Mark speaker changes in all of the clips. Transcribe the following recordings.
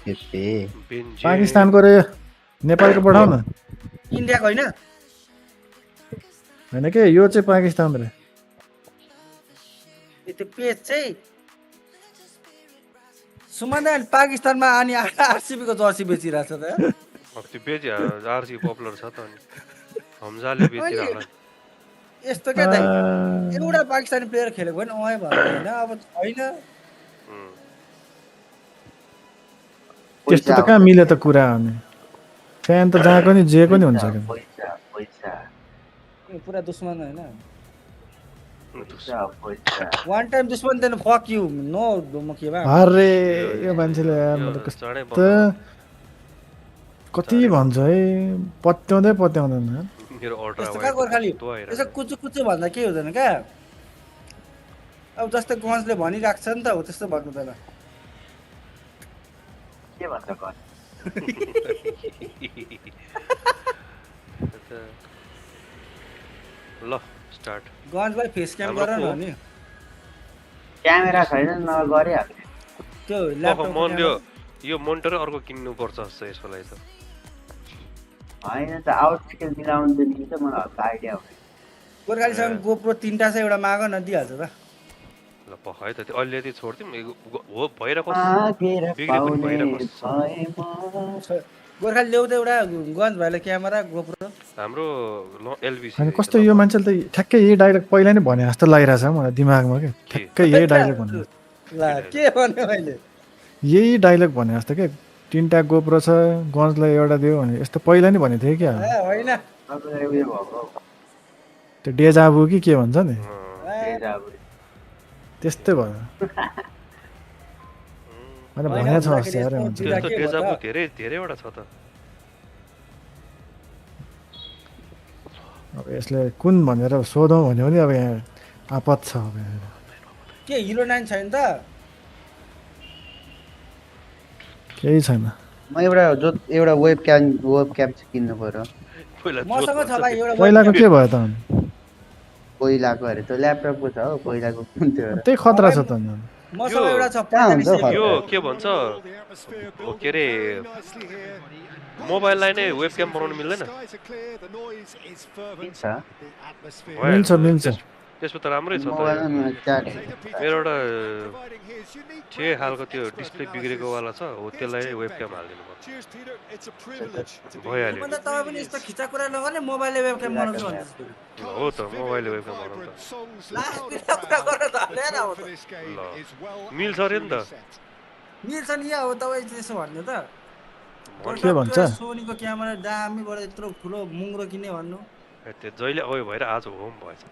Speaker 1: पाकिस्तानको रे नेपालको पठाउ न
Speaker 2: इन्डियाको होइन
Speaker 1: हैन के यो चाहिँ पाकिस्तान रे
Speaker 2: त्यो पेज चाहिँ सुमन पाकिस्तानमा अनि आरसीबी को जर्सी बेचिरहेछ त
Speaker 3: त्यो बेची आरसी पपुलर छ त अनि हमजाले बेचिरहला
Speaker 2: यस्तो क्या दाइ एउटा पाकिस्तानी प्लेयर खेलेको पनि भयो होइन अब छैन
Speaker 1: त्यस्तो त कहाँ मिले त कुरा अनि फ्यान त जहाँको नि जेको नि हुन्छ
Speaker 2: पुरा दुश्मन होइन वान टाइम दुश्मन देन फक यु नो म के भा
Speaker 1: अरे यो मान्छेले यार म त कस्तो कति भन्छ है पत्याउँदैन
Speaker 3: मेरो अर्डर
Speaker 2: यस्तो का गोर्खाली यसो कुचु कुचु भन्दा के हुँदैन क्या अब जस्तै गन्जले भनिराख्छ नि त हो त्यस्तो भन्नु त
Speaker 4: के भन्छ गन्ज
Speaker 3: ल स्टार्ट
Speaker 2: गन्जलाई फेस क्याम गर न नि
Speaker 4: क्यामेरा छैन न गरिहाल्ने
Speaker 2: त्यो ल्यापटप
Speaker 3: यो मोनिटर अर्को किन्नु पर्छ जस्तो यसको लागि त
Speaker 4: हैन त आउटस्केल मिलाउनु त नि त मलाई हल्का आइडिया हो
Speaker 2: गोर्खालीसँग गोप्रो 3टा छ एउटा माग न दिइहाल्छ त
Speaker 3: ल पखाइ त अहिले यति छोड्दिम हो भइरहेको बिग्रे पनि भइरहेको
Speaker 2: गोर्खाली ल्याउ त एउटा गन्ज भाइले क्यामेरा गोप्रो
Speaker 3: हाम्रो एलबीसी
Speaker 1: अनि कस्तो यो मान्छेले त ठ्याक्कै यही डाइलग पहिला नै भने जस्तो लागिरहेछ मलाई दिमागमा के ठ्याक्कै यही डाइलग भने
Speaker 2: ल के भन्यो अहिले
Speaker 1: यही डाइलग भने जस्तो के 3टा गोप्रो छ गन्जलाई एउटा दियो भने यस्तो पहिला नै भनेको थिएँ क्या
Speaker 2: होइन
Speaker 1: त्यो डेजाबु कि के भन्छ नि त्यस्तै भयो मैले भनेको छ जस्तो यार हुन्छ
Speaker 3: त्यो डेजाबु धेरैवटा छ त
Speaker 1: अब यसले कुन भनेर सोधौँ भन्यो भने अब यहाँ आपत छ अब
Speaker 2: के हिरो 9 छैन त
Speaker 1: केही छैन
Speaker 4: म एउटा वेब क्याम चाहिँ किन्नु पर्यो
Speaker 2: मसँग छ भाइ एउटा
Speaker 1: पहिलाको के भयो त
Speaker 4: पहिलाको अरे त्यो ल्यापटपको छ हो पहिलाको कुन थियो
Speaker 1: त्यही खतरा छ त
Speaker 2: मसँग एउटा छ
Speaker 3: यो के भन्छ के रे मोबाइललाई नै वेबक्याम बनाउनु मिल्दैन
Speaker 1: मिल्छ
Speaker 3: त्यसमा त राम्रै छ त मेरो एउटा छे खालको त्यो डिस्प्ले बिग्रेको वाला छ हो त्यसलाई वेबक्याम हाल्दिनु भइहाल्यो
Speaker 2: म त तपाईँ पनि यस्तो खिचा कुरा नगर्ने मोबाइलले वेबक्याम बनाउँछु भन्दैछ
Speaker 3: हो त मोबाइलले वेबक्याम बनाउनु ल मिल्छ अरे नि त
Speaker 2: मिल्छ नि अब तपाईँ त्यसो भन्नु त
Speaker 1: के भन्छ
Speaker 2: सोनीको क्यामेरा दामीबाट यत्रो ठुलो मुङ्रो किन्ने भन्नु
Speaker 3: त्यो जहिले अब भएर आज होम भएछ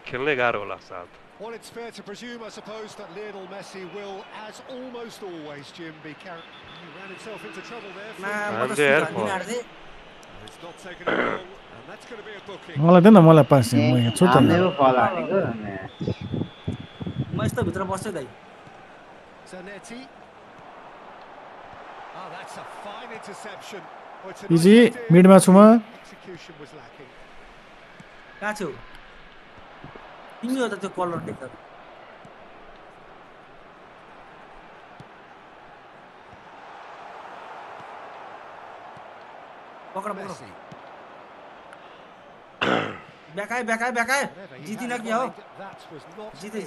Speaker 3: खेल्नै गाह्रो होला साथ
Speaker 5: Well, it's fair to presume, I suppose, that Lionel Messi will, as almost always, Jim, be carrying. He ran himself into trouble there.
Speaker 3: I'm there for.
Speaker 5: It's not taken a goal, and that's going to be a booking.
Speaker 1: मलाई then मलाई पास म यहाँ छु त
Speaker 2: म यस्तो भित्र बस्छु दाइ
Speaker 5: Zanetti. Oh, that's a fine interception.
Speaker 1: इजी मिडमा छु म
Speaker 5: Execution was lacking.
Speaker 2: कहाँ छु तिमी हो त त्यो कलर देख्दा पकड ब्याकाए जितिन कि हो जिते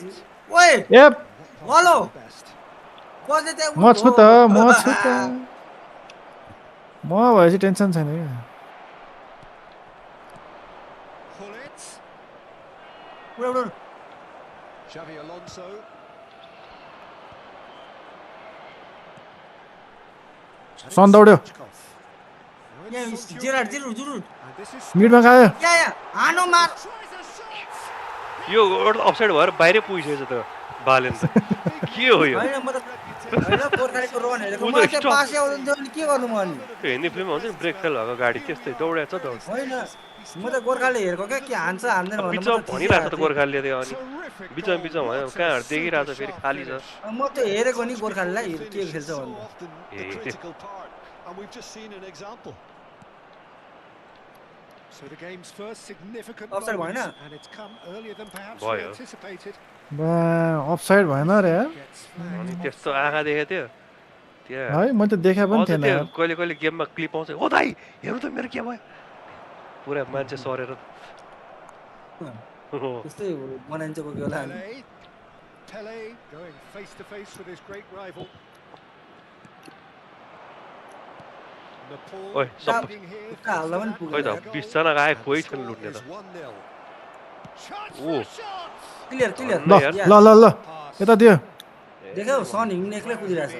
Speaker 2: ओए
Speaker 1: एप
Speaker 2: हेलो कसले चाहिँ
Speaker 1: म छु त म भएपछि टेन्सन छैन क्या
Speaker 5: Xavi Alonso.
Speaker 1: सन दौड्यो मिडमा गयो
Speaker 2: हानो मार
Speaker 3: यो अफसाइड भएर बाहिरै पुगिसकेछ त बालेन त के हो यो हिन्दी फिल्म हुन्छ नि ब्रेक फेल भएको गाडी त्यस्तै दौडेको छ
Speaker 2: म त गोर्खाले हेरेको क्या हान्छ हान्दैन
Speaker 3: बिचमा भनिरहेको छ त गोर्खाले अनि बिचमा भयो कहाँ देखिरहेको छ फेरि खाली छ
Speaker 2: म त हेरेको नि गोर्खालीलाई के खेल्छ
Speaker 5: So the game's first significant
Speaker 2: offside
Speaker 5: moment,
Speaker 2: भएन
Speaker 5: and it's come earlier than perhaps
Speaker 3: भयो
Speaker 5: anticipated.
Speaker 1: बा अफसाइड भएन रे यार
Speaker 3: अनि त्यस्तो आँखा देखेको थियो त्यहाँ
Speaker 1: है मैले त देखा पनि
Speaker 3: अझ
Speaker 1: थिएन
Speaker 3: त्यो
Speaker 1: यार
Speaker 3: कहिले कहिले गेममा क्लिप आउँछ ओ दाइ हेर्नु त मेरो के भयो पुरा मान्छे सरेर
Speaker 2: त्यस्तै बनाइन्छ कोही बेला
Speaker 5: Pele going face to face with his great rival.
Speaker 3: ओइ सब
Speaker 2: खुट्टा हाल्दा पनि
Speaker 3: खोइ
Speaker 2: पुग्दैन
Speaker 3: त 20 जना आए कोही छैन लुट्ने त ओ
Speaker 2: क्लियर क्लियर
Speaker 1: ल ल ल ल यता दियो
Speaker 2: देख्यौ सन हिँड्ने एक्लै कुदिरहेछ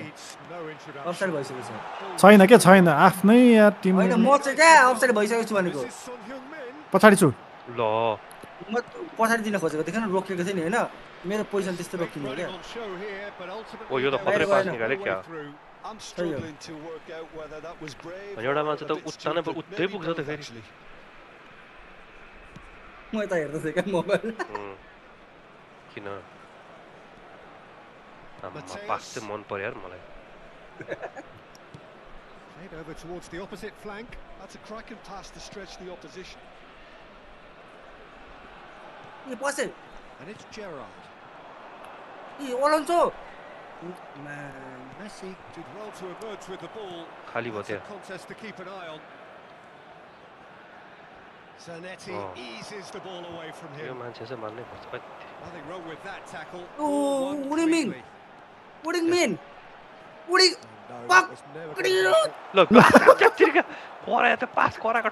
Speaker 2: अफसाइड भइसकेको छ
Speaker 1: छैन के छैन आफ्नै यार टिम
Speaker 2: होइन म चाहिँ क्या अफसाइड भइसकेको छु भनेको
Speaker 1: पछाडि छु
Speaker 3: ल
Speaker 2: म पछाडि दिन खोजेको देखेन रोकेको थिएँ नि होइन मेरो पोजिसन त्यस्तो रोकिने हो क्या
Speaker 3: ओ यो त खत्रै पास निकाल्यो क्या एउटा मान्छे त उता उतै पुग्छ त फेरि
Speaker 2: म यता हेर्दै थिएँ क्या मोबाइल
Speaker 3: किन पास चाहिँ मन पर्यो यार मलाई
Speaker 5: Played over towards the opposite flank. That's a cracking pass to stretch the opposition.
Speaker 2: ए पसे
Speaker 5: And it's Gerrard.
Speaker 2: A ओलन्सो
Speaker 5: Messi did well to emerge with the ball.
Speaker 3: खाली भयो
Speaker 5: That's a
Speaker 3: त्यहाँ
Speaker 5: contest to keep an eye on. Zanetti eases the ball away from
Speaker 3: yo
Speaker 5: him.
Speaker 3: मान्छे चाहिँ मान्नै पर्छ खै
Speaker 5: Nothing wrong with that tackle.
Speaker 2: Oh,
Speaker 5: 4-1
Speaker 2: what do you mean?
Speaker 5: cleanly.
Speaker 2: What do you mean? What do you...
Speaker 5: No,
Speaker 2: Fuck!
Speaker 5: that was never
Speaker 2: What do
Speaker 5: gonna
Speaker 2: you...
Speaker 5: happen.
Speaker 3: ल त्यतिका करायो त पास कराएको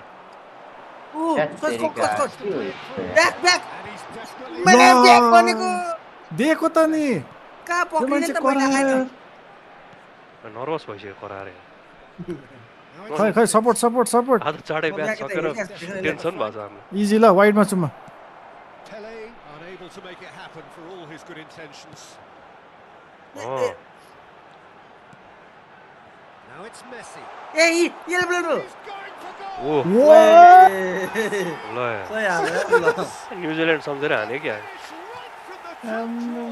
Speaker 2: Oh, कस
Speaker 4: के हो यस्तो यार?
Speaker 2: Back back
Speaker 5: And he's desperately...
Speaker 2: मैले back भनेको
Speaker 1: दिएको त नि
Speaker 2: कहाँ
Speaker 1: त्यो
Speaker 2: पक्रिने
Speaker 1: मान्छे
Speaker 2: त मैले
Speaker 1: करायो
Speaker 3: नर्भस भइसक्यो कराएर
Speaker 5: Now
Speaker 1: खै खै सपोर्ट सपोर्ट सपोर्ट
Speaker 3: आज चाँडै
Speaker 2: म
Speaker 3: ब्याच
Speaker 2: ब्याक
Speaker 3: सकेर
Speaker 2: यता हेरेँ,
Speaker 3: टेन्सन भएको छ हाम्रो
Speaker 1: इजी ल वाइडमा छु म
Speaker 5: Pele unable to make it happen for all his good intentions. Now it's Messi.
Speaker 2: A yellow blue
Speaker 5: He's going for goal.
Speaker 3: ओ ल
Speaker 2: सही हाल्यो ल
Speaker 3: न्युजिल्यान्ड सम्झेर हाने क्या
Speaker 5: It's right from the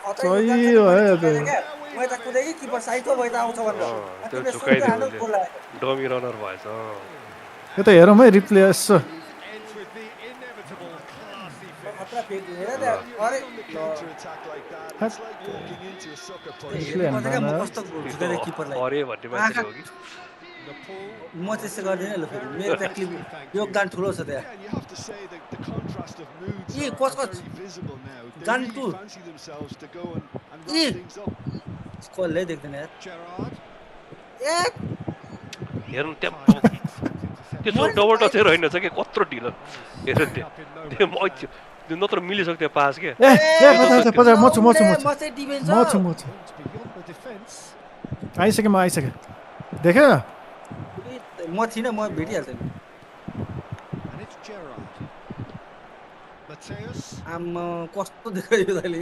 Speaker 5: front row.
Speaker 1: सही भयो त
Speaker 2: म यता कुदेँ कि किपर साइडको भयो त आउँछ भनेर
Speaker 3: त्यो
Speaker 2: तिमीले
Speaker 3: झुकाइदियो
Speaker 2: हाल्नु
Speaker 3: उसले
Speaker 2: गोल लाग्यो
Speaker 3: डमी रनर भएछ
Speaker 1: यो त हेरौँ है replay Yesso
Speaker 5: Ends with the inevitable classy finish.
Speaker 2: खतरा फेक हेर त्यहाँ अरे
Speaker 1: यसले
Speaker 2: म
Speaker 1: हेर्नु
Speaker 2: कस्तो झुकाइदिएँ किपरलाई
Speaker 3: अरे भन्ने मान्छे हो कि
Speaker 2: म त्यसै गर्दिनँ ल फेरि मेरो त्यहाँ क्लिप योगदान ठुलो छ त्यहाँ
Speaker 5: And you have to say that the contrast of moods
Speaker 2: A
Speaker 5: are
Speaker 2: cos
Speaker 5: very visible now. They
Speaker 2: Gun
Speaker 5: really
Speaker 2: two.
Speaker 5: fancy themselves to go and
Speaker 2: A
Speaker 5: wrap things up.
Speaker 2: कसले देख्दैन यार
Speaker 5: Gerrard.
Speaker 2: ए
Speaker 3: हेर्नु त्यहाँ त्यसो double touch चाहिँ रहेनछ कि कत्रो ढिलो हेर त्यो म त्यो नत्र मिलिसक्थ्यो पास के
Speaker 1: ए ए पछाडि पछाडि म छु म छु म छु
Speaker 2: म चाहिँ डिफेन्स
Speaker 1: म छु म छु
Speaker 5: Went beyond the defence.
Speaker 1: आइसकेँ म आइसकेँ देख्यो
Speaker 2: म थिइनँ म भेटिहाल्थेँ
Speaker 5: And it's Gerrard. Mateus.
Speaker 2: आम्मा कस्तो देख्यो यो दाइले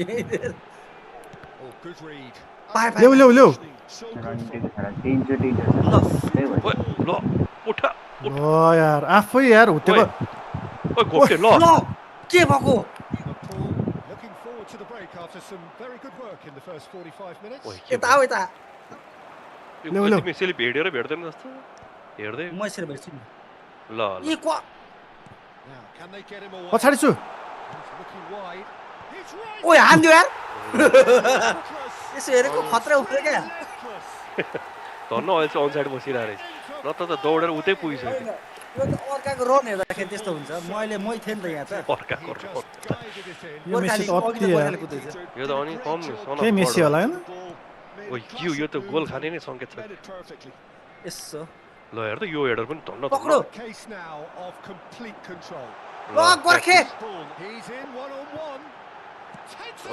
Speaker 5: Oh, good read.
Speaker 2: पाए
Speaker 1: ल्याउ ल्याउ ल्याउ
Speaker 5: So good
Speaker 4: रन्टेको
Speaker 5: from
Speaker 4: छ डेन्जर डेन्जर छ त्यही भएर
Speaker 3: ओए ल उठा
Speaker 1: ल यार आफै यार हुत्तेको
Speaker 3: ओए घोप्टे ल
Speaker 2: ल के भएको
Speaker 5: Paul. Looking forward to the break after some very good work in the first 45 minutes.
Speaker 3: ओए के
Speaker 2: यता आऊ यता
Speaker 1: ल्याउ, ल्याउ।
Speaker 3: तिमी यसैले भेटेर भेट्दैन जस्तो हेर्दै
Speaker 2: म यसरी भेट्छु नि
Speaker 3: ल ल
Speaker 2: ए
Speaker 5: Now, can they get him away?
Speaker 1: पछाडि छु
Speaker 5: He's looking wide. He's right.
Speaker 2: ओए हान्दियो यार
Speaker 5: Close.
Speaker 2: यसो हेरेको खतरा उठ्यो क्या
Speaker 3: धन्न अहिले चाहिँ अनसाइड बसिरहेको रहेछ नत्र त दौडेर उतै पुगिसक्यो
Speaker 2: होइन, यो त अर्काको रन हेर्दाखेरि त्यस्तो हुन्छ मै थिएँ नि त यहाँ त
Speaker 3: अर्काको
Speaker 5: He just guided it in.
Speaker 1: यो मेसी त
Speaker 2: अघि
Speaker 1: अति
Speaker 2: त
Speaker 1: यार
Speaker 2: गोर्खाली कुदैछ
Speaker 3: यो त अनि कम
Speaker 1: के मेसी होला होइन
Speaker 3: ओइ यो त गोल खाने नै सङ्केत छ
Speaker 5: Made it perfectly.
Speaker 2: यसो
Speaker 3: ल हेर त यो हेडर पनि धन्न
Speaker 2: पक्रो
Speaker 5: Case now of complete control.
Speaker 2: ल गोर्खे
Speaker 5: Ball. He's in one-on-one. Takes it.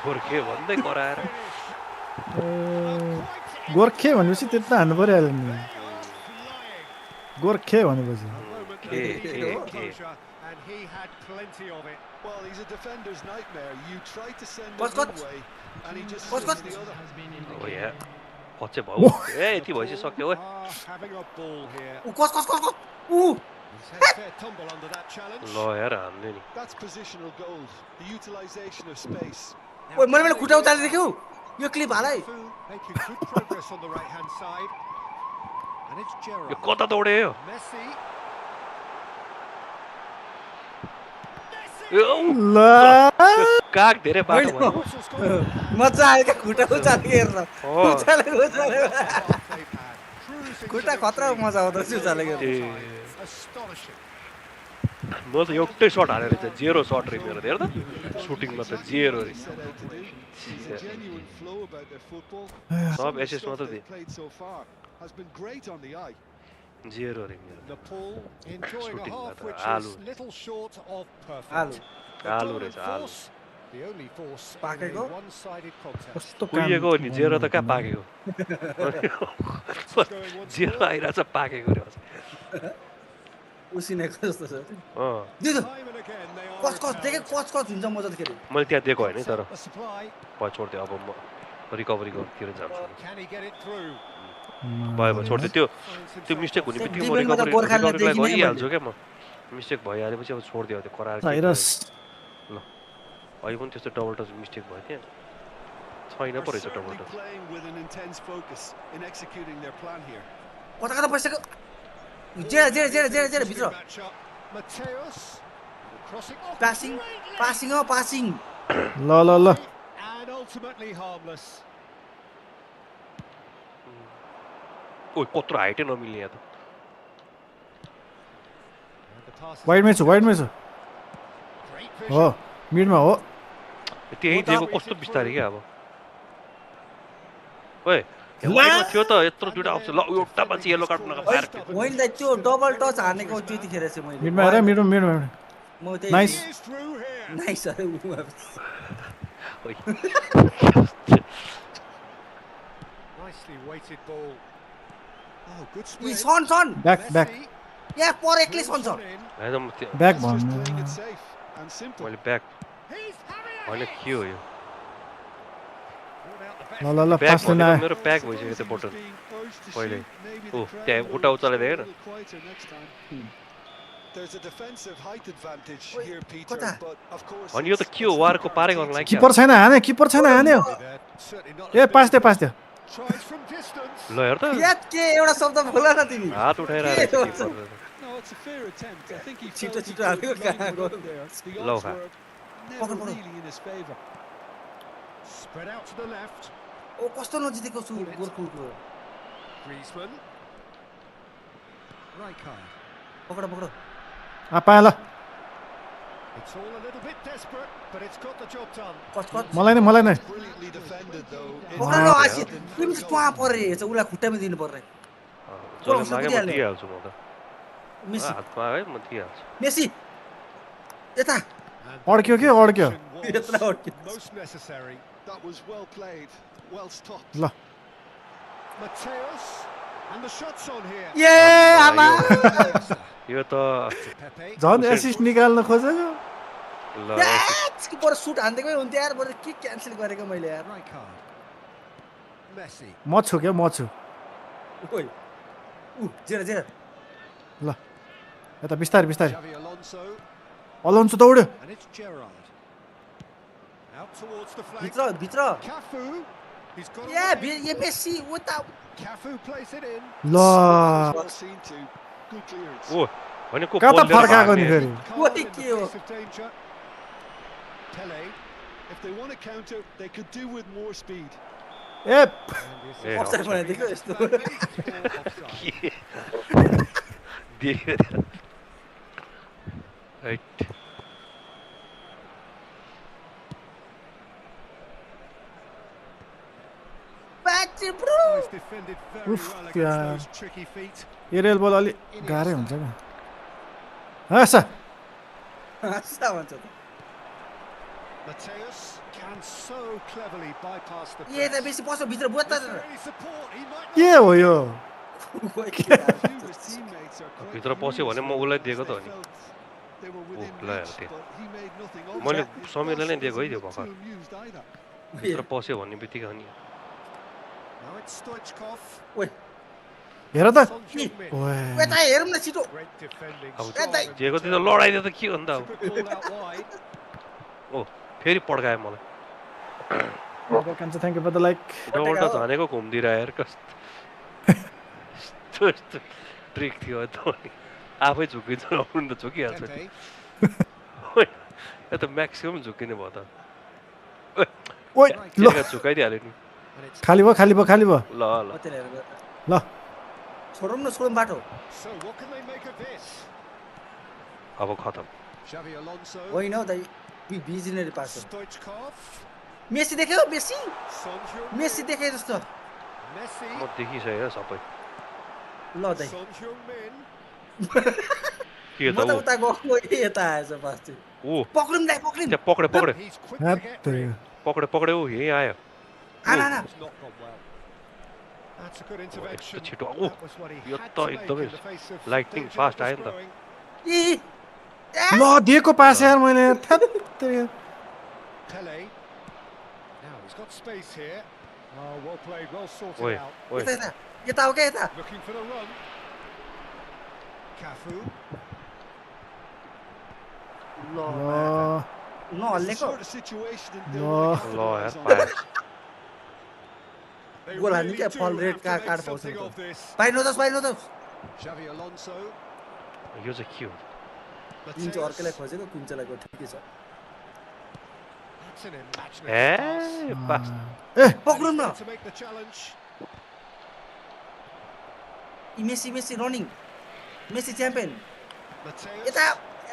Speaker 3: गोर्खे भन्दै कराएर
Speaker 1: गोर्खे भनेपछि त्यति त हान्नु परिहाल्यो नि
Speaker 5: Flying.
Speaker 1: गोर्खे भनेपछि
Speaker 3: के
Speaker 5: And he had plenty of it.
Speaker 6: Well, he's a defender's nightmare. You try to send him
Speaker 2: What's
Speaker 6: one
Speaker 2: got-
Speaker 6: way, and he just
Speaker 2: what's
Speaker 6: sends
Speaker 2: got-
Speaker 6: the other.
Speaker 3: हो या कच्चे भयो ए यति भइसक्यो सक्यो ओए
Speaker 5: Having a ball here.
Speaker 2: Cos
Speaker 5: He's had a fair tumble under that challenge.
Speaker 3: ल यार हान्ने नि
Speaker 6: That's positional gold. The utilisation of space.
Speaker 2: ओए मैले खुट्टा उचालेर देख्यौ यो क्लिप हाल है
Speaker 5: Making good progress on the right-hand side. And it's
Speaker 3: yo
Speaker 5: Gerrard.
Speaker 3: कता दौडे यो
Speaker 5: Messi.
Speaker 1: ल
Speaker 3: काग धेरै बाटो भयो
Speaker 2: मजा आयो क्या खुट्टा उचालेको हेर्न उचालेको
Speaker 5: They've had. Cruising to
Speaker 2: खुट्टा खतरा
Speaker 5: victory.
Speaker 2: मजा आउँदो रहेछ उचालेको
Speaker 3: ए
Speaker 5: Astonishing.
Speaker 3: म त एउटै सट हालेर चाहिँ जेरो सट रे मेरो हेर त सुटिङमा त जेरो रे
Speaker 6: Set out to do. There's a genuine flow about their football.
Speaker 3: सब
Speaker 6: The
Speaker 3: एसिस्ट
Speaker 6: stuff
Speaker 3: मात्र
Speaker 6: they've
Speaker 3: दिए
Speaker 6: played so far has been great on the eye.
Speaker 3: जेरो रे मेरो
Speaker 5: Nepal enjoying a
Speaker 3: Shooting
Speaker 5: half
Speaker 3: that,
Speaker 5: which
Speaker 3: Alu.
Speaker 5: is little short of perfect.
Speaker 2: आलु
Speaker 5: The
Speaker 3: Alu
Speaker 5: dominant
Speaker 3: रहेछ, Alu.
Speaker 5: force, the only force in
Speaker 2: पाकेको?
Speaker 5: a one-sided contest.
Speaker 1: कस्तो
Speaker 3: कुहिएको हो नि जेरो त कहाँ पाकेको जेरो आइरहेछ पाकेको रे
Speaker 2: उसिनेको जस्तो छ
Speaker 3: अँ
Speaker 2: दिदो
Speaker 5: Time and again they are
Speaker 2: कस कस देखे
Speaker 5: repelled.
Speaker 2: कस कस हुन्छ म जतिखेर
Speaker 3: मैले त्यहाँ दिएको होइन तर
Speaker 5: A supply.
Speaker 3: भयो छोडिदिएँ अब म रिकभरीकोतिर जान्छु
Speaker 5: Can he get it through?
Speaker 3: भयो भयो छोडिदियो त्यो
Speaker 5: Finds
Speaker 3: त्यो
Speaker 5: himself
Speaker 3: मिस्टेक
Speaker 5: off
Speaker 3: हुने
Speaker 5: the
Speaker 3: बित्तिकै म
Speaker 2: डिफेन्समा त गोर्खालीलाई
Speaker 3: रिकभरीलाई
Speaker 2: देखिनै
Speaker 3: गरिहाल्छु क्या म मिस्टेक भइहालेपछि अब छोडिदियो त्यो कराएर के
Speaker 1: साइरस
Speaker 3: ल अहिले पनि त्यस्तो डबल टच मिस्टेक भयो त्यहाँ छैन पो
Speaker 6: Are
Speaker 3: रहेछ double
Speaker 6: certainly
Speaker 3: touch
Speaker 6: playing with an intense focus in executing their plan here.
Speaker 2: कता कता पैसाको जेरा जेरा जेरा जेरा जेरा भित्र
Speaker 5: Matchup. Mateus crossing off
Speaker 2: passing
Speaker 5: greatly.
Speaker 2: Passing हो पासिङ
Speaker 1: ल ल ल
Speaker 5: And ultimately harmless.
Speaker 3: ओ कत्रो हाइटै नमिल्ने यहाँ त
Speaker 5: And the pass is
Speaker 1: वाइडमै छु वाइडमै छु
Speaker 5: great
Speaker 1: हो
Speaker 5: vision.
Speaker 1: मिडमा हो
Speaker 3: त्यही
Speaker 2: हो त।
Speaker 3: दिएको कस्तो बिस्तारै क्या अब ओए वाइडमा थियो त यत्रो दुइटा अप्सन ल एउटा मान्छे येलो कार्ड नका बाहिर
Speaker 2: होइन दाइ त्यो डबल टच हानेको त्यतिखेर चाहिँ मैले
Speaker 1: मिडमा हेर मिडमा मिडमा
Speaker 2: म त्यही
Speaker 1: nice
Speaker 5: He is through here.
Speaker 2: Nice अरे
Speaker 3: ओइ
Speaker 5: Nicely weighted ball.
Speaker 6: Oh, good
Speaker 2: इ
Speaker 6: sprint.
Speaker 2: सन सन
Speaker 1: ब्याक ब्याक
Speaker 5: Messi
Speaker 2: यहाँ पर एक्लै सन
Speaker 5: drills
Speaker 2: छ
Speaker 5: one in.
Speaker 3: होइन म त्यो
Speaker 1: ब्याक
Speaker 6: That's just playing
Speaker 1: भन्नु
Speaker 6: it safe and simple.
Speaker 3: मैले ब्याक
Speaker 5: He's having a
Speaker 3: होइन
Speaker 5: hit.
Speaker 3: के हो यो
Speaker 5: Brought out the best.
Speaker 1: ल ल ल
Speaker 3: ब्याक
Speaker 1: पास लिन
Speaker 3: भनेको
Speaker 1: आयो
Speaker 3: मेरो
Speaker 6: Well,
Speaker 3: प्याक
Speaker 6: I
Speaker 3: भइसक्यो त्यो
Speaker 6: suppose he was
Speaker 3: बटन
Speaker 6: being urged to
Speaker 3: पहिले
Speaker 6: shoot. Maybe
Speaker 3: ओ
Speaker 6: the crowd
Speaker 3: त्यहाँ
Speaker 6: will
Speaker 3: खुट्टा उचाले
Speaker 6: stay a
Speaker 3: देखेन
Speaker 6: little quieter next time. There's a defensive height advantage
Speaker 2: Oi,
Speaker 6: here, Peter,
Speaker 2: kota?
Speaker 6: but of course
Speaker 3: अनि यो त
Speaker 6: it's-
Speaker 3: के हो
Speaker 6: it's
Speaker 3: वारको
Speaker 6: not
Speaker 3: पारै
Speaker 6: guaranteed
Speaker 3: गर्न
Speaker 6: to
Speaker 3: लागि
Speaker 1: किपर छैन हाने किपर छैन हान्यो
Speaker 5: There. Certainly not
Speaker 1: A
Speaker 5: as
Speaker 1: pass
Speaker 5: big
Speaker 1: दियो
Speaker 5: as
Speaker 1: पास दियो
Speaker 5: tries from distance.
Speaker 3: ल हेर त
Speaker 2: याद के एउटा शब्द बोल न तिमी
Speaker 3: हात उठाएर
Speaker 2: के
Speaker 3: रहेछ
Speaker 2: भन्छ?
Speaker 3: किपर
Speaker 6: No, it's a fair attempt. I think he
Speaker 2: Chito,
Speaker 6: felt he
Speaker 2: chito,
Speaker 6: could
Speaker 2: amigo,
Speaker 6: line
Speaker 2: kaya
Speaker 6: one up
Speaker 2: go.
Speaker 6: there. The
Speaker 3: Low
Speaker 6: odds
Speaker 3: hat.
Speaker 6: were never
Speaker 2: Poco, poco.
Speaker 6: really in his favour.
Speaker 5: Spread out to the left.
Speaker 2: ओ कस्तो नजितेको छु गोर्खुको
Speaker 5: Griezmann. Rijkaard.
Speaker 2: पकड पकड
Speaker 1: पाएँ ल
Speaker 5: It's all a little bit desperate, but it's got the job done.
Speaker 2: कस कस
Speaker 1: मलाई नै
Speaker 6: Brilliantly defended, though.
Speaker 2: पकड ल आसी तिमी चाहिँ पा पर्रे छ उलाई खुट्टामा दिनु पर्रे
Speaker 3: जसले
Speaker 2: कसले
Speaker 3: मागे म
Speaker 2: कुदिहाल्ने?
Speaker 3: दिइहाल्छु म त
Speaker 2: मेसी
Speaker 3: हातमा है म दिइहाल्छु
Speaker 2: मेसी यता
Speaker 5: And
Speaker 1: अड्क्यो के अड्क्यो
Speaker 2: यत्रो
Speaker 5: was
Speaker 2: अड्क्यो
Speaker 5: most necessary.
Speaker 6: That was well played, well stopped.
Speaker 1: ल
Speaker 5: Mateus. And the shot's on here.
Speaker 2: ए आमा
Speaker 3: यो त
Speaker 5: Pepe.
Speaker 1: झन् एसिस्ट निकाल्न खोजेको
Speaker 3: ल
Speaker 2: याच पर सुट हान्देकै हुन्थ्यो यार बरु के क्यान्सल गरेको मैले यार
Speaker 5: Rijkaard. Messi.
Speaker 1: म छु क्या म छु
Speaker 2: ओइ उ जेरा जेरा
Speaker 1: ल यता बिस्तारै बिस्तारै
Speaker 5: Xavi Alonso.
Speaker 1: अलाउन्छु दौड्यो
Speaker 5: And it's Gerrard. Out towards the flank.
Speaker 2: भित्र भित्र
Speaker 5: Cafu. He's got
Speaker 2: या
Speaker 5: away.
Speaker 2: ये मेसी उता
Speaker 5: Cafu plays it in.
Speaker 1: ल
Speaker 6: Well seen to. Good clearance.
Speaker 3: ओ होइन को
Speaker 1: कता
Speaker 3: बल लिएर
Speaker 1: फर्काएको नि
Speaker 3: भाग्ने।
Speaker 1: फेरि
Speaker 5: Calm in the
Speaker 2: के हो?
Speaker 5: face of danger. Pele.
Speaker 6: If they want to counter, they could do with more speed.
Speaker 1: A
Speaker 5: And the assist.
Speaker 3: A
Speaker 2: offside बनाइदिएको यस्तो
Speaker 5: Offside.
Speaker 3: देख्यो हैट
Speaker 2: बाची bro
Speaker 5: He's defended very
Speaker 1: Oof,
Speaker 5: well against
Speaker 1: yeah.
Speaker 5: those tricky feet.
Speaker 1: Aerial ball अलि गाह्रै हुन्छ क्या आसा
Speaker 2: हाँस्दा भन्छ त
Speaker 5: Mateus can so cleverly bypass the
Speaker 2: ए त
Speaker 5: press.
Speaker 2: बेसी पस्यो भित्र बुझ्छ
Speaker 5: With any support, he might
Speaker 1: के हो यो
Speaker 6: Few of his teammates are quite
Speaker 3: भित्र पस्यो भने म उसलाई
Speaker 6: furious.
Speaker 3: दिएको त
Speaker 6: They
Speaker 3: हो नि
Speaker 6: felt they were within
Speaker 3: ल हेर
Speaker 6: reach,
Speaker 3: त्यहाँ।
Speaker 6: but he made nothing of
Speaker 3: मैले
Speaker 6: it. His
Speaker 3: समीरलाई नै
Speaker 6: boss
Speaker 3: दिएको है त्यो
Speaker 6: wasn't
Speaker 3: भर्खर
Speaker 6: too amused either.
Speaker 3: भित्र पस्यो भन्ने बित्तिकै अनि
Speaker 5: Now it's Stoichkov.
Speaker 2: ओइ
Speaker 1: हेर त
Speaker 5: Son Heung-min.
Speaker 1: ओए
Speaker 2: यता हेरौँ न छिटो
Speaker 5: Great defending.
Speaker 3: अब
Speaker 5: strong
Speaker 2: Hey,
Speaker 5: and
Speaker 3: जेको त्यो
Speaker 5: determined.
Speaker 3: लडाइदियो त के भन्दा
Speaker 5: It's a good ball out wide.
Speaker 3: ओ फेरि पड्कायो मलाई
Speaker 1: कान्छ thank you for the like
Speaker 3: double touch हानेको घुम्दिरह यार कस्तो यस्तो ट्रिक थियो त अनि आफै झुकिन्छ आउनु त झुकिहाल्छ
Speaker 5: Pepe.
Speaker 3: ओइ यो त म्याक्सिमम झुकिने भयो त
Speaker 1: ओइ ल
Speaker 3: झुकाइदिइहाल्यो नि
Speaker 1: खाली भयो
Speaker 3: ल ल
Speaker 2: कतिले हेरेर
Speaker 1: ल
Speaker 2: छोडौँ न छोडौँ बाटो
Speaker 5: So what can they make of this?
Speaker 3: अब खतम
Speaker 5: Xavi Alonso,
Speaker 2: होइन हौ दाइ भिजनरी पास हो
Speaker 5: Stoichkov,
Speaker 2: मेसी देख्यो मेसी
Speaker 5: Son Heung-min,
Speaker 2: मेसी देखे जस्तो
Speaker 5: Messi,
Speaker 3: म देखिसकेँ सबै
Speaker 2: ल दाइ
Speaker 5: Son Heung-min,
Speaker 3: के
Speaker 2: म
Speaker 3: त
Speaker 2: त उता गएको यता आएछ पास
Speaker 3: ऊ
Speaker 2: पक्रौँ दाइ पक्रौँ
Speaker 3: त्यहाँ पक्रे
Speaker 5: he's quick to get free.
Speaker 3: पक्रे ऊ यहीँ आयो
Speaker 2: आना आना
Speaker 5: It's not gone well. That's a good
Speaker 3: यस्तो
Speaker 5: intervention.
Speaker 3: छिटो
Speaker 5: That was what he
Speaker 3: yo
Speaker 5: had
Speaker 3: त
Speaker 5: to make
Speaker 3: एकदमै
Speaker 5: in the face of
Speaker 3: lightning
Speaker 5: danger
Speaker 3: fast
Speaker 5: that was
Speaker 3: आयो नि त।
Speaker 5: growing.
Speaker 2: ए
Speaker 1: ल दिएको पास यार मैले थ्यात
Speaker 5: Pele. Now he's got space here. Oh, well played, well sorted
Speaker 3: ओइ
Speaker 5: out.
Speaker 3: ओइ
Speaker 2: यता यता हो क्या यता
Speaker 5: Looking for the run. Cafu.
Speaker 2: ल
Speaker 1: ल
Speaker 6: It's the
Speaker 2: नहल्लेको
Speaker 6: sort of situation and
Speaker 1: No.
Speaker 6: they'll
Speaker 3: ल
Speaker 6: wanna
Speaker 3: यार
Speaker 6: capitalize on
Speaker 3: पाएँ
Speaker 6: it.
Speaker 5: They
Speaker 2: गोल हाल्ने
Speaker 5: really
Speaker 2: क्या
Speaker 5: do
Speaker 2: फल red
Speaker 5: have to
Speaker 2: card
Speaker 5: make
Speaker 2: card
Speaker 5: something
Speaker 2: पाउँछ
Speaker 5: of this.
Speaker 2: बाहिर नजाओस्
Speaker 5: Xavi Alonso.
Speaker 3: यो चाहिँ के हो
Speaker 2: कुञ्च अर्कैलाई खोजेको कुञ्चलाई गयो ठिकै छ
Speaker 5: That's an imaginative
Speaker 3: A
Speaker 5: pass.
Speaker 3: Pass
Speaker 1: A
Speaker 2: पक्रौँ
Speaker 5: And
Speaker 2: न
Speaker 5: he's there to make the challenge.
Speaker 2: Messi Messi running Messi champion
Speaker 5: Mateus.
Speaker 2: यता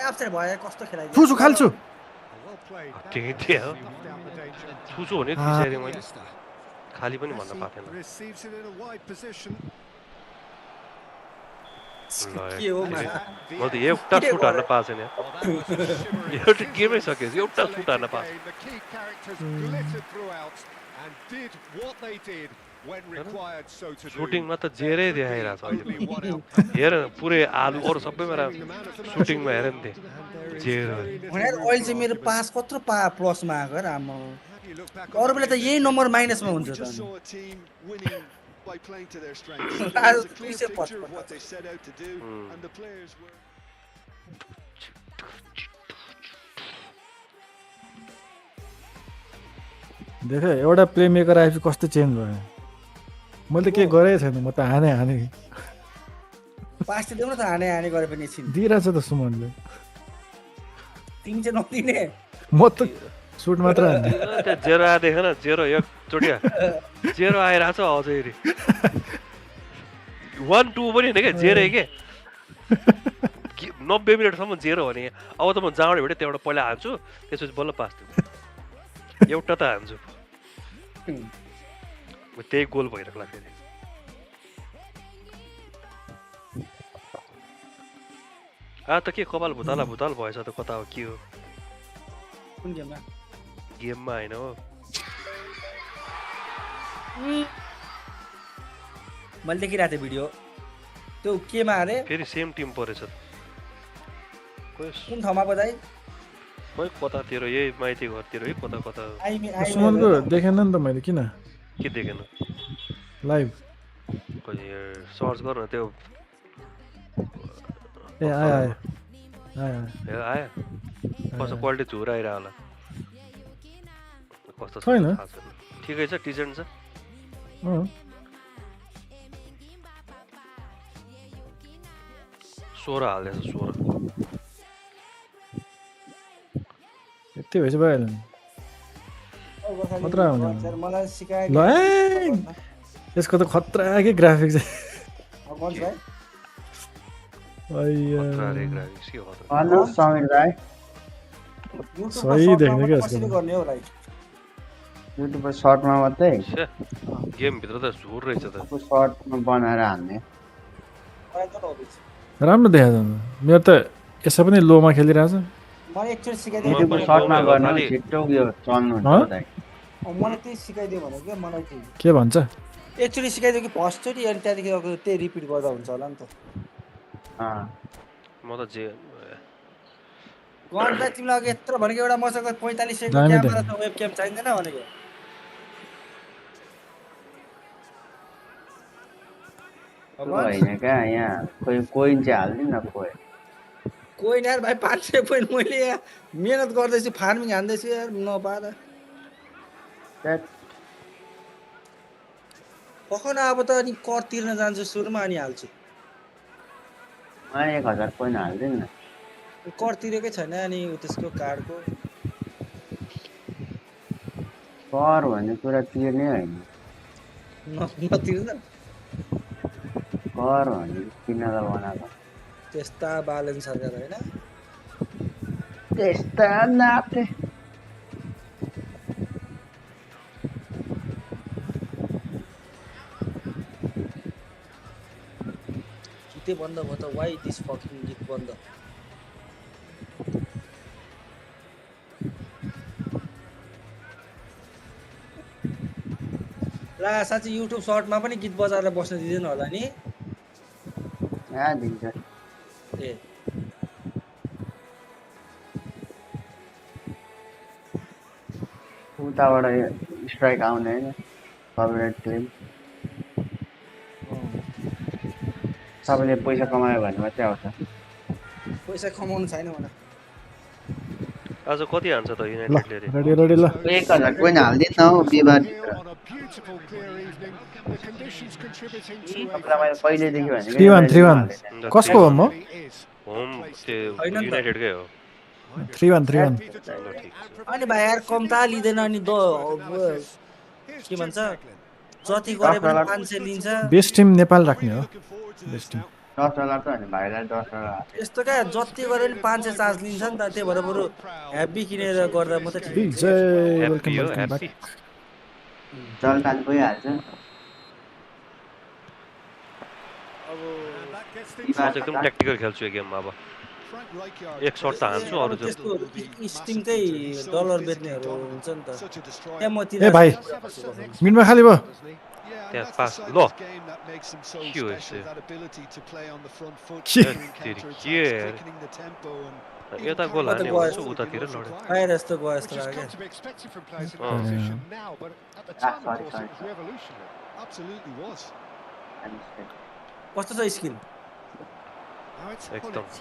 Speaker 2: एप्सर भयो कस्तो खेलाइदियो
Speaker 1: फुसु खाल्छु
Speaker 5: Well played. That
Speaker 3: Ding,
Speaker 5: passes
Speaker 3: yeah.
Speaker 5: smoothed out the danger.
Speaker 3: छुचो हो नि बिचारी मैले खाली पनि भन्न
Speaker 5: Messi
Speaker 3: पाएको थिएन
Speaker 5: receives it in a wide position.
Speaker 3: ल
Speaker 2: के हो
Speaker 3: फेरि
Speaker 2: मा
Speaker 3: मैले त एउटा
Speaker 2: के
Speaker 3: सुट हान्न
Speaker 2: गरे?
Speaker 3: पाएको छैन यार।
Speaker 5: Well, that was a shimmering
Speaker 3: एउटा
Speaker 5: shooting
Speaker 3: गेमै सकेपछि एउटा
Speaker 5: scintillating
Speaker 3: सुट हान्न पाएको
Speaker 5: game. The key characters glittered throughout and did what they did when required so to do.
Speaker 3: सुटिङमा त जेरै देखाइरहेको छ
Speaker 5: Only
Speaker 3: अहिले
Speaker 5: one outcome.
Speaker 3: हेर पुरै आलु अरू सबैमा
Speaker 5: Claiming the man of the match
Speaker 3: सुटिङमा hair
Speaker 5: award.
Speaker 3: नि
Speaker 5: And there is
Speaker 3: zero
Speaker 5: very little
Speaker 2: भने
Speaker 5: room
Speaker 2: अहिले
Speaker 5: for
Speaker 2: चाहिँ मेरो
Speaker 5: argument.
Speaker 2: पास कत्रो प्लसमा आएको यार आम्मा
Speaker 5: How do you look back on
Speaker 2: अरू
Speaker 5: the
Speaker 2: बेला त
Speaker 5: game
Speaker 2: यही
Speaker 5: this
Speaker 2: नम्बर
Speaker 5: week?
Speaker 2: माइनसमा
Speaker 6: We
Speaker 2: हुन्छ त
Speaker 6: just saw a team winning by playing to their strengths.
Speaker 2: I
Speaker 6: There was a
Speaker 2: was
Speaker 6: clear
Speaker 2: pushing
Speaker 6: picture of
Speaker 2: for
Speaker 6: what they set out to do,
Speaker 3: Hmm.
Speaker 6: and the players were.
Speaker 1: देख एउटा play maker आएपछि कस्तो change भयो मैले त के गरेकै छैन म त हाने
Speaker 2: पास देऊ न त हाने हाने गरे पनि एकछिन
Speaker 1: दिइरहेछ त सुमनले
Speaker 2: तिमी चाहिँ नदिने
Speaker 1: म त सुट मात्र हान्ने
Speaker 3: त्यहाँ जेरो आएर देख न जेरो एकचोटि जेरो आइरहेको छ अझै 1-2 पनि होइन क्या जेरो के 90 मिनटसम्म जेरो हो नि अब त म जहाँबाट भेटेँ त्यहाँबाट पहिला हान्छु त्यसपछि बल्ल पास दिन्छु एउटा त हान्छु त्यही गोल भइरहेको फेरि त के कपाल भुताला भुताल भएछ त कता हो के हो
Speaker 2: कुन गेममा
Speaker 3: गेममा होइन हो
Speaker 2: मैले देखिरहेको थिएँ भिडियो त्यो केमा अरे
Speaker 3: फेरि सेम टिम परेछ
Speaker 2: कुन ठाउँमा बजाइ
Speaker 3: खोइ कतातिर यही माइती घरतिर है कता कता
Speaker 2: आइमी
Speaker 1: सुमनको देखेन नि त मैले किन
Speaker 3: के देखेन
Speaker 1: लाइभ
Speaker 3: खोइ सर्च गर न त्यो
Speaker 1: ए आयो आयो आयो
Speaker 3: हे आयो कस्तो क्वालिटी झुर आइरह होला कस्तो छ
Speaker 1: छैन।
Speaker 3: थाहा छैन ठिकै छ डिसेन्ट छ
Speaker 1: अँ
Speaker 3: 16 हाल्दैछ 16
Speaker 1: यति भएपछि भइहाल्यो नि खतरा हुने
Speaker 2: मलाई सिकाए
Speaker 1: ल ए यसको त खतरा के ग्राफिक चाहिँ अय्या।
Speaker 3: खतरा रे ग्राफिक्स के खतरा
Speaker 4: भन्नुहोस् समीर भाइ
Speaker 1: सही देख्ने क्या यसको
Speaker 2: कसरी
Speaker 1: त।
Speaker 2: गर्ने हो लाइक
Speaker 4: युट्युबमा सर्टमा मात्रै
Speaker 3: छ्या गेम भित्र त झुर रहेछ त
Speaker 4: सर्टमा बनाएर हान्ने
Speaker 1: राम्रो देखाएको छ मेरो त यसै पनि लोमा खेलिरहेछ
Speaker 2: मलाई एकचोटि सिकाइदियो
Speaker 3: म
Speaker 4: युट्युबमा
Speaker 3: पनि
Speaker 4: सर्टमा
Speaker 3: गाउँमा
Speaker 4: गर्नु
Speaker 3: खालि-
Speaker 4: छिट्टो उयो चल्नुहुन्छ
Speaker 1: हँ?
Speaker 4: दाइ
Speaker 2: मलाई त्यही सिकाइदियो भने क्या मलाई त्यही
Speaker 1: के भन्छ
Speaker 2: एकचोटि सिकाइदियो कि फर्स्टचोटि अनि त्यहाँदेखि अब त्यही रिपिट गर्दा हुन्छ होला नि त
Speaker 3: म त जे
Speaker 2: गन्दा तिमीलाई अघि यत्रो भनेको एउटा मसँग 45 सेकेन्डको
Speaker 1: दामी
Speaker 2: क्यामेरा छ
Speaker 1: देख्यो।
Speaker 2: वेब क्याम चाहिँदैन भनेको
Speaker 4: होइन क्या यहाँ कोही कोइन चाहिँ हालिदिनु न कोही
Speaker 2: कोही यार भाइ 500 पोइन्ट मैले यहाँ मिहिनेत गर्दैछु फार्मिङ हान्दैछु यार नपाएर
Speaker 4: त्यहाँ
Speaker 2: पख न अब त अनि कर तिर्न जान्छु सुरुमा अनि हाल्छु
Speaker 4: मलाई 1000 कोइन हालिदिनु न
Speaker 2: कर तिरेकै छैन अनि त्यसको कार्डको
Speaker 4: कर भन्ने कुरा तिर्ने होइन
Speaker 2: नतिर्दा
Speaker 4: कर भन्ने किन्नलाई बनाएको
Speaker 2: त्यस्ता बालन सरकार होइन
Speaker 4: त्यस्ता नाथे
Speaker 2: गीतै बन्द भयो त वाइ दिस फकिङ गीत बन्द ला साँच्चै युट्युब सर्टमा पनि गीत बजाएर बस्न दिँदैन होला नि
Speaker 4: दिन्छ
Speaker 2: ए
Speaker 4: उताबाट स्ट्राइक आउने होइन कपिराइट क्लेम सबैले पैसा कमायो भने मात्रै आउँछ
Speaker 2: पैसा कमाउनु छैन भने
Speaker 3: आज कति हान्छ त
Speaker 1: ल
Speaker 3: युनाइटेडले रे
Speaker 1: रेडी रेडी ल
Speaker 4: 1000 कोइन हालिदिनु न हौ बिहिबार भित्र
Speaker 5: On a beautiful clear evening, the conditions contributing to a
Speaker 4: तपाईँलाई मैले पहिल्यैदेखि भनेको
Speaker 1: 3-1 कसको हो म
Speaker 5: really is.
Speaker 3: होम त्यो
Speaker 2: होइन नि त।
Speaker 3: युनाइटेडकै हो
Speaker 1: 3-1
Speaker 5: Peter
Speaker 3: ल
Speaker 5: Drury
Speaker 3: ठिक छ
Speaker 2: अनि भाइ यार कम्ता लिँदैन अनि
Speaker 5: Here's
Speaker 2: के
Speaker 5: Jim
Speaker 2: भन्छ
Speaker 5: Declan.
Speaker 2: जति गरे पनि 500 लिन्छ
Speaker 1: बेस्ट टिम नेपाल राख्ने हो
Speaker 5: Looking forward to
Speaker 1: best
Speaker 5: this
Speaker 1: team
Speaker 5: now.
Speaker 4: $10 त भने भाइलाई $10
Speaker 2: यस्तो क्या जति गरे पनि 500 चार्ज लिन्छ नि त त्यही भएर बरु ह्याप्पी किनेर गर्दा मात्रै ठिक हुन्छ
Speaker 1: विजय
Speaker 3: ह्याप्पी हो
Speaker 1: वेलकम
Speaker 3: ह्याप्पी
Speaker 1: ब्याक
Speaker 4: जलपान गइहाल्छ
Speaker 5: And that gets things
Speaker 3: म चाहिँ एकदम ट्याक्टिकल खेल्छु यो गेममा अब
Speaker 5: Frank Rijkaard.
Speaker 3: एक सर्ट त हान्छु अरू चाहिँ
Speaker 2: त्यस्तो स्टिमकै डलर बेच्नेहरू हुन्छ नि त
Speaker 5: Such a destroyer.
Speaker 2: त्यहाँ म
Speaker 1: ए भाइ मिडमा खाली भयो
Speaker 5: Yeah, and
Speaker 3: Yeah,
Speaker 5: that's
Speaker 3: pass.
Speaker 5: the side
Speaker 3: Lo.
Speaker 5: of this game that makes him so
Speaker 3: Cute,
Speaker 5: special,
Speaker 3: yeah.
Speaker 5: that ability to play on the front foot,
Speaker 1: Cute.
Speaker 5: during counter-attacks,
Speaker 3: Yeah.
Speaker 5: quickening the tempo and
Speaker 3: यता गोल हान्ने
Speaker 2: गयो
Speaker 3: भन्छु उतातिर लड्यो
Speaker 2: बाहिर यस्तो गयो
Speaker 5: which
Speaker 2: जस्तो
Speaker 5: has
Speaker 2: लाग्यो
Speaker 5: come to be expected from players in
Speaker 3: Oh.
Speaker 5: that position now, but at the time,
Speaker 4: sorry,
Speaker 5: of course,
Speaker 4: sorry,
Speaker 5: it was
Speaker 4: sorry.
Speaker 5: revolutionary. Absolutely was.
Speaker 2: कस्तो छ स्किल
Speaker 5: Now it's
Speaker 3: एकदम
Speaker 5: Hullet.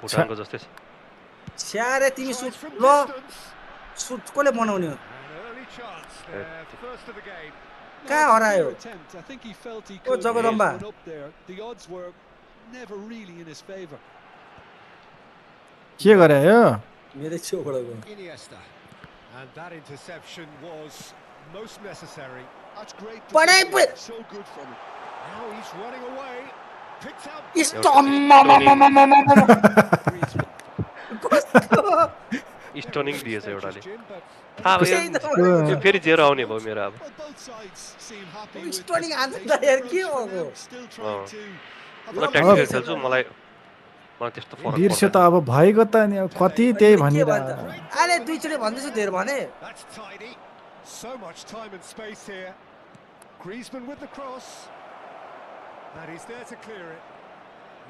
Speaker 3: भुटानको जस्तै छ
Speaker 2: स्यारे तिमी
Speaker 5: Tries
Speaker 2: suit
Speaker 5: from
Speaker 2: ल
Speaker 5: distance.
Speaker 2: Suit कसले बनाउने हो
Speaker 5: An early chance there, first of the game.
Speaker 2: कहाँ
Speaker 5: No, it's a
Speaker 2: हरायो?
Speaker 5: clear attempt. I think he felt he
Speaker 2: O
Speaker 5: could
Speaker 2: Jagdamba
Speaker 5: put up there. The odds were never really in his favour.
Speaker 1: के गरे यो
Speaker 2: मेरै छेउबाट गयो
Speaker 5: Iniesta. And that interception was most necessary.
Speaker 6: That's great.
Speaker 2: Pare
Speaker 6: positioning,
Speaker 2: pe-
Speaker 6: So good from him.
Speaker 5: Now he's running away. Picked out Griezmann.
Speaker 3: स्टनिङ दिएछ एउटाले
Speaker 5: Jim, but
Speaker 3: थाहा भयो
Speaker 2: त्यही त
Speaker 3: यो फेरि जेरो आउने भयो मेरो अब
Speaker 5: well, both sides seem happy with
Speaker 2: स्टनिङ
Speaker 5: this
Speaker 2: हान्छ
Speaker 5: pace
Speaker 2: त
Speaker 5: of
Speaker 2: यार
Speaker 5: approach
Speaker 2: के
Speaker 5: for
Speaker 2: हो
Speaker 5: now, still trying to have
Speaker 3: ल
Speaker 5: a
Speaker 3: ट्याक्टिकल
Speaker 2: अब-
Speaker 3: खेल्छु मलाई त्यस्तो फरक
Speaker 1: बिर्स्यो त
Speaker 3: पर्दैन
Speaker 1: अब भएको त नि अब कति त्यही
Speaker 2: के
Speaker 1: भनिरह
Speaker 2: भन्छ अरे दुईचोटि भन्दैछु धेरै भने
Speaker 5: That's tidy. So much time and space here. Griezmann with the cross. And he's there to clear it.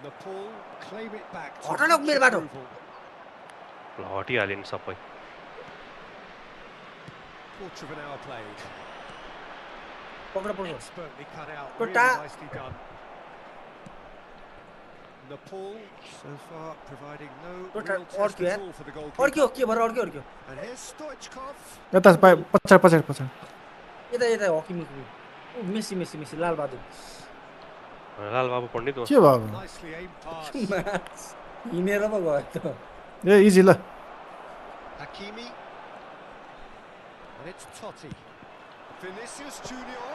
Speaker 5: Nepal claim it back to
Speaker 2: हट न
Speaker 5: reach
Speaker 2: मेरोबाट।
Speaker 5: approval.
Speaker 3: ल हटिहाल्यो नि सबै
Speaker 5: Quarter of an hour played.
Speaker 2: पक्र पक्र
Speaker 5: Expertly cut out.
Speaker 2: Good
Speaker 5: Really
Speaker 2: ta-
Speaker 5: nicely done. Nepal so far providing no
Speaker 2: Good ta-
Speaker 5: real test
Speaker 2: अड्क्यो
Speaker 5: at
Speaker 2: यार
Speaker 5: all for the
Speaker 2: अड्क्यो
Speaker 5: goalkeeper.
Speaker 2: के भएर अड्क्यो अड्क्यो
Speaker 5: And here's Stoichkov.
Speaker 1: यता पछाडि पछाडि पछाडि
Speaker 2: यता यता हकी मुखी मेसी मेसी मेसी लालबहादुर
Speaker 3: लाल बाबु पण्डित हो
Speaker 1: के भयो
Speaker 5: Nicely aimed pass.
Speaker 2: हिँडेर पो गयो त
Speaker 1: ए इजी ल
Speaker 5: Hakimi. And it's Totti. Vinicius Junior.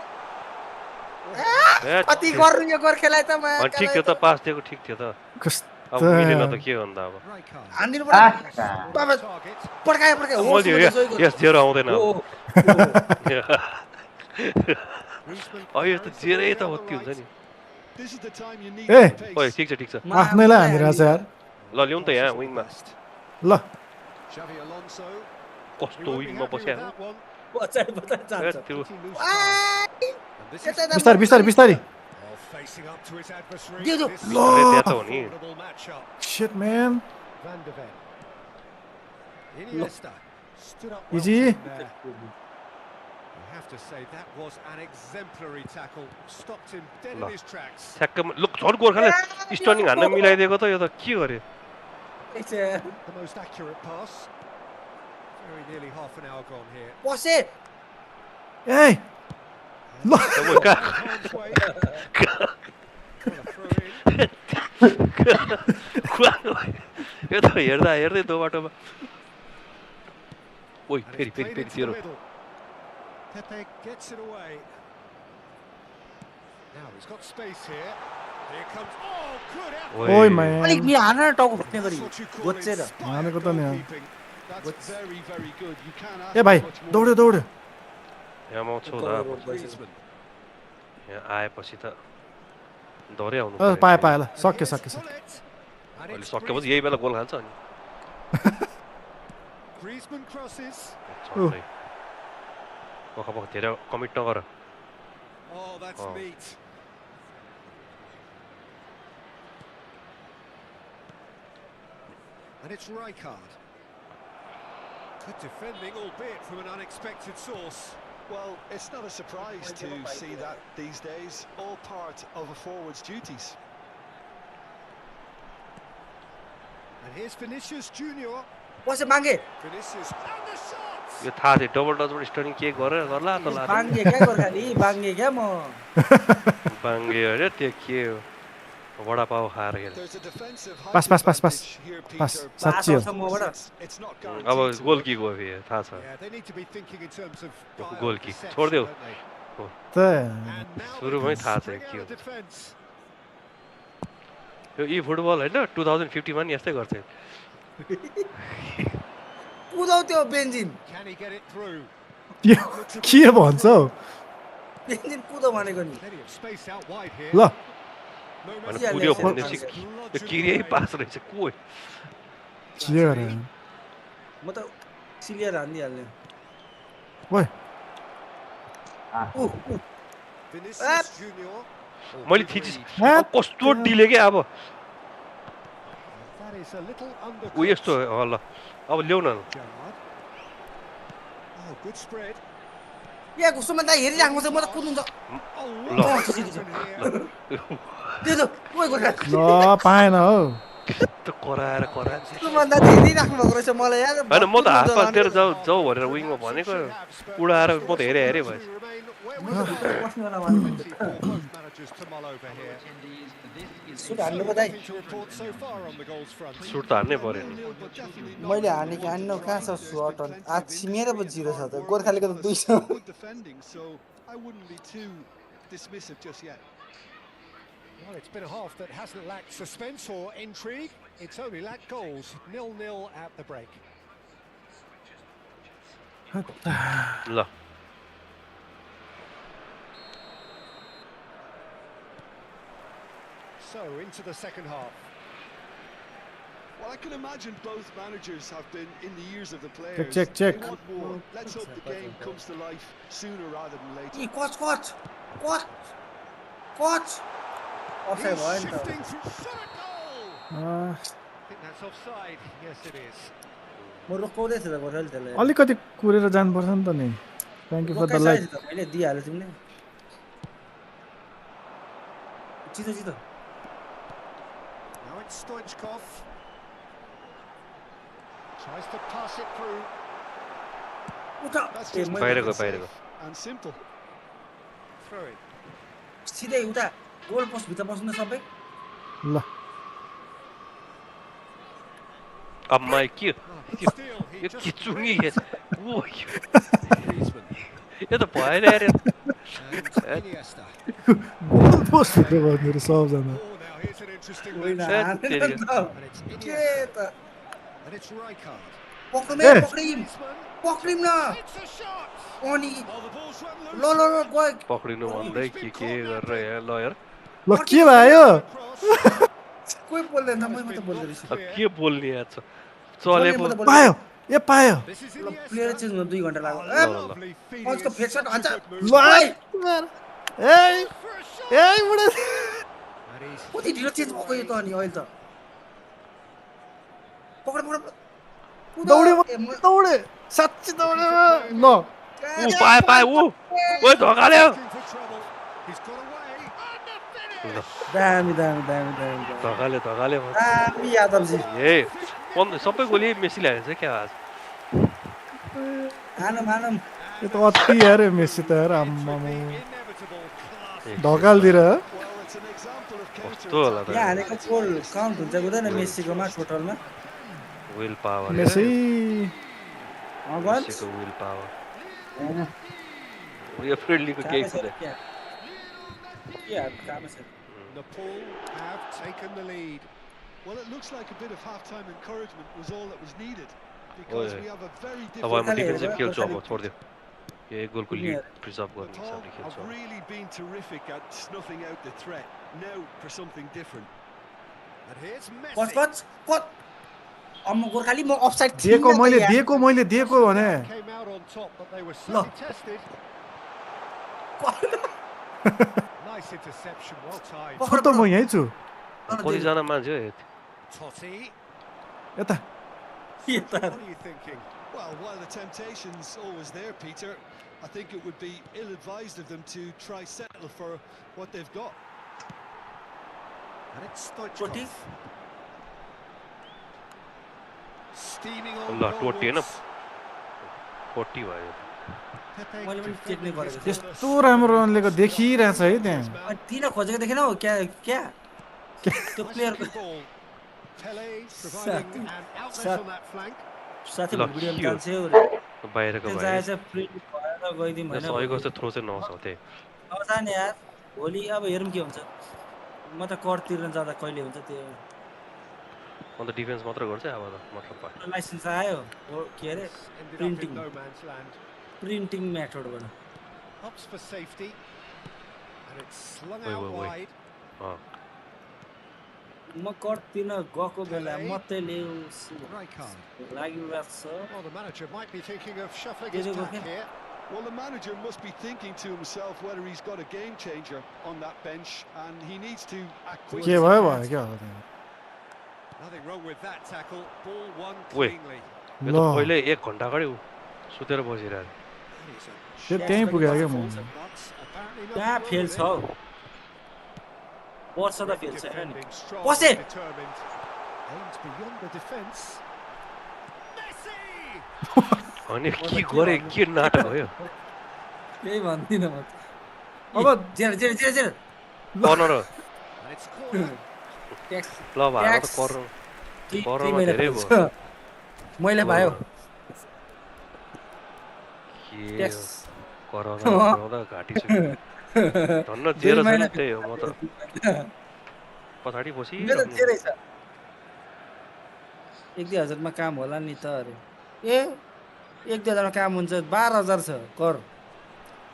Speaker 2: कति गर्नु यो गोर्खेलाई त
Speaker 3: अनि ठिक थियो त पास दिएको ठिक थियो त अब
Speaker 1: कस्तो
Speaker 3: मिलेन त के भन्दा अब
Speaker 5: Rijkaard.
Speaker 2: हान्दिनु
Speaker 4: Ah,
Speaker 2: पर्छ
Speaker 5: Target.
Speaker 2: पड्कायो पड्कायो
Speaker 3: मैले यस जेरो आउँदैन अब
Speaker 5: Griezmann
Speaker 3: अहिले त
Speaker 5: carries the
Speaker 3: जेरै
Speaker 5: ball
Speaker 3: त
Speaker 5: down
Speaker 3: होत्ती
Speaker 5: the
Speaker 3: हुन्छ
Speaker 5: right.
Speaker 3: नि
Speaker 5: This is the time you need
Speaker 1: Eh.
Speaker 5: the
Speaker 3: ओइ
Speaker 5: pace.
Speaker 3: ठिक छ
Speaker 1: आफ्नैलाई हानिरहेछ यार
Speaker 3: ल ल्याउँ त यहाँ विङमा
Speaker 1: ल
Speaker 5: Xavi Alonso.
Speaker 3: कस्तो
Speaker 5: He won't be
Speaker 3: विङमा
Speaker 5: happy with
Speaker 3: बस्या
Speaker 5: that one.
Speaker 2: पछाडि पछाडि
Speaker 3: ए,
Speaker 2: जान्छ
Speaker 3: त्यो
Speaker 5: Pretty loose pass. And this is
Speaker 2: यता यता
Speaker 1: बिस्तारै बिस्तारै बिस्तारै
Speaker 5: oh, facing up to his adversary.
Speaker 2: Diu, diu.
Speaker 5: This is
Speaker 1: Lo.
Speaker 3: अरे त्यहाँ त हो नि
Speaker 5: a formidable matchup.
Speaker 1: शिट म्यान
Speaker 5: Van de Ven. Iniesta stood up well
Speaker 1: Easy.
Speaker 5: from there. You have to say that was an exemplary tackle. Stopped him dead
Speaker 3: Lo.
Speaker 5: in his tracks.
Speaker 3: ठ्याक्क look झन् गोर्खाले स्टनिङ हान्न मिलाइदिएको त यो त के गरे
Speaker 5: The most accurate pass. Very nearly half an hour gone here.
Speaker 2: पसे
Speaker 1: ए ल
Speaker 3: अब कहाँ
Speaker 5: Harm's way. Well, a throw in.
Speaker 3: यो त हेर्दा हेर्दै दो बाटोमा ओइ
Speaker 5: And
Speaker 3: फेरि
Speaker 5: it's
Speaker 3: फेरि
Speaker 5: played
Speaker 3: फेरि
Speaker 5: into the
Speaker 3: तेरो
Speaker 5: middle. Pepe gets it away. Now he's got space here. Here comes. Oh, good effort.
Speaker 1: ओइ
Speaker 3: ओइ
Speaker 2: अलिक
Speaker 1: म्यान
Speaker 2: नि हान टाउको फुट्ने गरी
Speaker 5: That's what you call
Speaker 2: गोचेर
Speaker 5: inspired
Speaker 1: हानेको त नि हो।
Speaker 5: goalkeeping. That's very, very good. You can't ask
Speaker 1: ए भाइ
Speaker 5: for much more.
Speaker 1: दौड्यो दौड्यो
Speaker 3: यहाँ म छु दा
Speaker 5: Griezmann.
Speaker 3: यहाँ आएपछि त डरै आउनु
Speaker 1: पाएँ
Speaker 3: पर्यो
Speaker 1: पाएँ ल
Speaker 5: And
Speaker 1: सक्यो
Speaker 5: here's
Speaker 1: सक्यो सक्यो
Speaker 5: Bullet. And
Speaker 3: अहिले
Speaker 5: it's
Speaker 3: सकेपछि यही बेला गोल खान्छ अनि
Speaker 5: Griezmann crosses.
Speaker 3: झन्डै पख पख धेरै commit Nagar
Speaker 5: Oh, that's
Speaker 3: Oh.
Speaker 5: neat. And it's Rijkaard. Good defending, albeit from an unexpected source.
Speaker 6: Well, it's not a surprise to see that these days. All part of a forward's duties.
Speaker 5: And here's Vinicius Junior.
Speaker 2: पछि मागे
Speaker 5: Vinicius and the shot.
Speaker 3: यो थाहा थियो double टचबाट स्टर्निङ के गरेर गर्ला त ला
Speaker 2: बाङ्गे क्या गोर्खाली बाङ्गे क्या म
Speaker 3: बाङ्गे अरे त्यो के हो वडापाउ खाएर खेल
Speaker 6: There's a defensive height
Speaker 1: Pass, pass, pass, pass.
Speaker 6: advantage here,
Speaker 1: pass
Speaker 6: Peter.
Speaker 1: साँच्ची हो
Speaker 2: आउँछ मबाट
Speaker 6: It's not
Speaker 3: अब
Speaker 6: guaranteed to
Speaker 3: गोल
Speaker 6: work.
Speaker 3: की गयो फेरि थाहा छ
Speaker 5: Yeah, they need to be thinking in terms of
Speaker 3: goal kick.
Speaker 5: perception,
Speaker 3: छोड देऊ।
Speaker 5: don't they?
Speaker 1: त
Speaker 5: And now
Speaker 3: सुरुमै
Speaker 5: they
Speaker 3: थाहा
Speaker 5: can
Speaker 3: छ
Speaker 5: spring
Speaker 3: के
Speaker 5: out
Speaker 3: हो
Speaker 5: of defense.
Speaker 3: Yo E football होइन 2050 मा नि यस्तै गर्छ
Speaker 2: कुदाउ त्यो benzene
Speaker 5: Can he get it through?
Speaker 1: के भन्छ हौ
Speaker 2: बेन्जिन कुदाउ भनेको नि
Speaker 5: Plenty of space out wide here.
Speaker 1: ल
Speaker 5: No
Speaker 3: अनि
Speaker 5: message.
Speaker 3: पुग्यो
Speaker 2: हाल्ने
Speaker 3: भनेपछि
Speaker 2: रहेछ।
Speaker 3: यो किरियै पास रहेछ को
Speaker 1: के गरे
Speaker 2: म त सिलियर हानिदिइहाल्ने
Speaker 1: ओइ
Speaker 5: Vinicius Junior. Oh,
Speaker 3: मैले
Speaker 5: good
Speaker 3: थिचिस
Speaker 5: read.
Speaker 3: अब कस्तो डिले के अब
Speaker 5: That is a little
Speaker 3: ऊ यस्तो
Speaker 5: undercut.
Speaker 3: ल अब ल्याउ न
Speaker 5: Gerrard. Oh, good spread.
Speaker 2: यहाँ घुसोमा दाइ हेरिराख्नु छ म त कुद्नु छ
Speaker 5: Oh,
Speaker 3: ल।
Speaker 5: what a movement here.
Speaker 2: त्यो त ओइ गोर्खा
Speaker 1: ल पाएन हौ
Speaker 3: त्यो कराएर
Speaker 2: घुसोमा दाइ हेरिराख्नु भएको रहेछ मलाई यार
Speaker 3: होइन म त हात
Speaker 2: कुद्नु
Speaker 3: पातेर
Speaker 2: त
Speaker 3: जाऊ जाऊ भनेर विङमा भनेको उडाएर म त हेरे हेरे भएछ
Speaker 2: बस्नुवाला मान्छे
Speaker 5: Both managers to mull over here.
Speaker 2: Shoot हान्नु पो दाइ
Speaker 5: Nothing to report so far on the goals front.
Speaker 3: Shoot त हान्नै पर्यो नि
Speaker 6: But definitely not
Speaker 2: मैले
Speaker 6: the
Speaker 2: हाने कि हान्नु कहाँ छ
Speaker 6: There's
Speaker 2: सुट
Speaker 6: been plenty
Speaker 2: आज
Speaker 6: of
Speaker 2: छिमेर पो
Speaker 6: industry
Speaker 2: जिरो छ त
Speaker 6: involved.
Speaker 2: गोर्खालीको त 200
Speaker 6: Good defending, so I wouldn't be too dismissive just yet.
Speaker 5: Well, it's been a half that hasn't lacked suspense or intrigue. It's only lacked goals. 0-0 at the break.
Speaker 3: ल
Speaker 5: So, into the second half.
Speaker 6: Well, I can imagine both managers have been in the ears of the players.
Speaker 1: check.
Speaker 6: They want more. Let's hope the game comes to life sooner rather than later.
Speaker 2: ए coach coach coach coach offside भयो नि त
Speaker 5: Shifting through shot at goal. I think that's offside. Yes, it is.
Speaker 2: म रोकाउँदै थिएँ त गोर्खाली त्यसलाई
Speaker 1: अलिकति कुरेर जानुपर्छ नि त नि thank you for the like
Speaker 2: रोकाइसकेको थिएँ त मैले दिइहाल्यो तिमीले चितो चितो
Speaker 5: Now it's Stoichkov. Tries to pass it through.
Speaker 2: उठा
Speaker 6: That's
Speaker 2: ए
Speaker 6: just
Speaker 2: मैले
Speaker 3: बाहिर गयो
Speaker 6: safe
Speaker 3: बाहिर गयो
Speaker 6: and simple.
Speaker 5: Throw it.
Speaker 2: सिधै उता गोल पोस्ट भित्र बस्नु सबै
Speaker 1: ल
Speaker 3: अब माइ के
Speaker 5: But still, he
Speaker 3: yo
Speaker 5: just
Speaker 3: के चुङ्गी
Speaker 5: breaks.
Speaker 3: ओ
Speaker 5: Griezmann.
Speaker 3: यो त भएन यार
Speaker 5: And Iniesta.
Speaker 1: गोल पोस्ट भित्र बस्नेहरू सबजना
Speaker 5: Oh, now here's an interesting
Speaker 2: होइन
Speaker 5: match.
Speaker 2: हानेन
Speaker 3: तेरिका।
Speaker 2: नि त
Speaker 5: And it's
Speaker 2: के
Speaker 5: Iniesta.
Speaker 2: त
Speaker 5: And it's Rijkaard.
Speaker 2: पक्रिम
Speaker 1: A!
Speaker 2: पक्रिम
Speaker 5: Griezmann.
Speaker 2: पक्रिम न
Speaker 5: It's a shot.
Speaker 2: अनि
Speaker 5: Oh, the ball's run
Speaker 2: ल
Speaker 5: loose.
Speaker 2: ल ल गयो
Speaker 3: पक्रिनु भन्दै के गरेर यहाँ ल यार
Speaker 1: ल के भयो
Speaker 5: Cross.
Speaker 2: कोही बोल्दैन त मैले मात्र बोल्दो रहेछु
Speaker 3: अब के बोल्ने यार छ चले पो
Speaker 1: पायो ए पायो
Speaker 5: This is
Speaker 2: ल प्लेयर
Speaker 5: Iniesta.
Speaker 2: चेन्ज हुन 2 घन्टा लाग्यो
Speaker 5: Oh,
Speaker 2: A
Speaker 5: lovely feed
Speaker 2: कोचको
Speaker 5: is
Speaker 2: fake सट
Speaker 5: such
Speaker 2: हान्छ
Speaker 5: a good move.
Speaker 1: ल ए
Speaker 5: For a shot.
Speaker 1: ए बुढा
Speaker 5: And he's
Speaker 2: कति ढिलो चेन्ज भएको यो त अनि अहिले त पक्र पक्र
Speaker 1: दौड्यो दौडे साँच्ची दौड्यो ल
Speaker 3: ऊ पाए पाए ऊ ओइ धकाल्यो
Speaker 5: looking for trouble. He's got away. And the finish.
Speaker 2: दामी दामी दामी दामी दामी।
Speaker 3: धकाल्यो धकाल्यो
Speaker 2: दामी यादवजी
Speaker 3: ए सबै गोली मेसी ल्याएछ क्या आज
Speaker 2: हानम हानम
Speaker 1: यो त अति यार मेसी त यार आम्मामा
Speaker 5: Inevitable class.
Speaker 1: ढकालतिर
Speaker 6: Well, it's an example of
Speaker 3: कस्तो होला
Speaker 6: counter-attack.
Speaker 3: त
Speaker 2: यहाँ हानेको गोल काउन्ट हुन्छ हुँदैन मेसीकोमा टोटलमा
Speaker 3: विल पावर
Speaker 1: मेसी
Speaker 2: गन्स
Speaker 3: मेसीको विल पावर
Speaker 4: होइन
Speaker 3: यो फ्रेन्डलीको केही
Speaker 2: कामै
Speaker 3: हुँदैन
Speaker 2: छैन के हाल कामै छैन
Speaker 5: Nepal have taken the lead.
Speaker 6: Well, it looks like a bit of half-time encouragement was all that was needed, because
Speaker 3: Oy.
Speaker 6: we have a very
Speaker 3: अब
Speaker 6: different...
Speaker 3: म डिफेन्सिभ
Speaker 2: हेरेर
Speaker 3: खेल्छु अब
Speaker 2: गोर्खाली-
Speaker 3: छोडिदियो यो एक गोलको लिड
Speaker 2: तिमीहरू-
Speaker 3: प्रिजर्भ गर्ने
Speaker 6: Nepal
Speaker 3: हिसाबले खेल्छु
Speaker 6: have
Speaker 3: अब।
Speaker 6: really been terrific at snuffing out the threat. Now for something different.
Speaker 5: And here's
Speaker 2: कच
Speaker 5: Messi.
Speaker 2: कच कच अम्म गोर्खाली म अफसाइड
Speaker 1: दिएको मैले दिएको भने
Speaker 5: Came out on top, but they were
Speaker 2: Look.
Speaker 5: sadly tested. Nice interception, well timed.
Speaker 1: त म यहीँ छु
Speaker 3: कतिजना मान्छे हो यति
Speaker 5: Totti.
Speaker 1: यता
Speaker 5: What are you thinking?
Speaker 6: Well, while the temptation's always there, Peter, I think it would be ill-advised of them to try settle for what they've got.
Speaker 5: And it's
Speaker 2: Totti.
Speaker 5: Stoichkov. Steaming on
Speaker 3: ल टोटी होइन
Speaker 5: goalwards.
Speaker 3: 40 भयो
Speaker 5: Pepe
Speaker 2: मैले पनि check नै
Speaker 5: defending
Speaker 2: गरेको
Speaker 5: his
Speaker 2: थिएँ।
Speaker 5: corner
Speaker 1: यस्तो राम्रो रन लिएको देखिरहेछ है त्यहाँ
Speaker 2: अनि दिन खोजेको देखेनौ क्या क्या त्यो
Speaker 5: Nice
Speaker 2: प्लेयरको
Speaker 5: looking ball. Pele providing an outlet
Speaker 2: Sat-
Speaker 5: on that flank.
Speaker 2: साथी
Speaker 3: ल,
Speaker 2: भिडियोमा
Speaker 3: के हो?
Speaker 2: जान्छौ
Speaker 3: बाहिरको
Speaker 2: त्यहाँ
Speaker 3: भयो
Speaker 2: चाहिँ प्रिन्ट भएर गइदिउँ होइन
Speaker 3: सहीको जस्तो थ्रो चाहिँ नहोस् हो त्यही
Speaker 2: नजाने यार भोलि अब हेरौँ के हुन्छ म त कर तिर्न जाँदा कहिले हुन्छ त्यो
Speaker 3: अन्त डिफेन्स मात्र गर्छ अब त मतलब भयो
Speaker 2: लाइसेन्स आयो हो के अरे
Speaker 5: This ended up
Speaker 2: Printing.
Speaker 5: in no man's land.
Speaker 2: Printing मेथडबाट
Speaker 5: Opts for safety. And it's slung
Speaker 3: Wait,
Speaker 5: out
Speaker 3: wait, wait.
Speaker 5: wide.
Speaker 3: अँ
Speaker 2: म कर तिर्न गएको बेला मात्रै ल्याउ
Speaker 5: Rijkaard.
Speaker 2: लागिरहेको छ
Speaker 5: Well, the manager might be thinking of shuffling
Speaker 2: Did
Speaker 5: his
Speaker 2: it work
Speaker 5: pack
Speaker 2: in?
Speaker 5: here.
Speaker 6: Well, the manager must be thinking to himself whether he's got a game changer on that bench, and he needs to act
Speaker 1: के
Speaker 6: quickly.
Speaker 1: भयो भयो क्या हो त्यहाँ
Speaker 5: Nothing wrong with that tackle. Ball won
Speaker 3: Wait.
Speaker 5: cleanly.
Speaker 3: यो
Speaker 1: ल
Speaker 3: त पहिले 1 घन्टा अगाडि सुतेर बसिरहेको
Speaker 5: That is a
Speaker 1: त्यो
Speaker 2: Yes,
Speaker 1: त्यहीँ
Speaker 2: but
Speaker 1: पुग्यो
Speaker 2: it's
Speaker 1: क्या
Speaker 2: a
Speaker 1: म
Speaker 2: full set.
Speaker 5: but apparently nothing
Speaker 2: कहाँ
Speaker 5: wrong
Speaker 2: फेल
Speaker 5: with
Speaker 2: छ हौ
Speaker 5: it.
Speaker 2: वर्ष त
Speaker 5: Great
Speaker 2: फेल छैन नि
Speaker 5: defending, strong
Speaker 2: Pose
Speaker 5: and
Speaker 2: it.
Speaker 5: determined. Aims beyond the defence. Messi!
Speaker 3: अनि के गरे के नाटक भयो
Speaker 2: केही भन्दिनँ म
Speaker 1: अब
Speaker 2: zero zero zero zero
Speaker 3: corner
Speaker 5: And it's corner.
Speaker 2: ट्याक्स
Speaker 3: ल अब हाम्रो त
Speaker 2: ट्याक्स
Speaker 3: कर्नर
Speaker 2: दुई
Speaker 3: कर्नरमा
Speaker 2: महिना
Speaker 3: धेरै
Speaker 2: फेल
Speaker 3: भयो
Speaker 2: छ। मैले भयो
Speaker 3: के
Speaker 2: ट्याक्स
Speaker 3: कराउँदा कराउँदा घाँटी सुक्यो धन्न
Speaker 2: दुई
Speaker 3: जेरो छ
Speaker 2: महिना
Speaker 3: नि त्यही हो म त
Speaker 2: मेरो
Speaker 3: पछाडि
Speaker 2: त
Speaker 3: बसिरहनु
Speaker 2: जेरै छ 1-2 हजारमा काम होला नि त अरे ए 1-2 हजारमा काम हुन्छ 12,000 छ कर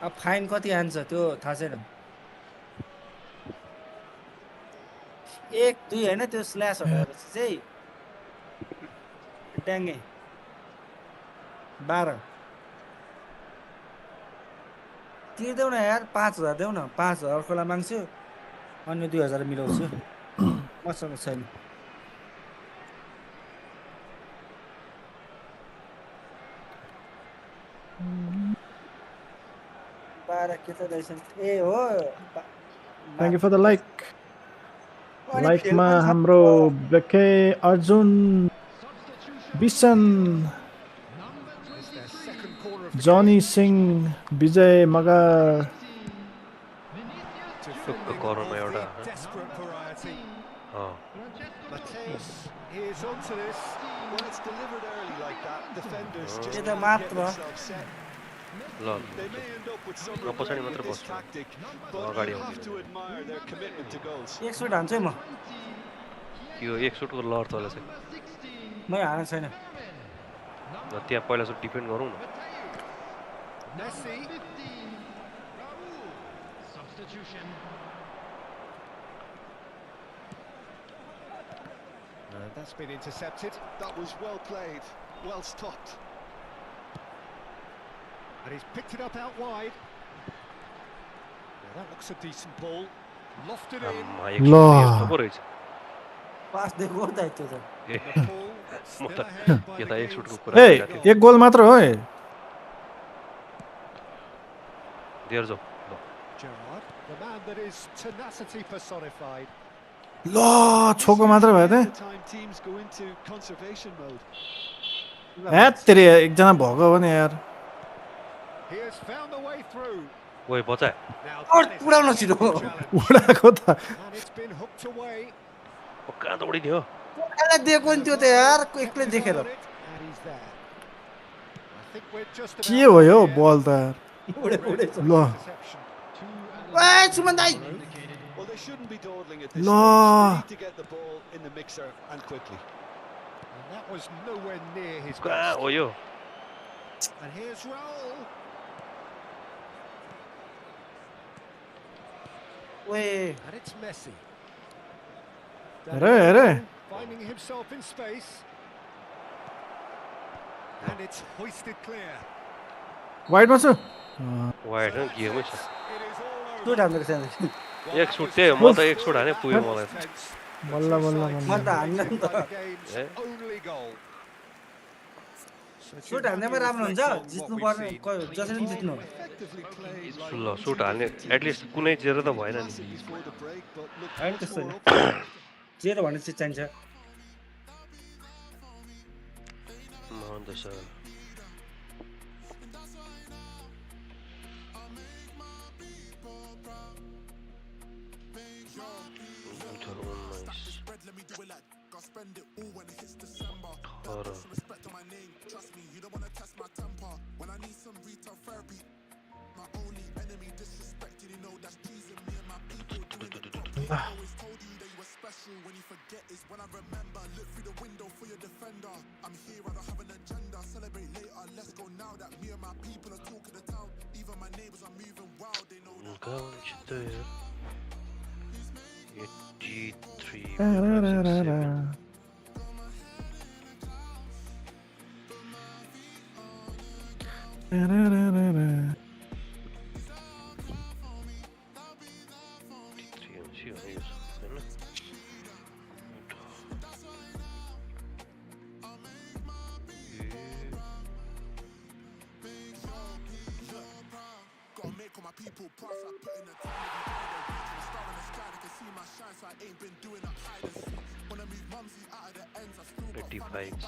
Speaker 2: अब फाइन कति हान्छ त्यो थाहा छैन 1-2 होइन त्यो स्ल्यास हटाएपछि चाहिँ ट्याङ्गे 12 तिर्देऊ न यार 5,000 देऊ न 5,000 अर्कोलाई माग्छु अन्य 2,000 मिलाउँछु मसँग छैन बाह्र के त रहेछ ए हो
Speaker 1: thank you for the like
Speaker 2: अनि
Speaker 1: लाइकमा
Speaker 2: फेल पनि छ।
Speaker 1: हाम्रो बेके अर्जुन बिसन
Speaker 5: It's their second corner of the
Speaker 1: जनी
Speaker 5: game.
Speaker 1: सिंह विजय मगर
Speaker 5: Defending
Speaker 3: corner
Speaker 5: of
Speaker 3: एउटा,
Speaker 5: the desperate variety.
Speaker 3: Uh
Speaker 5: Mateus is onto this.
Speaker 6: When it's delivered early like that, defenders just
Speaker 2: It's a
Speaker 6: can't
Speaker 2: matter.
Speaker 6: get themselves set.
Speaker 3: ल
Speaker 6: They may end up with some
Speaker 3: म पछाडि
Speaker 6: regret
Speaker 3: मात्र
Speaker 6: with this
Speaker 3: बस्छु
Speaker 6: tactic,
Speaker 3: अगाडि
Speaker 6: but you have
Speaker 3: आउँदिनँ
Speaker 6: to admire their commitment to goals.
Speaker 2: एक suit हान्छु है म
Speaker 3: यो एक सुटको लर चलेछ
Speaker 2: मैले हानेको छैन
Speaker 3: ल त्यहाँ पहिला सुट डिफेन्ड गरौँ न
Speaker 5: Messi. That's been intercepted.
Speaker 6: That was well played, well stopped.
Speaker 5: And he's picked it up out wide. Now that looks a decent ball. Lofted in.
Speaker 3: आम्मा, एक
Speaker 1: ल।
Speaker 3: सुट यस्तो पो रहेछ
Speaker 2: पास दिएको त त्यो त
Speaker 3: ए
Speaker 5: Nepal
Speaker 3: म
Speaker 5: still
Speaker 3: त
Speaker 5: ahead by the
Speaker 3: यता एक
Speaker 5: game's
Speaker 3: सुटको
Speaker 1: ए
Speaker 3: कुरा गरिरहेको थिएँ
Speaker 1: एक गोल मात्र हो है
Speaker 3: देयर जाऊ ल
Speaker 5: Gerrard, the man that is tenacity personified.
Speaker 1: ल छोको मात्र भयो त
Speaker 6: The time teams go into conservation mode.
Speaker 1: ह्यात तेरे एकजना भएको भने यार
Speaker 5: He has found the way through.
Speaker 3: ओए बचा
Speaker 5: Now
Speaker 2: और
Speaker 5: that is
Speaker 2: पुरानो
Speaker 5: a
Speaker 2: छिटो।
Speaker 5: challenge.
Speaker 1: उडाको त
Speaker 5: And it's been hooked away.
Speaker 3: कहाँ दौडिने हो
Speaker 2: यसलाई दिएको नि त्यो त यार एक्लै देखेर
Speaker 5: And he's there. I think we're just about
Speaker 1: के हो यो
Speaker 5: there.
Speaker 1: बल त
Speaker 2: उडे उडे
Speaker 1: ल
Speaker 5: Interception.
Speaker 2: A Suman Dai
Speaker 6: Well, they shouldn't be dawdling at this
Speaker 1: No.
Speaker 6: stage. They need to get the ball in the mixer and quickly.
Speaker 5: And that was nowhere near his
Speaker 3: कहाँ
Speaker 5: best.
Speaker 3: हो यो
Speaker 5: And here's Raul.
Speaker 2: ओए
Speaker 5: And it's Messi.
Speaker 1: Here here
Speaker 5: Finding himself in space. And it's hoisted clear.
Speaker 1: वाइडमा छु
Speaker 3: wide गेमै छ
Speaker 5: It is all over.
Speaker 2: Shoot हान्दैछ त्यहाँदेखि
Speaker 3: एक suit त्यही म त एक सुट हाने पुग्यो मलाई
Speaker 5: Tense.
Speaker 1: बल्ल बल्ल
Speaker 2: म
Speaker 1: बल्ल
Speaker 2: त हान्न नि
Speaker 5: By
Speaker 2: त
Speaker 5: the game's
Speaker 3: Eh?
Speaker 5: only goal.
Speaker 2: Shoot हान्दैमा राम्रो हुन्छ जित्नु पर्ने जसरी पनि जित्नु
Speaker 6: Effectively played like
Speaker 3: ल सुट हाल्ने एटलिस्ट कुनै जेरो त भएन नि
Speaker 6: massive before the break, but looked
Speaker 2: होइन
Speaker 6: much
Speaker 2: त्यस्तो
Speaker 6: more
Speaker 2: होइन
Speaker 6: up.
Speaker 2: जेरो भन्ने चिज चाहिन्छ
Speaker 3: महँदो छ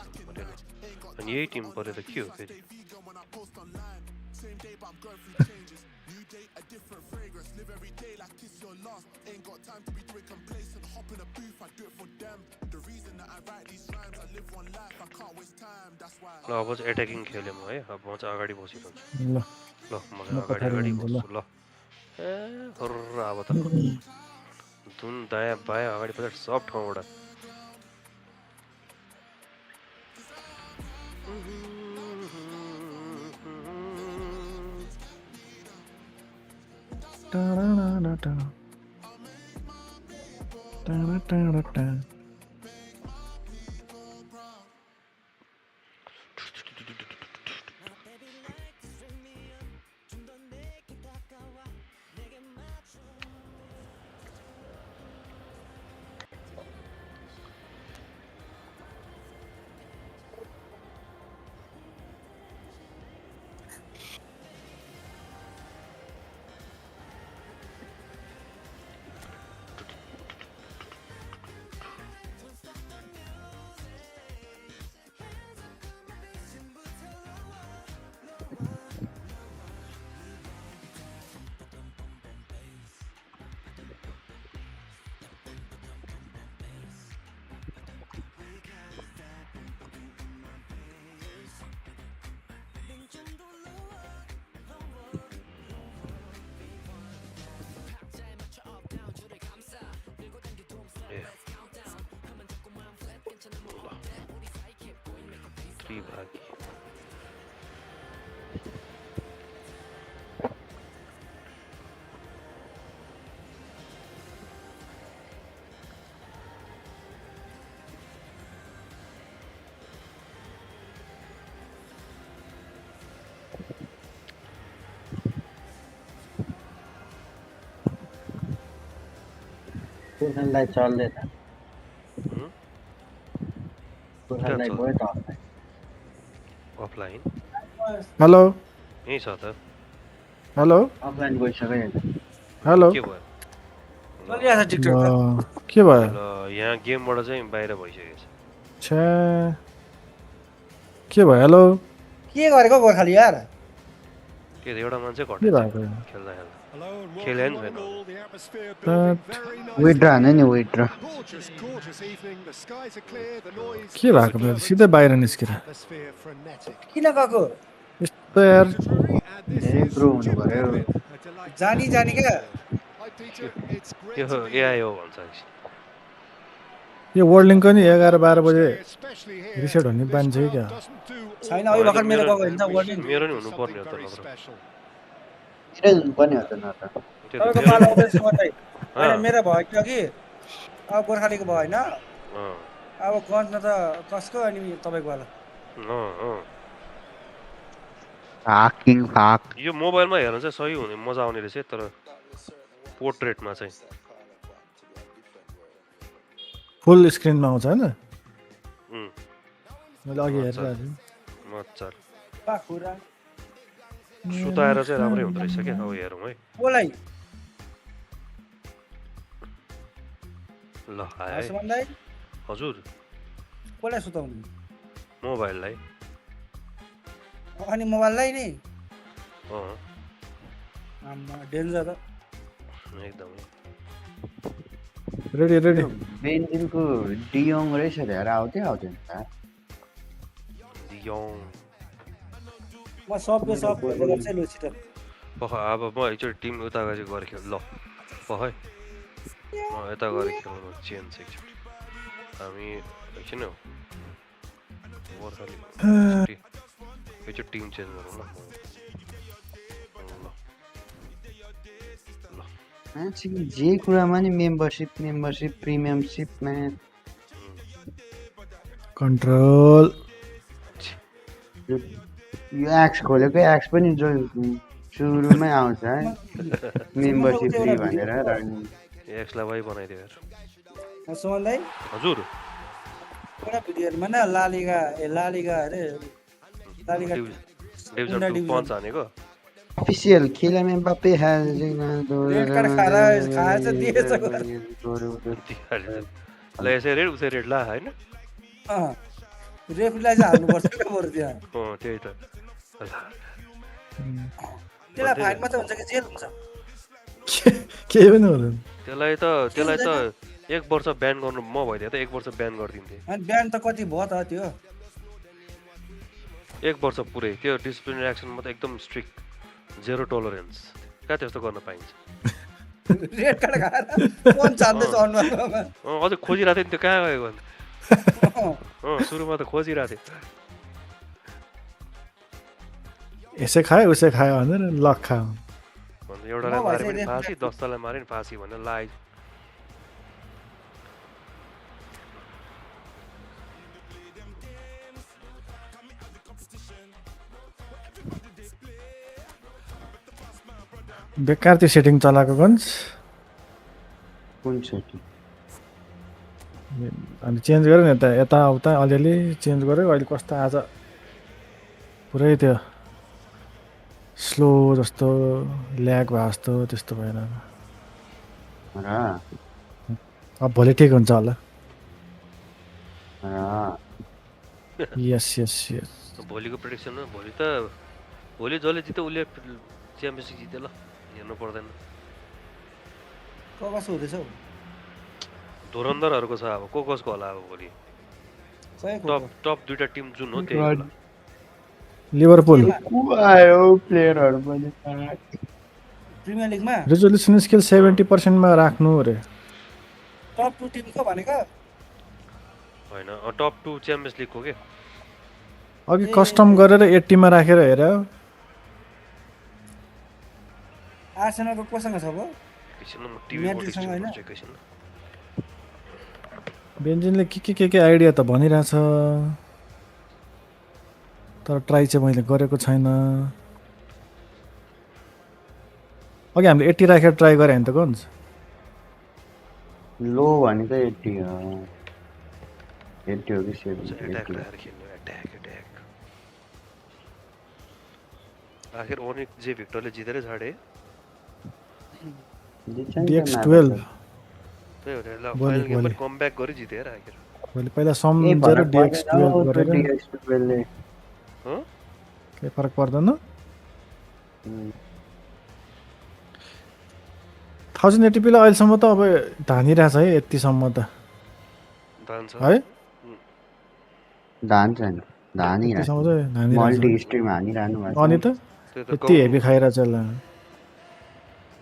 Speaker 3: अनि यही टिम परेर के हो फेरि ल अब चाहिँ एट्याकिङ खेल्यो म है अब म चाहिँ अगाडि बसिरहन्छु
Speaker 1: ल
Speaker 3: ल म चाहिँ अगाडि अगाडि बस्छु ल ए हर्र अब त धुन दायाँ बायाँ अगाडि पछाडि सब ठाउँबाट भागी
Speaker 4: कुसनलाई चल्दैन
Speaker 3: हम्म?
Speaker 4: कुसनलाई
Speaker 3: चल्छ?
Speaker 4: गयो त अफलाइन
Speaker 3: अफलाइन
Speaker 1: हेलो
Speaker 3: यहीँ छ त
Speaker 1: हेलो
Speaker 4: अफलाइन गइसक्यो नि
Speaker 1: हेलो
Speaker 3: के भयो
Speaker 2: चलिरहेको छ टिकटक
Speaker 1: के भयो
Speaker 3: ल यहाँ गेमबाट चाहिँ बाहिर भइसकेको छ
Speaker 1: छ्या के भयो हेलो
Speaker 2: के गरेको गोर्खाली यार
Speaker 3: के एउटा मान्छे
Speaker 1: के
Speaker 3: घटेछ
Speaker 1: भएको
Speaker 3: खेल्दा खेल्दा
Speaker 5: Hello and
Speaker 3: Kill
Speaker 5: welcome
Speaker 3: in,
Speaker 5: one and
Speaker 3: man.
Speaker 5: all. The atmosphere
Speaker 1: But
Speaker 5: building very nicely.
Speaker 4: Withdraw नि withdraw.
Speaker 5: Gorgeous, gorgeous evening. The skies are clear. The noise
Speaker 1: के भएको मेरो सिधै बाहिर निस्केर
Speaker 5: atmosphere frenetic.
Speaker 2: किन गएको
Speaker 1: यस्तो यार
Speaker 5: And this
Speaker 4: धेरै
Speaker 5: is
Speaker 4: प्रो हुनु
Speaker 5: Jim
Speaker 4: पर्यो
Speaker 5: Goodwin. A delight.
Speaker 2: जानी जानी क्या
Speaker 5: Hi Peter, it's great
Speaker 3: yo
Speaker 5: to be
Speaker 3: AI
Speaker 5: here.
Speaker 3: हो भन्छ
Speaker 1: यो वर्ल्ड लिङ्क नि 11-12 बजे
Speaker 5: Especially here.
Speaker 1: रिसेट हुने
Speaker 5: This
Speaker 1: बान्छ है
Speaker 5: crowd
Speaker 1: क्या
Speaker 5: doesn't do all
Speaker 2: छैन
Speaker 5: that
Speaker 2: अघि भर्खर मेरो
Speaker 3: मेरो-
Speaker 2: गएको होइन त वर्ल्ड
Speaker 3: मेरो नि
Speaker 5: for
Speaker 3: हुनुपर्ने हो
Speaker 5: something
Speaker 3: त
Speaker 5: very
Speaker 3: नत्र
Speaker 5: special.
Speaker 4: मेरो हुनुपर्ने हो त न त
Speaker 3: त्यो त
Speaker 2: तपाईँको
Speaker 3: मेरो
Speaker 2: पालो
Speaker 3: नि-
Speaker 2: आउँदैछ भन्दै होइन
Speaker 3: अँ,
Speaker 2: मेरो भयो कि अघि अब गोर्खालीको भयो होइन
Speaker 3: अँ,
Speaker 2: अब गन्ज त कसको अनि तपाईँको वाला
Speaker 3: अँ, अँ।
Speaker 4: हाकिङ हाक
Speaker 3: यो मोबाइलमा हेर्न चाहिँ सही हुने मजा आउने रहेछ है, तर पोर्ट्रेटमा चाहिँ
Speaker 1: फुल स्क्रिनमा आउँछ होइन
Speaker 3: उम्,
Speaker 1: मैले अघि हेरिरहेको थिएँ
Speaker 3: मजाले
Speaker 2: पाखुरा
Speaker 3: सुताएर चाहिँ राम्रै हुँदो रहेछ क्या अब हेरौँ है
Speaker 2: कसलाई
Speaker 3: ल आयो है
Speaker 2: सुमन दाइ
Speaker 3: हजुर
Speaker 2: कसलाई सुताउनु
Speaker 3: मोबाइललाई
Speaker 2: अनि मोबाइललाई नि
Speaker 3: अँ
Speaker 2: आम्मा डेन्जर त
Speaker 3: एकदमै
Speaker 1: रेडी रेडी
Speaker 4: बेन्जिनको डियोङ रहेछ हेर आउँथ्यो आउँथेन त
Speaker 3: दियोङ
Speaker 2: म सबै सब चाहिँ लु छिटो
Speaker 3: पख अब म एकचोटि टिम उता गएर गरेर खेल ल पख है म यता गएर खेल्नु चेन्ज एकचोटि हामी एकछिन हो गोर्खाली एकचोटि टिम चेन्ज गरौँ ल
Speaker 4: मान्छे जे कुरामा नि मेम्बरसिप प्रिमियमसिपमा
Speaker 1: कन्ट्रोल
Speaker 4: यो एक्स खोलेको एक्स पनि जो सुरुमै आउँछ है मेम्बरसिप फ्री भनेर र अनि
Speaker 3: एक्सलाई वाइ बनाइदियो यार
Speaker 2: सुमन दाइ
Speaker 3: हजुर
Speaker 2: एउटा भिडियोहरूमा न लालिगा अरे लालिगा
Speaker 3: डिभिजन 2 पञ्च हानेको
Speaker 4: official Kylian Mbappe has
Speaker 2: red card खाएछ दिएछ
Speaker 3: ल यसै रेड उसै रेड ला होइन
Speaker 2: रेफ्रीलाई चाहिँ हाल्नुपर्छ क्या बरु त्यहाँ
Speaker 3: त्यही त
Speaker 2: त्यसलाई फाइनमा चाहिँ हुन्छ कि जेल हुन्छ
Speaker 1: केही पनि हुँदैन
Speaker 3: त्यसलाई त 1 वर्ष ब्यान गर्नु म भइदिए त 1 वर्ष ब्यान गरिदिन्थेँ
Speaker 2: अनि बिहान त कति भयो त त्यो
Speaker 3: 1 वर्ष पुरै त्यो डिसिप्लिनरी एक्सनमा त एकदम स्ट्रिक्ट जेरो टलरेन्स कहाँ त्यस्तो गर्न पाइन्छ
Speaker 2: रेड कार्ड खाएर फोन चाल्दैछ अनुहारमा
Speaker 3: अझै खोजिरहेको थिएँ नि त्यो कहाँ गयो भने सुरुमा त खोजिरहेको थिएँ
Speaker 1: यसै खायो उसै खायो भनेर लक खायो
Speaker 3: भन्दा एउटालाई मारे पनि फाँसी 10 जनालाई मारे पनि फाँसी भनेर लाइ
Speaker 1: बेकार त्यो सेटिङ चलाएको गन्ज
Speaker 4: कुन सेटिङ
Speaker 1: अनि चेन्ज गऱ्यो नि यता उता अलिअलि चेन्ज गऱ्यो अहिले कस्तो आज पुरै त्यो स्लो जस्तो ल्याग भयो जस्तो त्यस्तो भएन
Speaker 4: र
Speaker 1: अब भोलि ठिक हुन्छ होला
Speaker 4: र
Speaker 1: यस यस यस
Speaker 3: भोलिको प्रेडिक्सन भोलि जसले जित्यो उसले च्याम्पियन्स लिग जित्यो ल हेर्नु पर्दैन
Speaker 2: कसो हुँदैछ हौ
Speaker 3: धुरन्धरहरूको छ अब कसको होला अब भोलि टप दुईटा टिम जुन हो त्यही होला
Speaker 1: लिभरपुल
Speaker 4: आयो प्लेयरहरु पनि
Speaker 2: प्रिमियर लिगमा
Speaker 1: रेजोल्युसन स्किल 70% मा राख्नु रे
Speaker 2: टप 2 टिमको भनेको
Speaker 3: हैन टप 2 च्याम्पियन्स लिगको के
Speaker 1: अघि कस्टम गरेर 80 मा राखेर हेर
Speaker 2: आर्सेनलको कोसँग छ भो
Speaker 3: एकछिन म टिभी
Speaker 2: म्याड्रिडसँग हैन?
Speaker 3: एकछिन
Speaker 1: बेन्जिनले के आइडिया त भनिरहेछ तर ट्राई चाहिँ मैले गरेको छैन अघि हामीले 80 राखेर ट्राई गरे हैन त गन्ज
Speaker 4: लो भनेको 80 हो 80 हो कि 70
Speaker 3: एट्याक राखेर खेल्नु एट्याक आखिर ओनिक जे भिक्टरले जितेरै छाडे
Speaker 1: DX12
Speaker 3: त्यही हो नि ल
Speaker 1: भोलि,
Speaker 3: फाइनल गेम
Speaker 1: भोलि।
Speaker 3: पनि कमब्याक गरि जिते यार आखिर
Speaker 1: मैले पहिला सम्झेर DX12 गरेर
Speaker 4: DX12 ले
Speaker 3: ह
Speaker 1: केही फरक पर्दैन 1080 p लाई अहिलेसम्म त अब धानिरहेछ है यतिसम्म त
Speaker 3: धान छ
Speaker 1: है
Speaker 4: धान छैन धानिरहेको
Speaker 1: यतिसम्म चाहिँ धानिरहेछ
Speaker 4: मल्टी स्ट्रिम हानिरहनु भएको
Speaker 1: अनि
Speaker 4: छ
Speaker 1: त
Speaker 3: त्यो त
Speaker 1: यति हेभी खाइरहेछ यसलाई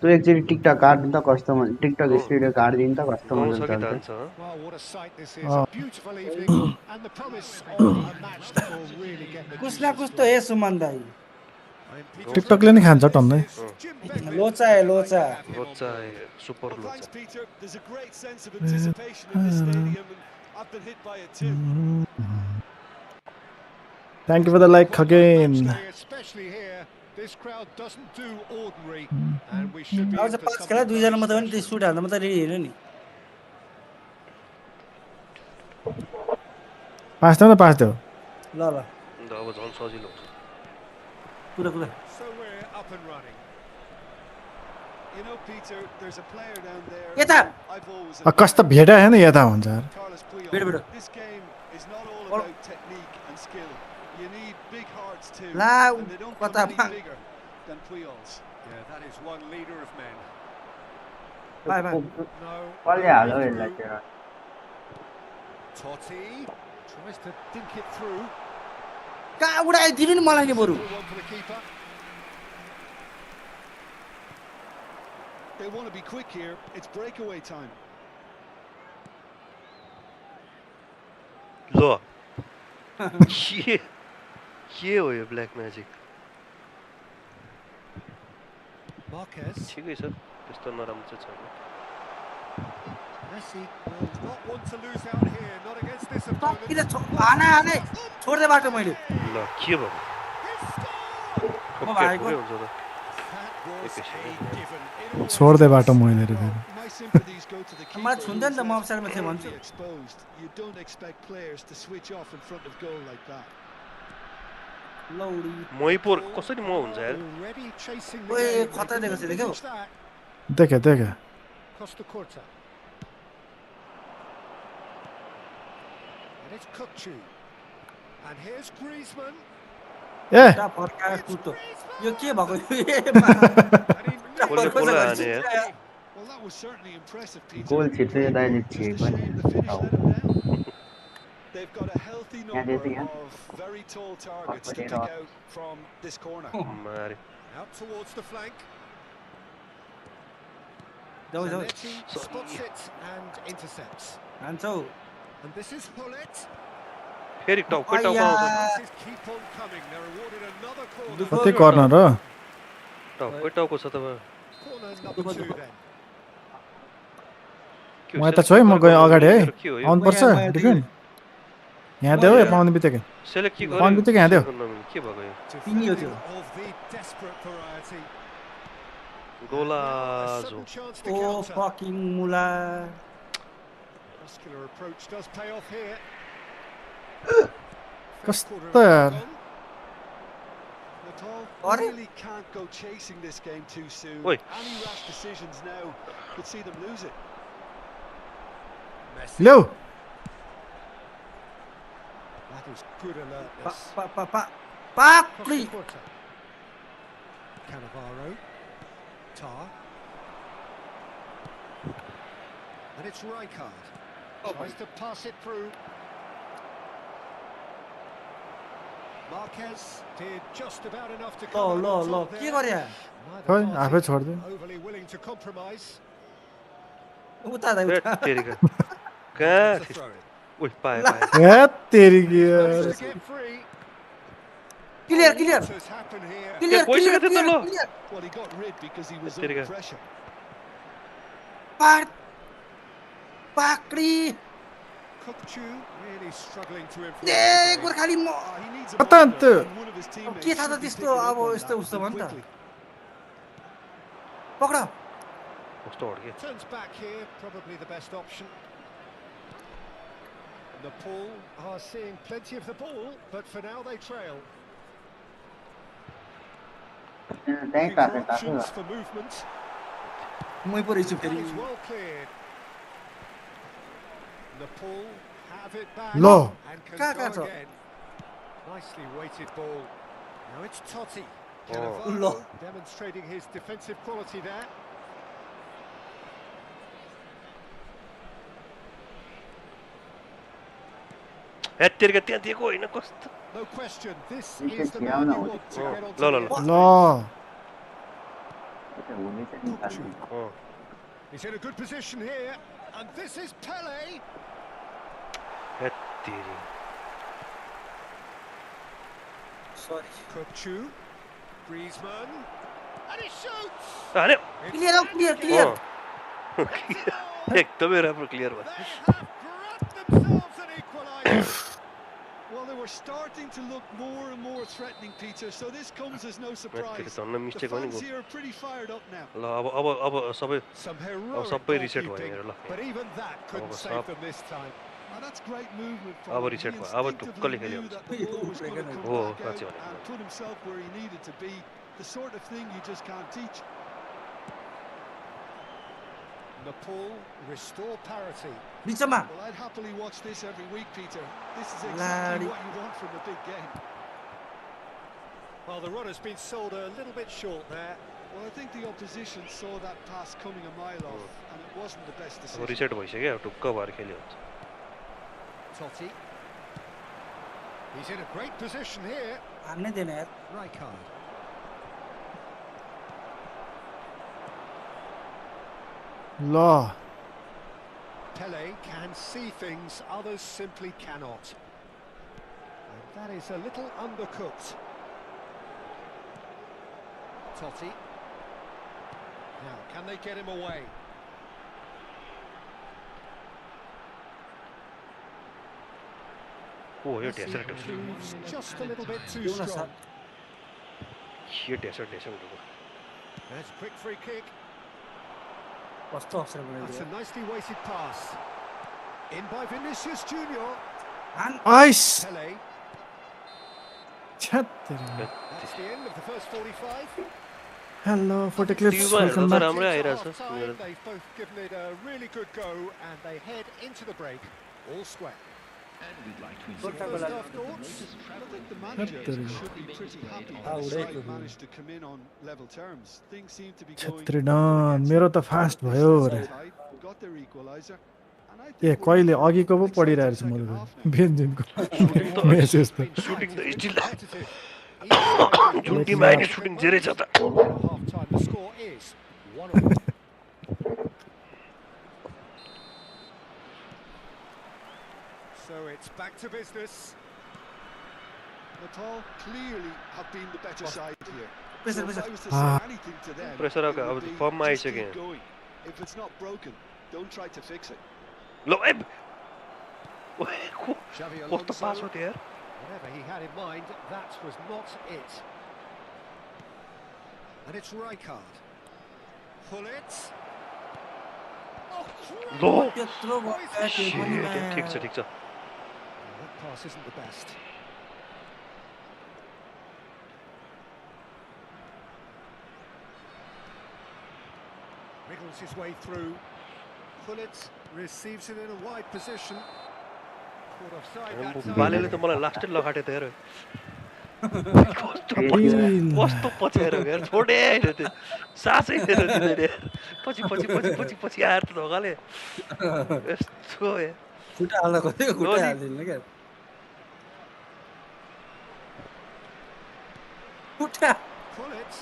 Speaker 4: तँ एकचोटि टिकटक काट्नु त कस्तो टिकटक
Speaker 3: गाउँ
Speaker 4: स्टुडियो काटिदिनु त कस्तो
Speaker 3: गाउँ
Speaker 4: मजाले
Speaker 3: छ कि
Speaker 4: चल्छ
Speaker 3: धान छ
Speaker 5: Well, what a sight this is.
Speaker 1: Oh.
Speaker 5: A beautiful evening and the promise of a match that will really get the
Speaker 2: कुछ न
Speaker 5: juices
Speaker 2: कुछ त
Speaker 5: flowing.
Speaker 2: Hey Suman Dai
Speaker 5: I mean, Peter
Speaker 1: टिकटकले नि खान्छ
Speaker 5: This
Speaker 1: टन्नै
Speaker 5: is Jim Beglin.
Speaker 2: लोचा है, लोचा।
Speaker 5: Delighted to have him on
Speaker 3: लोचा
Speaker 5: board.
Speaker 3: सुपर
Speaker 6: Well,
Speaker 3: लोचा
Speaker 6: thanks, Peter. There's a great sense of anticipation in this stadium, and I've been hit by it too.
Speaker 1: Thank you
Speaker 5: It's
Speaker 1: for the
Speaker 5: been a
Speaker 1: like
Speaker 5: quite a
Speaker 1: Khagen
Speaker 5: match day, especially here. This crowd doesn't do ordinary, and we should be
Speaker 2: अब
Speaker 5: in
Speaker 2: चाहिँ
Speaker 5: for
Speaker 2: 5 खेला
Speaker 5: something
Speaker 2: 2 जना
Speaker 5: very
Speaker 2: मात्रै पनि त्यो
Speaker 5: special.
Speaker 2: Suit हाल्दा मात्रै ready हेर्नु नि
Speaker 1: 5 देऊ न 5 देऊ
Speaker 2: ल ल
Speaker 3: अन्त अब झन् सजिलो हुन्छ
Speaker 2: कुरा कुरा
Speaker 5: So we're up and running.
Speaker 6: You know, Peter, there's a player down there
Speaker 2: यता
Speaker 6: I've always
Speaker 1: कस्तो भेटा होइन यता हुन्छ यार
Speaker 6: Carlos Puyol.
Speaker 2: Bed bed
Speaker 6: This game is not all
Speaker 2: Or-
Speaker 6: about technique and skill. You need big hearts too,
Speaker 2: ला
Speaker 6: and they don't
Speaker 2: कता
Speaker 6: come any bigger than Puyol's.
Speaker 5: Yeah, that is one leader of men.
Speaker 2: By by
Speaker 5: No.
Speaker 4: कसले हाल्यो यसलाई त्यो
Speaker 5: Totti tries to dink it through.
Speaker 2: कहाँ उडाइदिनु नि मलाई नि बरु
Speaker 5: Simple one for the keeper.
Speaker 6: They want to be quick here. It's breakaway time.
Speaker 3: ल के हो यो ब्ल्याक म्याजिक
Speaker 5: Marquez.
Speaker 3: ठिकै छ त्यस्तो नराम्रो चाहिँ छैन
Speaker 5: Messi will not want to lose out here. Not against this opponent.
Speaker 2: किन हाना हाने छोड्दै बाटो मैले
Speaker 3: ल के भयो
Speaker 2: म
Speaker 3: ठोक्कै
Speaker 2: भागेको
Speaker 3: ठोकै हुन्छ त
Speaker 5: That was a given. It always
Speaker 1: छोड्दै
Speaker 5: is.
Speaker 1: बाटो मैले रे फेरि
Speaker 6: My sympathies go to the keeper.
Speaker 2: मलाई छुन्दैन त म
Speaker 6: who's
Speaker 2: अफसाइडमा थिएँ भन्छु
Speaker 6: currently exposed. You don't expect players to switch off in front of goal like that.
Speaker 2: लौडी
Speaker 3: मैपोर कसरी म हुन्छ यार
Speaker 5: Already chasing the
Speaker 2: ओए
Speaker 5: game.
Speaker 2: खतरा
Speaker 5: They
Speaker 2: देखेको
Speaker 5: couldn't
Speaker 2: छ देख्यौ
Speaker 5: finish that.
Speaker 1: देखे देखे
Speaker 5: Costa Curta. And it's Kukcu. And here's Griezmann.
Speaker 1: ए
Speaker 2: टा फर्काएर कुतो यो के भएको
Speaker 5: And he
Speaker 3: कसले
Speaker 5: nicked
Speaker 3: कसलाई
Speaker 5: it.
Speaker 3: हाने यार
Speaker 6: Well, that was certainly impressive, Peter.
Speaker 4: गोल छिट्टै दाइले
Speaker 6: Just
Speaker 4: छिए
Speaker 6: a
Speaker 4: पनि
Speaker 6: shame the finish let him down. They've got a healthy number
Speaker 4: yeah.
Speaker 6: of very tall targets to pick out from this corner.
Speaker 3: मारे
Speaker 5: Out towards the flank.
Speaker 2: जाऊ जाऊ
Speaker 5: Zanetti spots it and intercepts.
Speaker 2: हान्छौ
Speaker 5: And this is Hullet.
Speaker 3: फेरि टाउकै टाउको
Speaker 2: आइया
Speaker 3: आउँछ
Speaker 5: This keep on coming. They're awarded another corner.
Speaker 2: दुःख
Speaker 1: कति corner हो
Speaker 3: टाउकै टाउको छ त
Speaker 5: Corner number 2 then.
Speaker 3: के हो,
Speaker 1: म यता छु है म गएँ अगाडि है
Speaker 3: के हो यो
Speaker 1: आउनुपर्छ
Speaker 2: म यहाँ
Speaker 1: डिफेन्ड यहाँ देऊ है पाउने बित्तिकै
Speaker 3: सेलेक्ट के
Speaker 1: पाउने बित्तिकै यहाँ देऊ
Speaker 3: के भएको यो
Speaker 2: Pinio,
Speaker 5: Defending
Speaker 2: tio.
Speaker 5: of the desperate variety.
Speaker 3: गोलाज
Speaker 5: Sudden
Speaker 3: हो
Speaker 5: chance to
Speaker 2: ओ
Speaker 5: counter.
Speaker 2: फकिङ मुला
Speaker 5: Muscular approach does pay off here.
Speaker 1: कस्तो यार
Speaker 6: Natal
Speaker 2: What?
Speaker 6: really can't go chasing this game too soon.
Speaker 3: Oi.
Speaker 6: Any rash decisions now could see them lose it.
Speaker 5: Messi.
Speaker 1: ल्याऊ
Speaker 5: That is good alertness.
Speaker 2: पाक्ली
Speaker 5: Costa Curta. Cannavaro. Tar. And it's Rijkaard. Tries to pass it through. Marquez did just about enough to
Speaker 2: ल
Speaker 5: come
Speaker 2: ल
Speaker 5: out
Speaker 2: ल
Speaker 5: on top
Speaker 2: के
Speaker 5: there.
Speaker 2: गरे
Speaker 5: Neither
Speaker 1: खोइ
Speaker 5: party
Speaker 1: आफै छोडिदियो
Speaker 5: overly willing to compromise.
Speaker 2: उता दा
Speaker 3: ए,
Speaker 2: उता
Speaker 3: तेरिका कहाँ
Speaker 5: It's a throw in.
Speaker 3: उइ पाए
Speaker 2: ला।
Speaker 3: पाए
Speaker 1: ए तेरिकी
Speaker 5: Managed to get free.
Speaker 2: Clear clear
Speaker 5: What has happened here?
Speaker 2: Clear
Speaker 3: गइसक्यो
Speaker 2: क्लियर
Speaker 3: त्यो त ल।
Speaker 2: Clear
Speaker 6: Well, he got rid because he was
Speaker 3: There you
Speaker 6: under
Speaker 3: go.
Speaker 6: pressure.
Speaker 2: पाक पाक्री
Speaker 5: Kukcu really struggling to influence
Speaker 2: A
Speaker 5: the game.
Speaker 2: Gorkhali म
Speaker 6: He needs a
Speaker 1: Kata
Speaker 6: moment,
Speaker 1: antı.
Speaker 6: and one of his teammates
Speaker 2: के थाहा त
Speaker 6: should be
Speaker 2: त्यस्तो
Speaker 6: picking
Speaker 2: अब
Speaker 6: up on
Speaker 2: यस्तो
Speaker 6: that
Speaker 2: उस्तो
Speaker 6: and
Speaker 2: भयो नि त
Speaker 6: quickly.
Speaker 2: पक्र
Speaker 3: कस्तो अड्के
Speaker 5: Turns back here, probably the best option. Nepal are seeing plenty of the ball, but for now they trail.
Speaker 4: त्यहीँ
Speaker 5: Looking
Speaker 4: काट्यो
Speaker 5: for options
Speaker 4: काट्यो
Speaker 5: for movement.
Speaker 2: मै पो रहेछु
Speaker 5: That
Speaker 2: फेरि
Speaker 5: is well cleared. Nepal have it back
Speaker 1: Lo.
Speaker 5: and can
Speaker 2: Kaka
Speaker 5: go
Speaker 2: to.
Speaker 5: again. Nicely weighted ball. Now it's Totti.
Speaker 3: Oh.
Speaker 5: Cannavaro
Speaker 2: Lo.
Speaker 5: demonstrating his defensive quality there.
Speaker 3: हेत्तेरिका त्यहाँ दिएको होइन कस्तो
Speaker 5: No question, this
Speaker 4: Wicket
Speaker 5: is the
Speaker 4: here
Speaker 5: man
Speaker 4: now.
Speaker 5: you want to get onto
Speaker 3: ल ल
Speaker 5: the
Speaker 3: ल
Speaker 5: end of
Speaker 1: ल
Speaker 4: हुने चाहिँ निकाल्नु
Speaker 3: अँ
Speaker 5: He's in a good position here, and this is Pele.
Speaker 3: हेत्तेरी
Speaker 2: सरी
Speaker 5: Kupchu, Griezmann, and he shoots.
Speaker 3: हान्यो
Speaker 2: clear
Speaker 3: एकदमै राम्रो क्लियर भयो
Speaker 5: They have grabbed themselves an equaliser.
Speaker 6: Well, they were starting to look more and more threatening, Peter, so this comes as no
Speaker 3: हेत्तेरी
Speaker 6: surprise.
Speaker 3: झन्न
Speaker 6: The
Speaker 3: mistake भयो नि
Speaker 6: fans
Speaker 3: go
Speaker 6: here are pretty fired up now.
Speaker 3: ल अब सबै
Speaker 5: Some
Speaker 3: अब
Speaker 5: heroic
Speaker 3: सबै reset भयो
Speaker 5: goalkeeping,
Speaker 3: मेरो ल
Speaker 5: but even that couldn't
Speaker 3: अब
Speaker 5: save
Speaker 3: सब
Speaker 5: them this time.
Speaker 6: And that's great movement from
Speaker 3: अब
Speaker 6: him.
Speaker 3: रिसेट
Speaker 6: He
Speaker 3: भयो अब
Speaker 6: instinctively
Speaker 3: ढुक्कले खेल्यो
Speaker 6: knew that the ball was going to come
Speaker 3: हो
Speaker 6: back out
Speaker 3: साँच्चै भनेको
Speaker 6: and put himself where he needed to be. The sort of thing you just can't teach.
Speaker 5: Nepal restore parity.
Speaker 2: बिचमा
Speaker 6: Well, I'd happily watch this every week, Peter. This is
Speaker 2: Laddie.
Speaker 6: exactly what you want from a big game.
Speaker 5: Well, the run has been sold a little bit short there.
Speaker 6: Well, I think the opposition saw that pass coming a mile off, and it wasn't the best
Speaker 3: अब
Speaker 6: decision.
Speaker 3: Reset भइसक्यो अब ढुक्क भएर खेल्यो
Speaker 5: Totti. He's in a great position here.
Speaker 2: हान्नै दिएन यार
Speaker 5: Rijkaard.
Speaker 1: ल
Speaker 5: Pele can see things others simply cannot. And that is a little undercooked. Totti. Now, can they get him away?
Speaker 3: O yo
Speaker 5: Messi
Speaker 3: ढेसर
Speaker 5: proves just a little bit too
Speaker 2: देऊ न
Speaker 5: strong.
Speaker 3: यो ढेसर ढुक्क
Speaker 5: That's a quick free kick.
Speaker 2: कस्तो अवसर
Speaker 5: That's a
Speaker 2: बनाइदियो
Speaker 5: nicely weighted pass. In by Vinicius Junior.
Speaker 2: हान
Speaker 1: ice
Speaker 5: Pele.
Speaker 1: छ्यात्तेरी
Speaker 5: That's the end of the first 45.
Speaker 1: Hello photo clips
Speaker 3: टिभीमा हेर्दा
Speaker 1: welcome
Speaker 3: त
Speaker 1: ब्याक
Speaker 3: राम्रै
Speaker 5: Into
Speaker 3: आइरहेछ
Speaker 5: half-time,
Speaker 3: मेरो
Speaker 5: they've both given it a really good go, and they head into the break all square. Some
Speaker 2: Good
Speaker 5: first
Speaker 2: luck.
Speaker 5: half thoughts.
Speaker 6: I think the manager
Speaker 1: Happening.
Speaker 6: should be pretty happy
Speaker 2: Ah,
Speaker 6: that the
Speaker 2: right.
Speaker 6: side managed to come in on level terms. Things seem to be going
Speaker 1: Chhetri
Speaker 6: well
Speaker 1: done
Speaker 6: against
Speaker 1: मेरो
Speaker 6: them.
Speaker 1: त fast
Speaker 6: They
Speaker 1: भयो
Speaker 6: set
Speaker 1: रे
Speaker 6: up tight, got their equaliser, and I
Speaker 1: A
Speaker 6: think we're
Speaker 1: कहिले
Speaker 6: in for
Speaker 1: अघिको
Speaker 6: an
Speaker 1: पो
Speaker 6: exciting
Speaker 1: पढिरहेको छु
Speaker 6: second
Speaker 1: मैले
Speaker 6: half now.
Speaker 1: बेन्जिनको मेसेज त
Speaker 3: सुटिङ त still
Speaker 5: Competitive. Each side with
Speaker 3: Jun
Speaker 1: Let's
Speaker 3: टिममा अहिले
Speaker 1: not-
Speaker 3: सुटिङ धेरै छ त
Speaker 5: at half-time. The score is 1-1. So it's back to business.
Speaker 6: Nepal clearly have been the better side here.
Speaker 2: Pressure,
Speaker 6: So if
Speaker 2: pressure.
Speaker 6: I was to
Speaker 1: Ah.
Speaker 6: say anything to them,
Speaker 3: Pressure
Speaker 6: it
Speaker 3: अब
Speaker 6: would be
Speaker 3: फर्ममा
Speaker 6: just keep
Speaker 3: आइसक्यो
Speaker 6: going. If it's not broken, don't try to fix it.
Speaker 3: ल ए
Speaker 5: Xavi
Speaker 3: कस्तो पास
Speaker 5: Alonso.
Speaker 3: हो त्यो यार
Speaker 5: Whatever he had in mind, that was not it. And it's Rijkaard. Pull it. Oh,
Speaker 3: ल
Speaker 2: त्यत्रो भयो त्यो
Speaker 3: Shit,
Speaker 2: पनि
Speaker 3: ठिक छ ठिक छ
Speaker 5: that pass isn't the best. Wriggles his way through. Pullet receives it in a wide position. Caught offside that time.
Speaker 3: बालेले त मलाई लास्टै लगाटे त यार कस्तो
Speaker 1: Real.
Speaker 3: कस्तो पछ्याएर यार छोडे होइन त्यो सासै लिएर दिँदैन यार पछि पछि पछि पछि पछि आएर त ढोकाले यस्तो यार
Speaker 2: खुट्टा हाल्दा खोज्यो खुट्टा
Speaker 3: नदी-
Speaker 2: हाल्दिनँ क्या खुट्टा
Speaker 5: Pullet.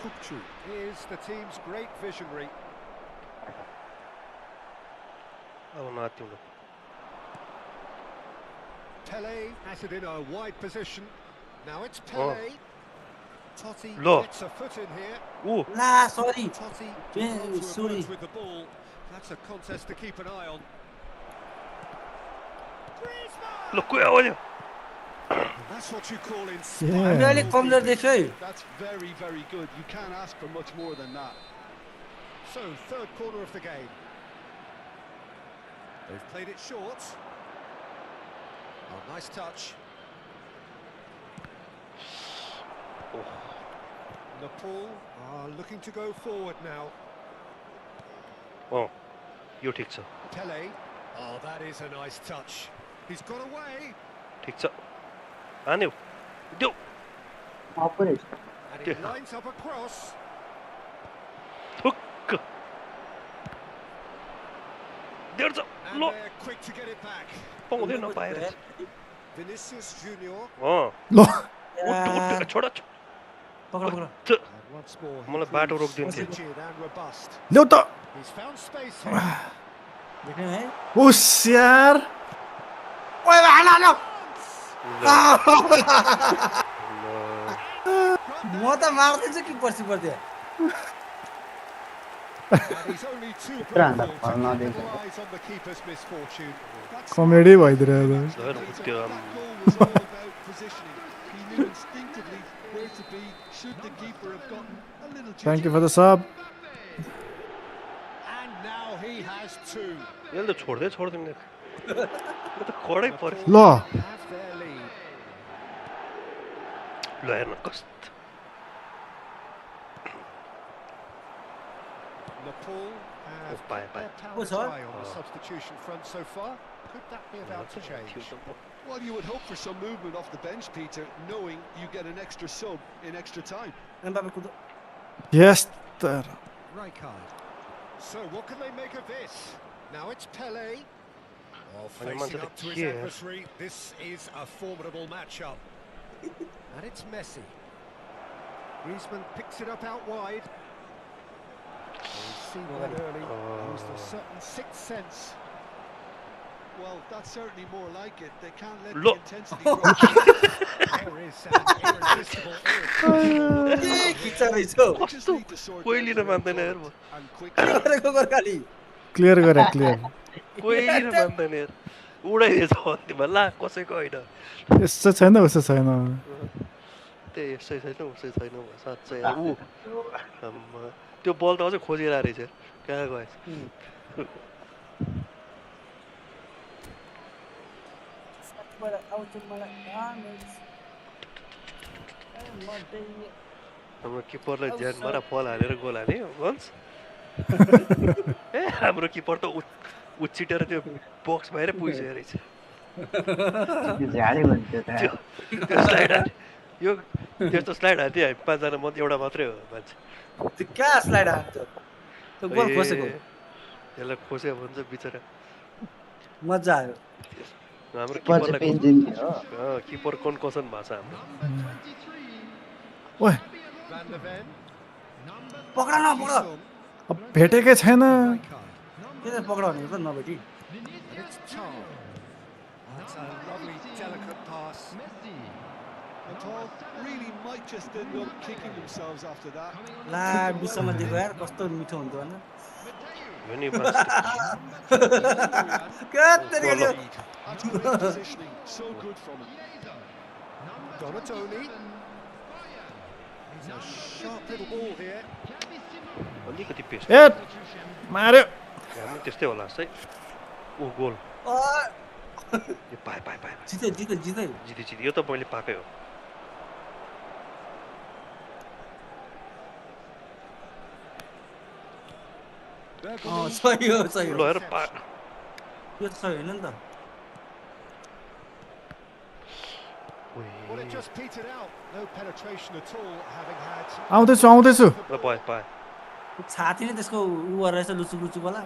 Speaker 5: Kupchu is the team's great visionary.
Speaker 3: अब नआत्तिउँ ल
Speaker 5: Pele has it in a wide position. Now it's Pele. Totti
Speaker 3: Lo.
Speaker 5: gets a foot in here.
Speaker 3: ऊ
Speaker 2: ला सरी
Speaker 5: Totti
Speaker 2: Yeah,
Speaker 5: goes for a
Speaker 2: sorry.
Speaker 5: punch with the ball. That's a contest to keep an eye on. Griezmann!
Speaker 3: ल कोही आवाज
Speaker 5: That's what you call
Speaker 1: Yeah.
Speaker 5: inspired.
Speaker 2: हामी अलिक कमजोर देख्यो है
Speaker 6: That's very, very good. You can't ask for much more than that.
Speaker 5: So, third corner of the game. They've played it short. Oh, nice touch. Nepal are looking to go forward now.
Speaker 3: अँ यो ठिक छ
Speaker 5: Pele. Oh, that is a nice touch. He's got away.
Speaker 3: ठिक छ हान्यो देऊ
Speaker 5: And he
Speaker 3: Yeah.
Speaker 5: lines up a cross.
Speaker 3: थुक्क देऊ छ
Speaker 5: And they're quick to get it back.
Speaker 3: पाउँदै नपाएर
Speaker 5: Vinicius Junior.
Speaker 1: ल
Speaker 3: उठ छोड
Speaker 2: पक्रा पक्रा
Speaker 5: And once more, he
Speaker 3: मलाई बाटो
Speaker 5: proves
Speaker 3: रोकिदिन्थ्यो
Speaker 5: rigid and robust.
Speaker 1: ल्याउ त
Speaker 5: He's found space here.
Speaker 2: देख्ने है
Speaker 1: उस यार
Speaker 2: ओए हाल हाल म त मार्दैछु कि पर्सी पर्दै
Speaker 5: And he's only too
Speaker 4: Grande,
Speaker 5: grateful to
Speaker 4: Arnaldo.
Speaker 5: capitalise on the keeper's misfortune. That's
Speaker 1: comedy भइदिरहेको
Speaker 3: झन्
Speaker 5: That
Speaker 3: त्यो
Speaker 5: goal was all about positioning. He knew instinctively where to be should the keeper have gotten a little
Speaker 1: thank you
Speaker 5: jittery.
Speaker 1: For the sub
Speaker 5: And now he has two.
Speaker 3: यसले त छोड्दैन यो त कडै पर्यो
Speaker 1: ल
Speaker 5: Have their lead.
Speaker 3: ल हेर्न कस्तो
Speaker 5: Nepal have
Speaker 3: bye,
Speaker 5: kept their
Speaker 3: bye.
Speaker 5: powers
Speaker 2: Oh, sorry.
Speaker 5: high on the substitution front so far. Could that be about to change?
Speaker 6: Well, you would hope for some movement off the bench, Peter, knowing you get an extra sub in extra time.
Speaker 2: Mbappe कुद
Speaker 1: yes तर
Speaker 5: Rijkaard. So what can they make of this? Now it's Pele. Oh,
Speaker 3: And he
Speaker 5: facing
Speaker 3: wanted
Speaker 5: up
Speaker 3: to
Speaker 5: to his
Speaker 3: kill.
Speaker 5: adversary. This is a formidable matchup. And it's Messi. Griezmann picks it up out wide. He's seen that early. Used a certain sixth sense.
Speaker 6: Well, that's certainly more like it. They can't let
Speaker 3: Look.
Speaker 6: the intensity grow.
Speaker 5: There is an irresistible
Speaker 2: के खिच्चा रहेछ हौ
Speaker 6: Just need to sort
Speaker 3: कोही
Speaker 6: out
Speaker 3: Lin
Speaker 6: the real
Speaker 3: मान्दैन यार
Speaker 6: product and quick.
Speaker 2: गरेको Gorkhali
Speaker 1: clear गरे clear
Speaker 3: कोही लिन मान्दैन यार उडाइदिएछ अन्तिममा ला कसैको होइन
Speaker 1: यस्तो छैन उस्तो छैन
Speaker 3: त्यही यसै छैन उसै छैन साँच्चै यार ऊ आम्मा, त्यो बल त अझै खोजिरहेको रहेछ कहाँ गएछ हाम्रो किपरलाई ज्यान मारा फल हालेर गोल हाने वन्स ए हाम्रो किपर त उछिटेर त्यो बक्स बाहिरै पुगिसकेको रहेछ
Speaker 4: त्यो झाडी भन्थ्यो त
Speaker 3: त्यो स्लाइड हाने यो त्यस्तो स्लाइड हान्थ्यो हामी पाँचजना मध्ये एउटा मात्रै हो मान्छे
Speaker 2: त्यो कहाँ स्लाइड हान्छ त्यो गोल खोसेको
Speaker 3: ए, यसलाई खोसेको भन्छ बिचरा
Speaker 2: मजा आयो
Speaker 3: हाम्रो
Speaker 4: किपर चाहिँ
Speaker 3: किपरलाई
Speaker 4: पेन्जिन थियो
Speaker 3: किपर कन्कसन भएको छ हाम्रो
Speaker 1: ओए
Speaker 5: Van de Ven.
Speaker 2: पक्रा न पक्र
Speaker 5: Sung.
Speaker 1: अब भेटेकै छैन
Speaker 5: Rijkaard.
Speaker 2: किन पक्र भने त नभेटी
Speaker 5: And it's Char. That's a lovely, delicate pass.
Speaker 6: Nepal really might just end up kicking themselves after that.
Speaker 2: ला विश्वमा दिएको यार कस्तो मिठो हुन्थ्यो होइन
Speaker 3: यो नि बस
Speaker 2: कत्तिको त्यो
Speaker 6: That's great positioning. So good from him.
Speaker 5: Donatoni. He's a sharp little ball here.
Speaker 3: अलिकति पेस
Speaker 1: ए मार्यो
Speaker 3: हाम्रो त्यस्तै होला जस्तै ऊ गोल यो पाए
Speaker 2: जित्यो जित्यो जित्यो
Speaker 3: जित्यो यो त मैले पाएकै हो
Speaker 2: सही हो सही
Speaker 3: ल
Speaker 2: हो
Speaker 3: हेर पा
Speaker 2: यो त सही होइन नि त
Speaker 5: Well, it just petered out. No penetration at all, having had.
Speaker 1: आउँदैछु आउँदैछु
Speaker 3: ल पाए
Speaker 2: छाती नै त्यसको उ गरेर रहेछ लुचुक लुचुक होला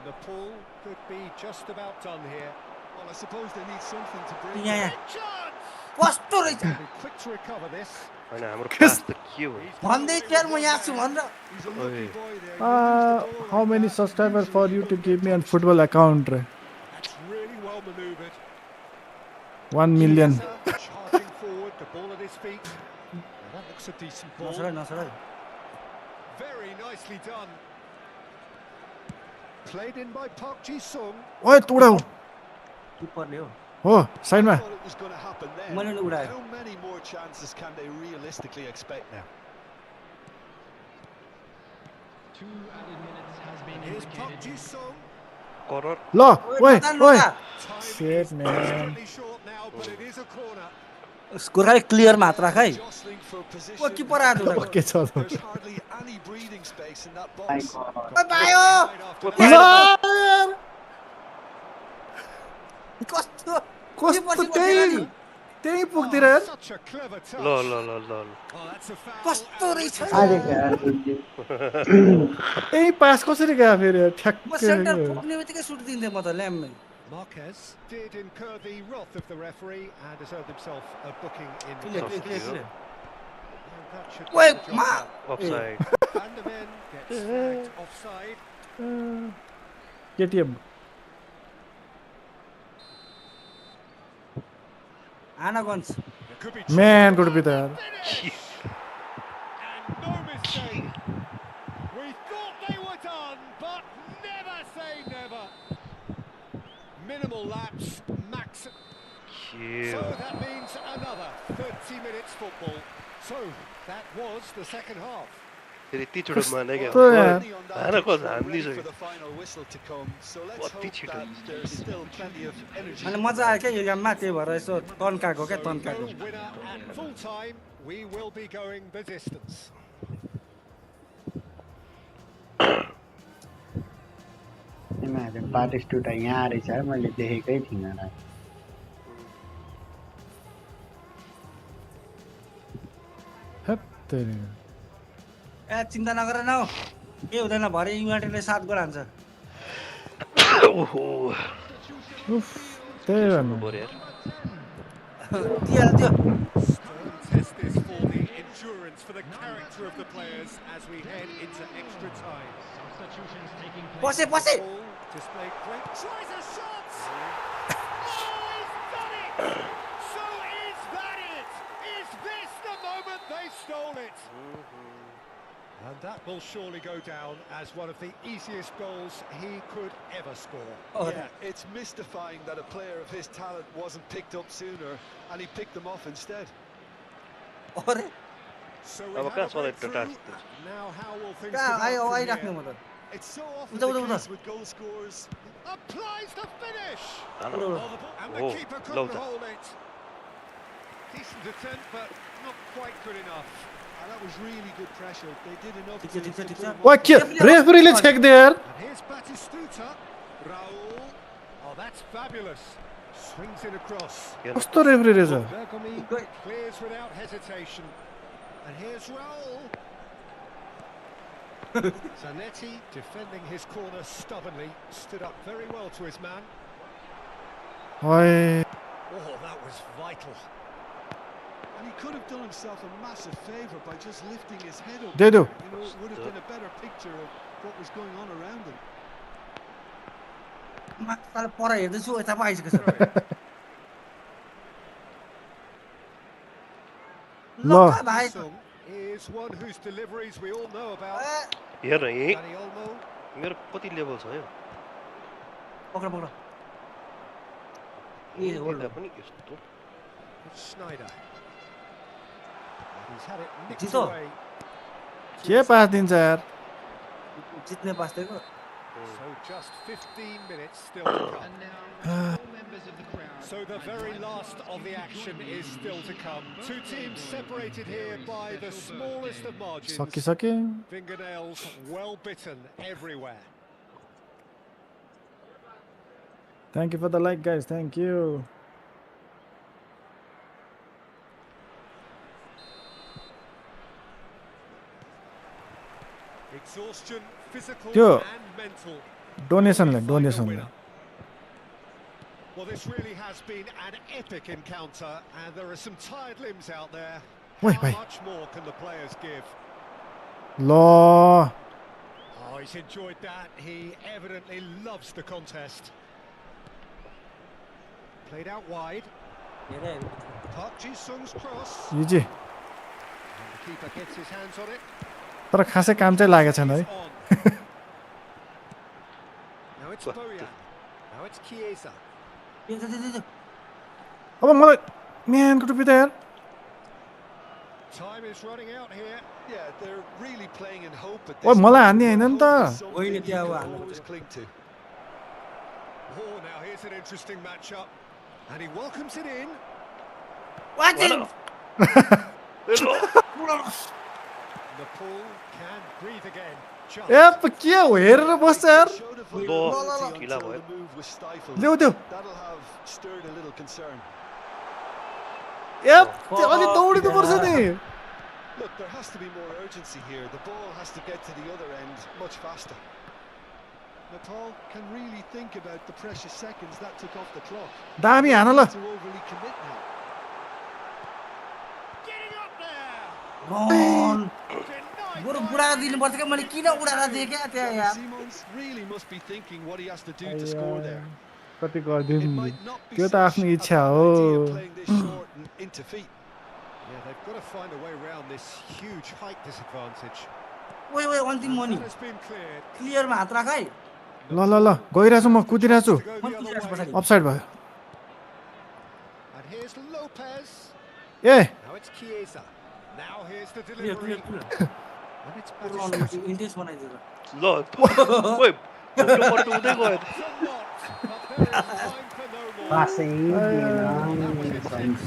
Speaker 5: Nepal could be just about done here.
Speaker 6: Well, I suppose they need something to bring.
Speaker 2: यहाँ
Speaker 5: Great chance!
Speaker 2: कस्तो रहेछ
Speaker 5: They'll be quick to recover this.
Speaker 3: होइन हाम्रो पास त के हो
Speaker 2: भन्दै थियो यार म यहाँ छु भनेर
Speaker 6: He's a lucky boy there. He loses the ball
Speaker 1: how many subscriber for you to give me an football account रे
Speaker 5: That's really well manoeuvred.
Speaker 1: 1 million
Speaker 5: Charging forward, the ball at his feet. Well, that looks a decent ball.
Speaker 2: नसराई नसराई
Speaker 5: Very nicely done. Played in by Park Ji-sung.
Speaker 1: ओए उडाउ
Speaker 2: किपरले हो
Speaker 1: हो साइडमा
Speaker 6: I thought it was going to happen there.
Speaker 2: मैले नि उडाएँ
Speaker 6: How many more chances can they realistically expect now?
Speaker 5: Here's Park Ji-sung.
Speaker 3: करर
Speaker 1: ल ओए ओए
Speaker 5: Time
Speaker 1: Shit,
Speaker 5: is
Speaker 1: man.
Speaker 5: desperately short now, but it is a corner.
Speaker 2: गोर्खाले clear मात्र राख है
Speaker 6: Jostling for
Speaker 2: O
Speaker 6: position.
Speaker 2: किपर आएको उडाको
Speaker 1: के छ
Speaker 6: There's hardly any breathing space in that box.
Speaker 2: पायो
Speaker 5: Right after
Speaker 3: Well,
Speaker 5: that.
Speaker 2: कस्तो
Speaker 1: कस्तो त्यही त्यही पुग्तिर
Speaker 5: Oh, such a clever touch.
Speaker 3: ल ल ल ल ल
Speaker 6: Oh, that's a foul.
Speaker 2: कस्तो रहेछ
Speaker 4: अरे यार उसले
Speaker 1: यही पास कसरी गयो फेरि
Speaker 2: म
Speaker 1: ठ्याक्कै
Speaker 2: सेन्टर पुग्ने बित्तिकै सुट दिन्थेँ म त ल्याम्मै
Speaker 5: Marquez did incur the wrath of the referee and has earned himself a booking in
Speaker 2: clear
Speaker 5: the
Speaker 2: clear clear
Speaker 5: And that should
Speaker 2: ओए
Speaker 5: get the job
Speaker 2: मा
Speaker 5: done.
Speaker 3: Offside
Speaker 5: Van der Ven gets snagged offside.
Speaker 1: केटिएम
Speaker 2: आनागन्स
Speaker 5: There could be
Speaker 1: man
Speaker 5: trouble.
Speaker 1: Good बि त यार
Speaker 5: Finish! And no mistake. We thought they were done, but never say never. Minimal lapse, max. So that means another 30 minutes football. So that was the second half.
Speaker 3: फेरि यति छिटो माने क्या
Speaker 1: कस्तो यार
Speaker 6: Only on that
Speaker 3: हान
Speaker 6: pitch,
Speaker 3: खोज
Speaker 6: we're ready
Speaker 3: हानिसक्यो
Speaker 6: for the final whistle to come. So let's
Speaker 3: What
Speaker 6: hope
Speaker 3: did you do?
Speaker 6: that there's still plenty of energy.
Speaker 2: अनि मजा आयो क्या यो गेममा त्यही भएर यसो तन्काएको क्या
Speaker 5: So
Speaker 2: तन्काएको
Speaker 5: no winner at full time. We will be going the distance.
Speaker 4: Imagine Batistuta यहाँ रहेछ है मैले देखेकै थिइनँ र
Speaker 1: हेत्तेरी
Speaker 2: ए चिन्ता नगर न हौ के हुँदैन भरे युनाइटेडले 7 गोल हान्छ
Speaker 3: ओहो
Speaker 1: उफ त्यही भन्नु
Speaker 3: पऱ्यो यार
Speaker 2: दिइहाल्यो त्यो
Speaker 5: Stern test this for the endurance, for the character of the players as we head into extra time.
Speaker 2: पसे पसे
Speaker 5: Ball displayed great. Tries a shot! Oh, he's done it! So is that it? Is this the moment they stole it? And that will surely go down as one of the easiest goals he could ever score.
Speaker 6: Yeah, it's mystifying that a player of his talent wasn't picked up sooner and he picked them off instead.
Speaker 2: अरे
Speaker 5: So we
Speaker 3: अब
Speaker 5: have
Speaker 3: कहाँ
Speaker 5: a
Speaker 3: सधैँ
Speaker 5: breakthrough.
Speaker 3: Tata
Speaker 5: Now how will things
Speaker 2: कहाँ आयो
Speaker 5: develop from
Speaker 2: आइराख्ने
Speaker 5: here?
Speaker 2: म त
Speaker 6: It's so often
Speaker 2: Uda,
Speaker 6: the
Speaker 2: uda, uda.
Speaker 6: case with goal scorers.
Speaker 5: Applies the finish!
Speaker 3: हान
Speaker 5: Oh, and the
Speaker 3: Oh,
Speaker 5: keeper
Speaker 3: low
Speaker 5: couldn't
Speaker 3: that.
Speaker 5: hold it. Decent attempt, but not quite good enough.
Speaker 6: And that was really good pressure. They did enough
Speaker 2: ठिक
Speaker 6: to
Speaker 2: छ ठिक छ ठिक छ
Speaker 1: वा के रेफरीले छेक दे यार
Speaker 5: And here's Batistuta. Raul. Oh, that's fabulous. Swings it across.
Speaker 1: कस्तो रेफरी रहेछ
Speaker 5: Bergomi clears without hesitation. And here's Raul. Zanetti defending his corner stubbornly. Stood up very well to his man.
Speaker 1: ओइ
Speaker 5: Oh, that was vital.
Speaker 6: And he could have done himself a massive favour by just lifting his head up.
Speaker 1: दे दो
Speaker 6: You know, it would have been a better picture of what was going on around him.
Speaker 2: माथि पर हेर्दैछु यता पो आइसकेछ
Speaker 1: ल
Speaker 2: ल भाइ
Speaker 5: Sung is one whose deliveries we all know about.
Speaker 3: हेर न यही
Speaker 5: Dani Olmo.
Speaker 3: मेरो कति लेभल छ यो
Speaker 2: पक्र पक्र ए होल्ड
Speaker 3: यता पनि यस्तो
Speaker 5: It's Schneider. And he's had it nicked
Speaker 2: Tito.
Speaker 5: away.
Speaker 1: के पास दिन्छ यार
Speaker 2: जित्ने पास दिएको
Speaker 5: So just 15 minutes still to come. So the very last of the action is still to come. Two teams separated here by the smallest of margins.
Speaker 1: सकिसके
Speaker 5: Fingernails well bitten everywhere.
Speaker 1: Thank you for the like guys thank you
Speaker 5: Exhaustion, physical
Speaker 1: Yo.
Speaker 5: and mental.
Speaker 1: डोनेसनले
Speaker 5: Find a
Speaker 1: डोनेसनले
Speaker 5: winner. Well, this really has been an epic encounter, and there are some tired limbs out there.
Speaker 1: Oi,
Speaker 5: How
Speaker 1: bhai.
Speaker 5: much more can the players give?
Speaker 1: ल
Speaker 5: Oh, he's enjoyed that. He evidently loves the contest. Played out wide.
Speaker 2: Here
Speaker 5: Park Ji-sung's cross.
Speaker 1: Easy
Speaker 5: And the keeper gets his hands on it.
Speaker 1: तर खासै काम चाहिँ लागेको छैन है
Speaker 5: He's on. Now it's Bojan. Now it's Chiesa.
Speaker 1: अब मलाई म्यानको टुपी त यार
Speaker 5: Time is running out here.
Speaker 6: Yeah, they're really playing in hope at
Speaker 1: ओइ
Speaker 6: this
Speaker 1: मलाई
Speaker 6: point.
Speaker 1: हान्ने होइन नि त
Speaker 6: Hope is something
Speaker 2: होइन,
Speaker 6: you
Speaker 2: त्यहाँ
Speaker 6: can
Speaker 2: अब हान्नु
Speaker 6: always cling to.
Speaker 5: Oh, now here's an interesting matchup. And he welcomes it in.
Speaker 2: वाचिन
Speaker 5: Nepal can breathe again. Just
Speaker 1: ए के हो हेरेर बस्छ यार
Speaker 6: Showed a
Speaker 3: Lo,
Speaker 6: vulnerability
Speaker 3: gila
Speaker 6: until
Speaker 3: भयो।
Speaker 6: the move was stifled.
Speaker 1: ल्याउ त्यो
Speaker 6: That'll have stirred a little concern.
Speaker 1: ए अलि दौडिनु पर्छ नि
Speaker 5: Look, there has to be more urgency here. The ball has to get to the other end much faster. Nepal can really think about the precious seconds that took off the clock.
Speaker 1: दामी हान ल
Speaker 5: To overly commit now. Getting up there.
Speaker 2: Run
Speaker 5: Denied
Speaker 2: बरु
Speaker 5: by
Speaker 2: बुढा दिनु पर्छ के मैले किन उडाएर दिए क्या त्यहाँ यार
Speaker 5: Simons really must be thinking what he has to do to score there.
Speaker 1: कति
Speaker 5: It
Speaker 1: गरिदिनु
Speaker 5: might not be
Speaker 1: त्यो त
Speaker 5: such
Speaker 1: आफ्नो
Speaker 5: a
Speaker 1: इच्छा
Speaker 5: bad
Speaker 1: हो
Speaker 5: idea playing this short and into feet. Yeah, they've got to find a way around this huge height disadvantage.
Speaker 2: ओइ ओइ अन्तिम money
Speaker 5: That has been cleared.
Speaker 2: क्लियरमा हात राख है
Speaker 1: ल ल ल गइरहेछु म कुदिरहेछु
Speaker 5: To go
Speaker 2: म
Speaker 5: the other
Speaker 2: कुदिरहेछु
Speaker 5: way.
Speaker 2: पछाडि
Speaker 1: अफसाइड भयो
Speaker 5: And here's Lopez.
Speaker 1: ए
Speaker 5: Now it's Chiesa. Now here's the
Speaker 2: clear
Speaker 5: delivery.
Speaker 2: Clear
Speaker 5: And it's Batistuta.
Speaker 2: Interest बनाइदिएर
Speaker 3: ल ओइ भोग्नु पर्नु हुँदै गयो त
Speaker 5: Somewhat, but there is time for no more.
Speaker 4: पासै
Speaker 5: That was
Speaker 4: दिएन
Speaker 5: intense.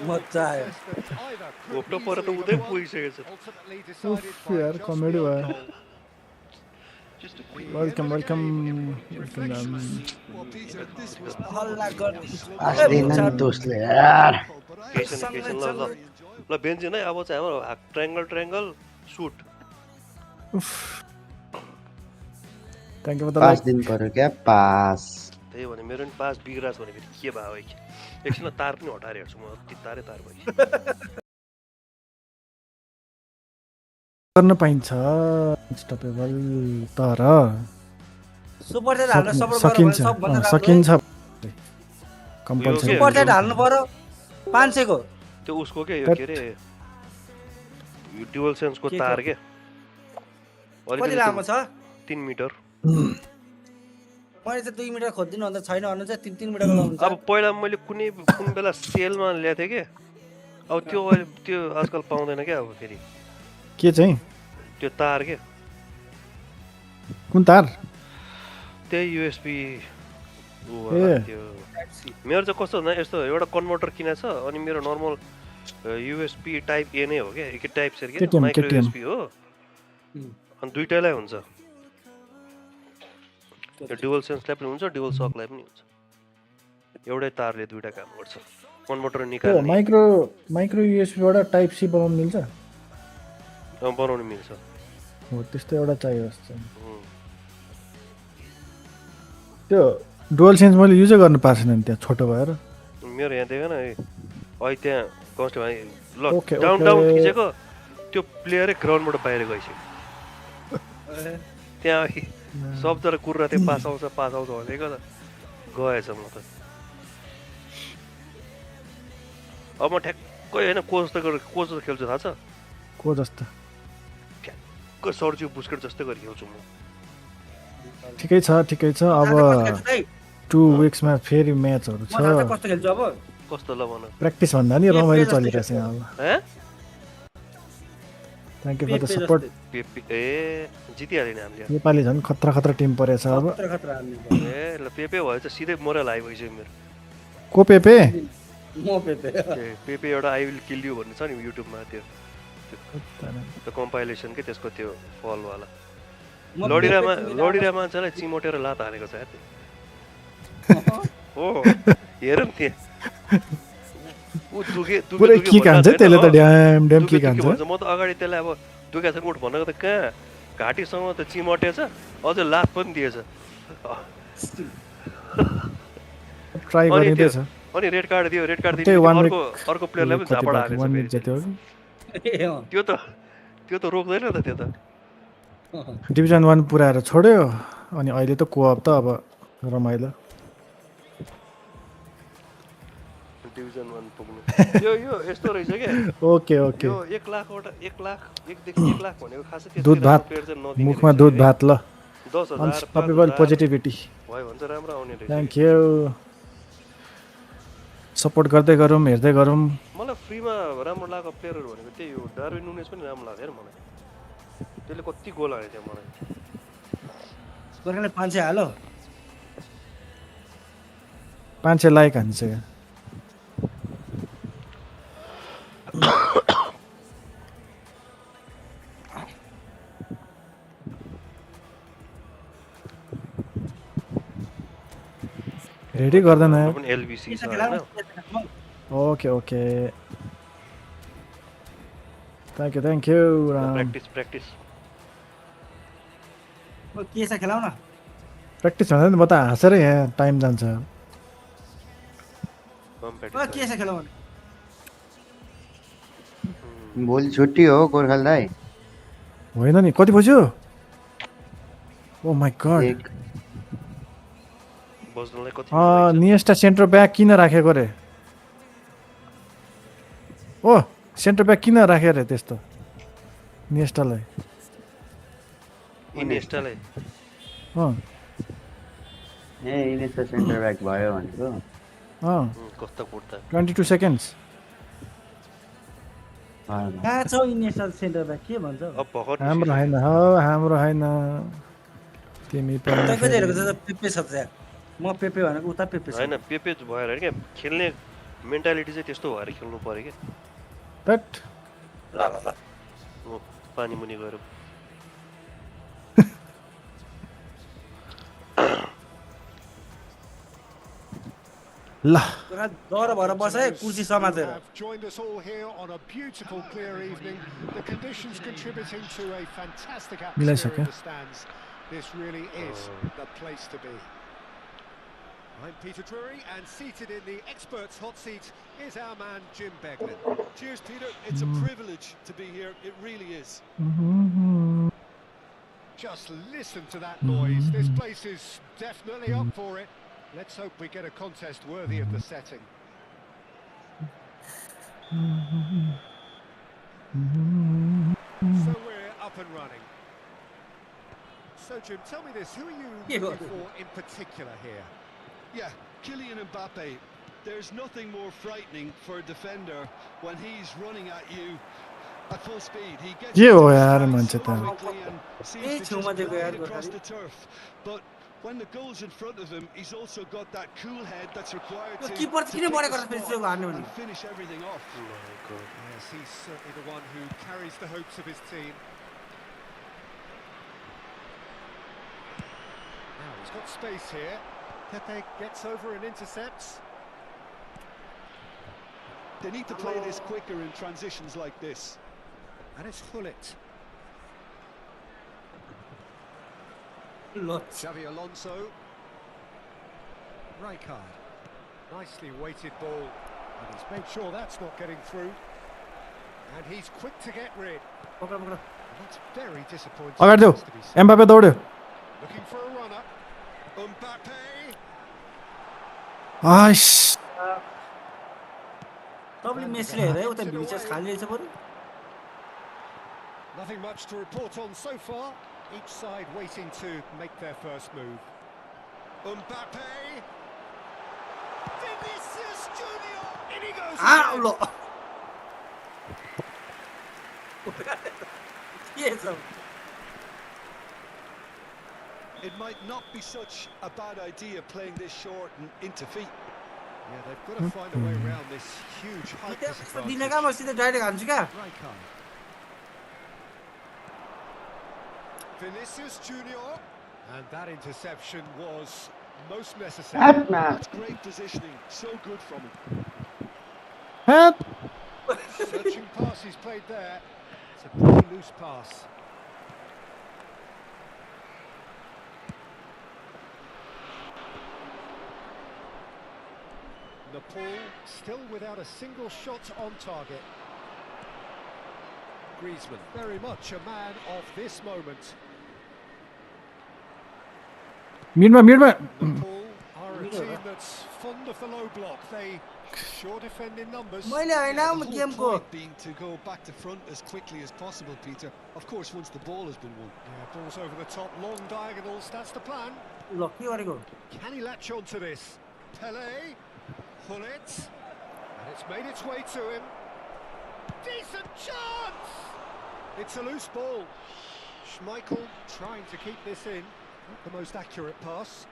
Speaker 2: मजा आयो
Speaker 3: भोग्नु पर्नु त हुँदै पुगिसकेको छ
Speaker 5: Ultimately decided
Speaker 1: उफ
Speaker 5: by
Speaker 1: यार
Speaker 5: just
Speaker 1: कमेडी
Speaker 5: beyond
Speaker 1: भयो
Speaker 5: goal.
Speaker 1: Welcome welcome
Speaker 6: Well, Peter, this was
Speaker 2: हल्ला गर्ने
Speaker 4: पास दिएन नि दोस्तले यार
Speaker 3: केही छैन ल ल बेन्जिन है अब चाहिँ हाम्रो ट्रायङ्गल सुट
Speaker 1: उफ थ्याङ्क यू
Speaker 4: पास दिनु पर्यो क्या पास
Speaker 3: त्यही भने मेरो पनि पास बिग्राछ भने फेरि के भयो एकछिन तार पनि हटाएर हेर्छु म अति तारै तार भयो
Speaker 1: गर्न पाइन्छ स्टपेबल तर
Speaker 2: सुपर च्याट हाल्न सपोर्ट गर्नु
Speaker 1: सकिन्छ
Speaker 2: सबभन्दा राम्रो
Speaker 1: सकिन्छ कम्पलसरी
Speaker 2: सुपर च्याट हाल्नु पर्यो 500 को
Speaker 3: त्यो उसको के यो के अरे डुअल सेन्सको
Speaker 2: के
Speaker 3: तार के
Speaker 2: कति लामो छ
Speaker 3: 3 मिटर
Speaker 2: मैले चाहिँ 2 मिटर खोज्दिनु अन्त छैन भन्नु चाहिँ 3 मिटरको लाउनु
Speaker 3: अब पहिला मैले कुन बेला सेलमा ल्याएको थिएँ कि अब त्यो अहिले त्यो आजकल पाउँदैन क्या अब फेरि
Speaker 1: के चाहिँ
Speaker 3: त्यो तार के
Speaker 1: कुन तार
Speaker 3: त्यही युएसबी
Speaker 1: ए।
Speaker 3: त्यो मेरो चाहिँ कस्तो भन्दा यस्तो एउटा कन्भर्टर किनेको छ अनि मेरो नर्मल युएसबी टाइप ए नै हो क्या एक टाइप सेट के
Speaker 1: KTM,
Speaker 3: माइक्रो
Speaker 1: KTM।
Speaker 3: युएसबी हो अनि दुईटैलाई हुन्छ यो डुअल सेन्सलाई पनि हुन्छ डुअल सकलाई पनि हुन्छ एउटै तारले दुईटा काम गर्छ कन्भर्टर
Speaker 1: ओ
Speaker 3: निकाल्ने
Speaker 1: माइक्रो युएसबीबाट टाइप सी बनाउनु मिल्छ
Speaker 3: बनाउनु मिल्छ
Speaker 1: हो त्यस्तो एउटा चाहियो जस्तो
Speaker 3: उम्।
Speaker 1: त्यो डुअल सेन्स मैले युजै गर्नु पाएको छैन नि त्यहाँ छोटो भएर
Speaker 3: मेरो यहाँ देखेन है अहिले त्यहाँ कस्तो भाइ ल
Speaker 1: ओके,
Speaker 3: डाउन
Speaker 1: ओके।
Speaker 3: डाउन खिचेको त्यो प्लेयरै ग्राउन्डबाट बाहिर गइसक्यो त्यहाँ अघि सबजना कुर्रा त्यो पास आउँछ भनेको त गएछ म त अब म ठ्याक्कै होइन कोच जस्तो खेल्छु थाहा छ
Speaker 1: को जस्तो
Speaker 3: ठ्याक्कै सर्जियो बुस्केट जस्तै गरी खेल्छु म
Speaker 1: ठिकै छ अब 2 विक्समा फेरि म्याचहरू छ
Speaker 2: कस्तो खेल्छु अब
Speaker 3: कस्तो ल भन
Speaker 1: प्र्याक्टिस भन्दा नि रमाइलो चलिरहेछ यहाँ अब thank you for the support
Speaker 3: पेपी ए जितिहाल्यो नि हामीले
Speaker 1: नेपाली झन् खतरा टिम परेछ अब
Speaker 2: खतरा हाल्ने
Speaker 3: ए ल पेपे भयो चाहिँ सिधै मोरल हाई भइसक्यो मेरो
Speaker 1: को पेपे
Speaker 2: म पेपे
Speaker 3: पेपे एउटा आई विल किल यु भन्ने छ नि युट्युबमा त्यो कम्पाइलेसन के त्यसको त्यो फलवाला लडिरा मान्छेलाई चिमोटेर लात हानेको छ यार हो हेर नि त्यहाँ ऊ
Speaker 1: पुरै किक हान्छ त्यसले त ड्याम किक हान्छ
Speaker 3: भन्छ म त अगाडि त्यसलाई अब दुखेको छ उठ भनेको त कहाँ घाँटीसँग त चिमटेछ अझ लात पनि दिएछ
Speaker 1: ट्राई गरिँदैछ
Speaker 3: अनि रेड कार्ड दियो
Speaker 1: त्यही 1 विक
Speaker 3: अर्को प्लेयरलाई पनि झापड हानेछ
Speaker 1: 1 विक जति हो
Speaker 3: त्यो त रोक्दैन त त्यो त
Speaker 1: डिभिजन 1 पुऱ्याएर छोड्यो अनि अहिले त कोअप त अब रमाइलो
Speaker 3: डिभिजन 1 पुग्नु यो यस्तो रहेछ के
Speaker 1: ओके
Speaker 3: यो 1 लाखबाट 1 देखि 1 लाख भनेको खासै त्यस्तो
Speaker 1: दुध भात
Speaker 3: प्लेयर चाहिँ नदिने
Speaker 1: मुखमा दुध भात ल
Speaker 3: 10,000
Speaker 1: अनस्टपेबल पोजिटिभिटी
Speaker 3: भयो भने चाहिँ राम्रो आउने रहेछ
Speaker 1: थ्याङ्क यू सपोर्ट गर्दै गरौँ हेर्दै गरौँ
Speaker 3: मलाई फ्रीमा राम्रो लागेको प्लेयरहरू भनेको त्यही हो डार्विन नुनेस पनि राम्रो लाग्यो मलाई त्यसले कति गोल हाल्यो त्यहाँ मलाई
Speaker 2: गोर्खाले 500 हाल्यो
Speaker 1: 500 लाइक हान्छ रेडी गर्दैन यार
Speaker 3: पनि एलबीसी छ हैन
Speaker 1: Okay. Thank you.
Speaker 3: प्र्याक्टिस
Speaker 2: के छ खेलाउ न
Speaker 1: प्र्याक्टिस भन्दा नि म त हाँसेर यहाँ टाइम जान्छ
Speaker 2: के छ खेलाउ भने
Speaker 4: भोलि छुट्टी हो गोर्खाल दाइ
Speaker 1: होइन नि कति बज्यो ओ माई गड
Speaker 4: एक
Speaker 3: बज्नलाई कति मिनट लाग्छ
Speaker 1: निएस्टा सेन्टर ब्याक किन राखेको रे ओ सेन्टर ब्याक किन राख्यो रे त्यस्तो निएस्टालाई
Speaker 3: इनिएस्टालाई
Speaker 1: अँ
Speaker 4: ए इनेस्टा सेन्टर ब्याक भयो भनेको
Speaker 1: अँ
Speaker 3: कस्तो कुर्ता
Speaker 1: 22 सेकेन्ड्स
Speaker 2: कहाँ छ इन्टरनेसनल सेन्टर ब्याक के भन्छ
Speaker 3: अब भर्खर
Speaker 1: हाम्रो होइन हाम्रो होइन तिमी पनि
Speaker 2: तपाईँ हेरेको छ पेपे छ त्यहाँ म पेपे भनेको उता पेपे छ
Speaker 3: होइन पेपे भएर होइन क्या खेल्ने मेन्टालिटी चाहिँ त्यस्तो भएर खेल्नु पऱ्यो क्या
Speaker 1: बट
Speaker 3: पानी मुनि गएर
Speaker 1: ल
Speaker 2: डर भएर बस है कुर्सी समातेर
Speaker 5: have joined us all here on a beautiful clear evening. The conditions contributing to a fantastic atmosphere in the stands. This really is the place to be. I'm Peter Drury, and seated in the experts' hot seat is our man Jim Beglin.
Speaker 6: Cheers, Peter. It's a privilege to be here. It really is.
Speaker 5: Just listen to that noise. This place is definitely up for it. Let's hope we get a contest worthy of the setting. So we're up and running. So Jim, tell me this, who are you looking for in particular here?
Speaker 6: Yeah, Kylian Mbappe. There's nothing more frightening for a defender when he's running at you at full speed. He gets
Speaker 1: के हो
Speaker 6: to
Speaker 1: यार
Speaker 6: the
Speaker 1: मान्छे
Speaker 6: so
Speaker 1: त
Speaker 6: quickly and seems to just glide across the turf. But when the goal's in front of him, he's also got that cool head that's required to
Speaker 2: keeper
Speaker 6: take
Speaker 2: किन
Speaker 6: the
Speaker 2: बढेको फेरि
Speaker 6: spot
Speaker 2: त्यो हार्ने भने
Speaker 6: and finish everything off.
Speaker 5: Yes, he's certainly the one who carries the hopes of his team. Now he's got space here. Pepe gets over and intercepts.
Speaker 6: They need to play this quicker in transitions like this.
Speaker 5: And it's Hullet.
Speaker 2: ल
Speaker 5: Xavi Alonso. Rijkaard. Nicely weighted ball. And he's made sure that's not getting through. And he's quick to get rid.
Speaker 2: पक्रा पक्रा
Speaker 5: And that's very disappointing.
Speaker 1: अगाडि देऊ
Speaker 5: has to be said.
Speaker 1: Mbappe दौड्यो
Speaker 5: Looking for a runner.
Speaker 6: Mbappe!
Speaker 1: आइस
Speaker 2: तपाईँले मेसीले हेरे उता भिचेस खाली रहेछ बरु
Speaker 5: Nothing much to report on so far. Each side waiting to make their first move.
Speaker 6: Mbappe!
Speaker 5: Vinicius Junior. In he goes.
Speaker 2: Uh
Speaker 5: again.
Speaker 2: ल के छ
Speaker 6: It might not be such a bad idea playing this short and into feet.
Speaker 5: Yeah, they've got to find a way around this huge height
Speaker 2: दिने
Speaker 5: disadvantage.
Speaker 2: कहाँ म सिधै direct हान्छु क्या
Speaker 5: Rijkaard. Vinicius Junior. And that interception was most necessary.
Speaker 6: That's great positioning. So good from him.
Speaker 1: Hate
Speaker 5: Searching pass he's played there. It's a pretty loose pass. Nepal still without a single shot on target. Griezmann, very much a man of this moment.
Speaker 1: मिडमा
Speaker 5: Nepal are a team that's fond of the low block. They sure defend in numbers.
Speaker 2: मैले होइन
Speaker 6: The
Speaker 2: म
Speaker 6: whole
Speaker 2: गेमको
Speaker 6: point being to go back to front as quickly as possible, Peter. Of course, once the ball has been won.
Speaker 5: Yeah, balls over the top, long diagonals, that's the plan.
Speaker 2: ल के गरेको
Speaker 5: Can he latch on to this? Pele, Hullet, and it's made its way to him. Decent chance! It's a loose ball. Schmeichel trying to keep this in. Not the most accurate pass.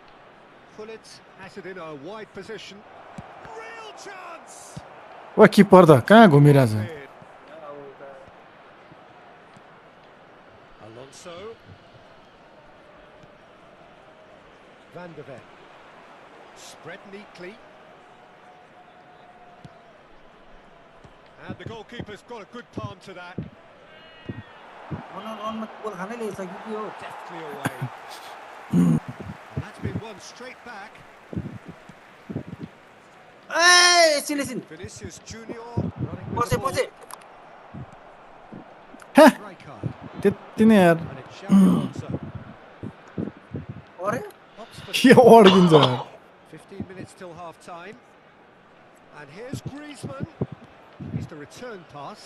Speaker 5: Hullet has it in a wide position. Real chance!
Speaker 1: ओ किपर त कहाँ घुमिरहेछ
Speaker 5: Cleared. Alonso. Van de Ven. Spread neatly. And the goalkeeper's got a good palm to that.
Speaker 2: अनमा गोल खानै ल्याइसक्यो कि हो
Speaker 5: Deftly away. And that's been won straight back.
Speaker 2: ए एकछिन
Speaker 5: Vinicius Junior running with
Speaker 2: पछि
Speaker 5: the ball.
Speaker 2: पछि
Speaker 5: Rijkaard.
Speaker 1: त्यति नै यार
Speaker 5: And it's Xabi Alonso.
Speaker 2: अरे
Speaker 5: Oxford.
Speaker 1: के अड्किन्छ यार
Speaker 5: 15 minutes till half time. And here's Griezmann. He's the return pass.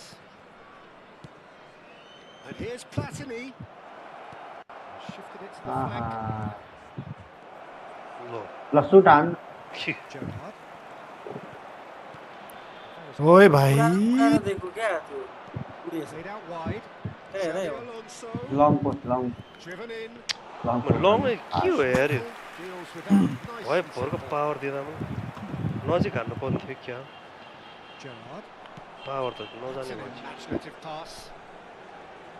Speaker 5: And here's Platini. Shifted it to the flank.
Speaker 3: ल
Speaker 4: ल सुट हान
Speaker 5: Gerrard.
Speaker 1: ओए भाइ
Speaker 2: पुरानो दिएको क्या त्यो उडेछ
Speaker 5: Played out wide.
Speaker 2: ए
Speaker 5: Xabi
Speaker 2: रे
Speaker 5: Alonso.
Speaker 4: Long post long
Speaker 5: Driven in.
Speaker 3: Long के हो यार यो
Speaker 5: Deals with that nice
Speaker 3: भाइ
Speaker 5: and
Speaker 3: भरको
Speaker 5: simple.
Speaker 3: पावर दिँदा म नजिक हान्नु पर्ने थियो क्या
Speaker 5: Gerrard.
Speaker 3: पावर त
Speaker 5: That's
Speaker 3: नजाने
Speaker 5: an
Speaker 3: मान्छे
Speaker 5: imaginative pass.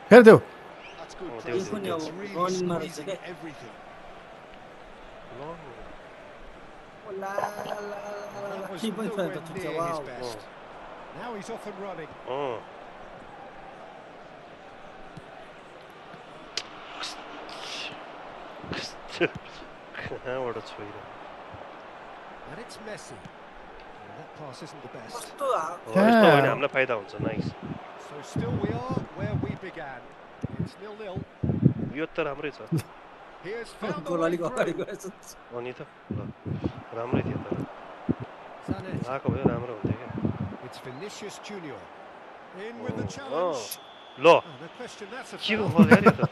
Speaker 1: फेरि देऊ
Speaker 6: That's good
Speaker 3: Oh,
Speaker 6: pressing.
Speaker 3: there's-
Speaker 2: Even
Speaker 6: It's
Speaker 2: your
Speaker 6: really
Speaker 2: running man is
Speaker 6: squeezing
Speaker 2: okay.
Speaker 6: everything.
Speaker 3: लङ
Speaker 2: ला ला
Speaker 5: That was
Speaker 2: 3.5
Speaker 5: nowhere
Speaker 2: त ठिक छ
Speaker 5: near his
Speaker 2: wow
Speaker 5: best. Now he's off and running.
Speaker 3: अँ कहाँबाट छोइर
Speaker 5: And it's Messi. Well, that pass isn't the best.
Speaker 2: कस्तो
Speaker 3: यस्तो भयो भने हामीलाई फाइदा हुन्छ nice
Speaker 5: So still we are where we began. It's 0-0.
Speaker 3: यो त राम्रै छ
Speaker 5: Here's found the
Speaker 2: goal
Speaker 5: way
Speaker 2: अलिक अगाडि
Speaker 5: through.
Speaker 2: गएछ
Speaker 3: अनि त ल राम्रै थियो तर
Speaker 5: Zanetti.
Speaker 3: आएको भए राम्रो हुन्थ्यो क्या
Speaker 5: It's Vinicius Junior. In with the
Speaker 3: Oh,
Speaker 5: challenge.
Speaker 3: ल
Speaker 5: Oh, no question that's a
Speaker 3: के
Speaker 5: foul.
Speaker 3: भयो यार यो त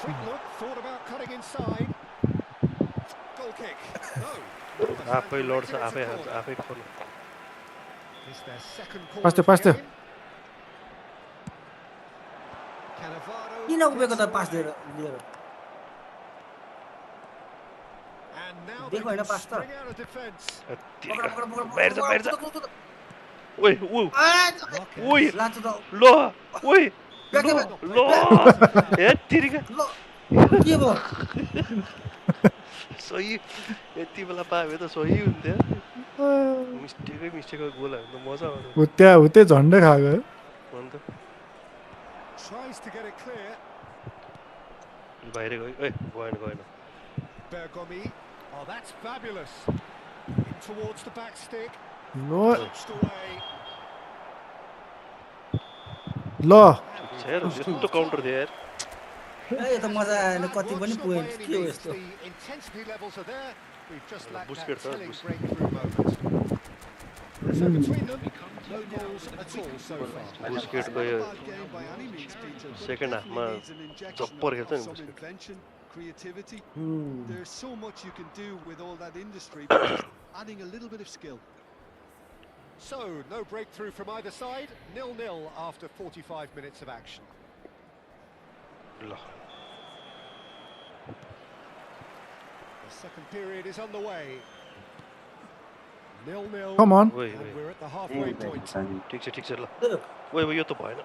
Speaker 5: Quick look, thought about cutting inside. Goal kick. No.
Speaker 3: आफै लड्छ आफै हान्छ आफै खोल्नु
Speaker 5: It's their second corner
Speaker 1: Pass
Speaker 5: of
Speaker 1: pass
Speaker 5: the
Speaker 1: the.
Speaker 5: game. Cannavaro
Speaker 2: किन उभिएको त
Speaker 5: gets
Speaker 2: पास
Speaker 5: away.
Speaker 2: दिएर लिएर
Speaker 5: And now they
Speaker 2: देखो होइन
Speaker 5: can
Speaker 2: पास त
Speaker 5: string out a defense.
Speaker 2: पकड पकड पकड
Speaker 3: बाहिर छ बाहिर छ
Speaker 2: कुद, कुद, कुद।
Speaker 3: ओइ ऊ
Speaker 5: Marquez.
Speaker 3: ओइ
Speaker 2: लान्छ त
Speaker 3: ल ओइ
Speaker 2: ब्याक
Speaker 3: ल
Speaker 2: ब्याक,
Speaker 3: ल हेत्तेरिका
Speaker 2: ल के भयो
Speaker 3: सही यति बेला पायो भने त सही हुन्थ्यो मिस्टेकै गोल हाल्नु त मजा आउँछ
Speaker 1: हुत्ते झन्डै खाएको है
Speaker 3: अन्त
Speaker 5: Tries to get it clear.
Speaker 3: बाहिर गयो ए गएन
Speaker 5: Bergomi. Oh, that's fabulous. In towards the back stick.
Speaker 1: ल
Speaker 5: Touched away.
Speaker 1: ल
Speaker 3: छ यार यस्तो काउन्टर थियो यार
Speaker 2: ए यो त मजा आएन कति पनि
Speaker 5: Works not by
Speaker 2: point
Speaker 5: any
Speaker 2: के हो
Speaker 5: means.
Speaker 2: यस्तो
Speaker 5: The intensity levels are there. We've just lacked
Speaker 3: Busquets,
Speaker 5: that telling
Speaker 3: Busquets.
Speaker 5: breakthrough moment. So between them, no goals at all so far.
Speaker 3: Busquets
Speaker 6: Not
Speaker 3: गयो
Speaker 6: a bad game by any means, Peter, but
Speaker 3: Second half
Speaker 6: definitely
Speaker 3: मा
Speaker 6: needs an injection
Speaker 3: जप्पर
Speaker 6: of
Speaker 3: खेल्छ नि
Speaker 6: some
Speaker 3: Busquets
Speaker 6: invention, creativity.
Speaker 2: Hmm.
Speaker 6: There's so much you can do with all that industry, but just adding a little bit of skill.
Speaker 5: So, no breakthrough from either side. 0-0 after 45 minutes of action.
Speaker 3: ल
Speaker 5: The second period is underway. 0-0.
Speaker 1: कम अन
Speaker 3: ओइ
Speaker 5: And
Speaker 3: ओइ
Speaker 5: we're at the halfway point.
Speaker 3: ठिक छ ल
Speaker 2: त्यो,
Speaker 3: ओइ यो त भएन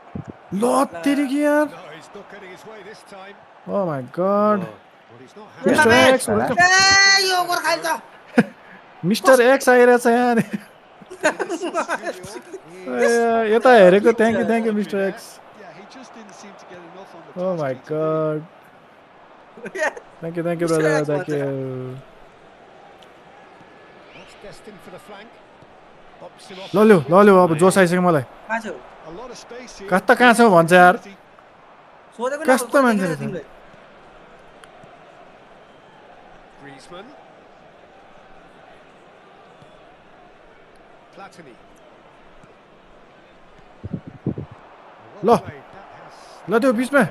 Speaker 1: ल तेरिकी यार
Speaker 5: No, he's not getting his way this time.
Speaker 1: Oh my God
Speaker 3: ल,
Speaker 5: Well, he's not
Speaker 1: Mr.
Speaker 5: happy.
Speaker 1: X, welcome.
Speaker 2: ए यो गोल खाइन्छ
Speaker 1: मिस्टर एक्स आइरहेछ यहाँ यता हेरेको thank you mister X
Speaker 6: Yeah, he just didn't seem to get enough on the
Speaker 1: ओ
Speaker 6: task
Speaker 1: my
Speaker 6: he's
Speaker 1: god thank you
Speaker 2: Mr.
Speaker 1: Brother
Speaker 2: X
Speaker 1: thank you
Speaker 5: That's destined for the flank. Pops him off.
Speaker 1: ल अब जोस आइसक्यो मलाई
Speaker 2: कहाँ छ
Speaker 6: A lot of space here.
Speaker 1: कहाँ छौ भन्छ यार
Speaker 2: सोधेको
Speaker 1: कस्तो मान्छे रहेछ?
Speaker 2: तिमीले
Speaker 5: Griezmann. Platini.
Speaker 1: Lo. ल त्यो बिचमा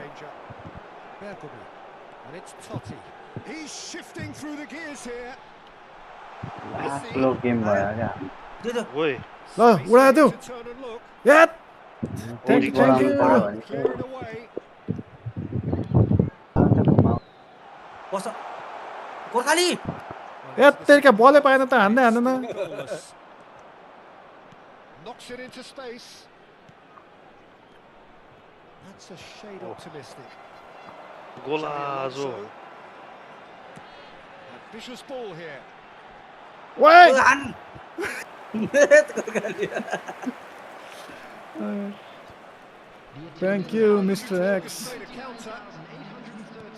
Speaker 5: Bergomi. And it's Totti. He's shifting through the gears here.
Speaker 4: Slow game भयो क्या
Speaker 2: त्यो त्यो
Speaker 3: ओइ
Speaker 1: ल उडा देऊ
Speaker 5: To turn and look.
Speaker 1: यात
Speaker 3: Thank you,
Speaker 1: thank you.
Speaker 5: Clear it away.
Speaker 2: बस गोर्खाली
Speaker 1: ए तेरिका बलै पाएन त हान्दै हान्दैन
Speaker 5: Goalless. Knocks it into space. That's a shade optimistic.
Speaker 3: गोलाजो
Speaker 5: Ambitious ball here.
Speaker 1: ओइ
Speaker 2: हान
Speaker 1: Thank you, Mr. X.
Speaker 5: Played a counter.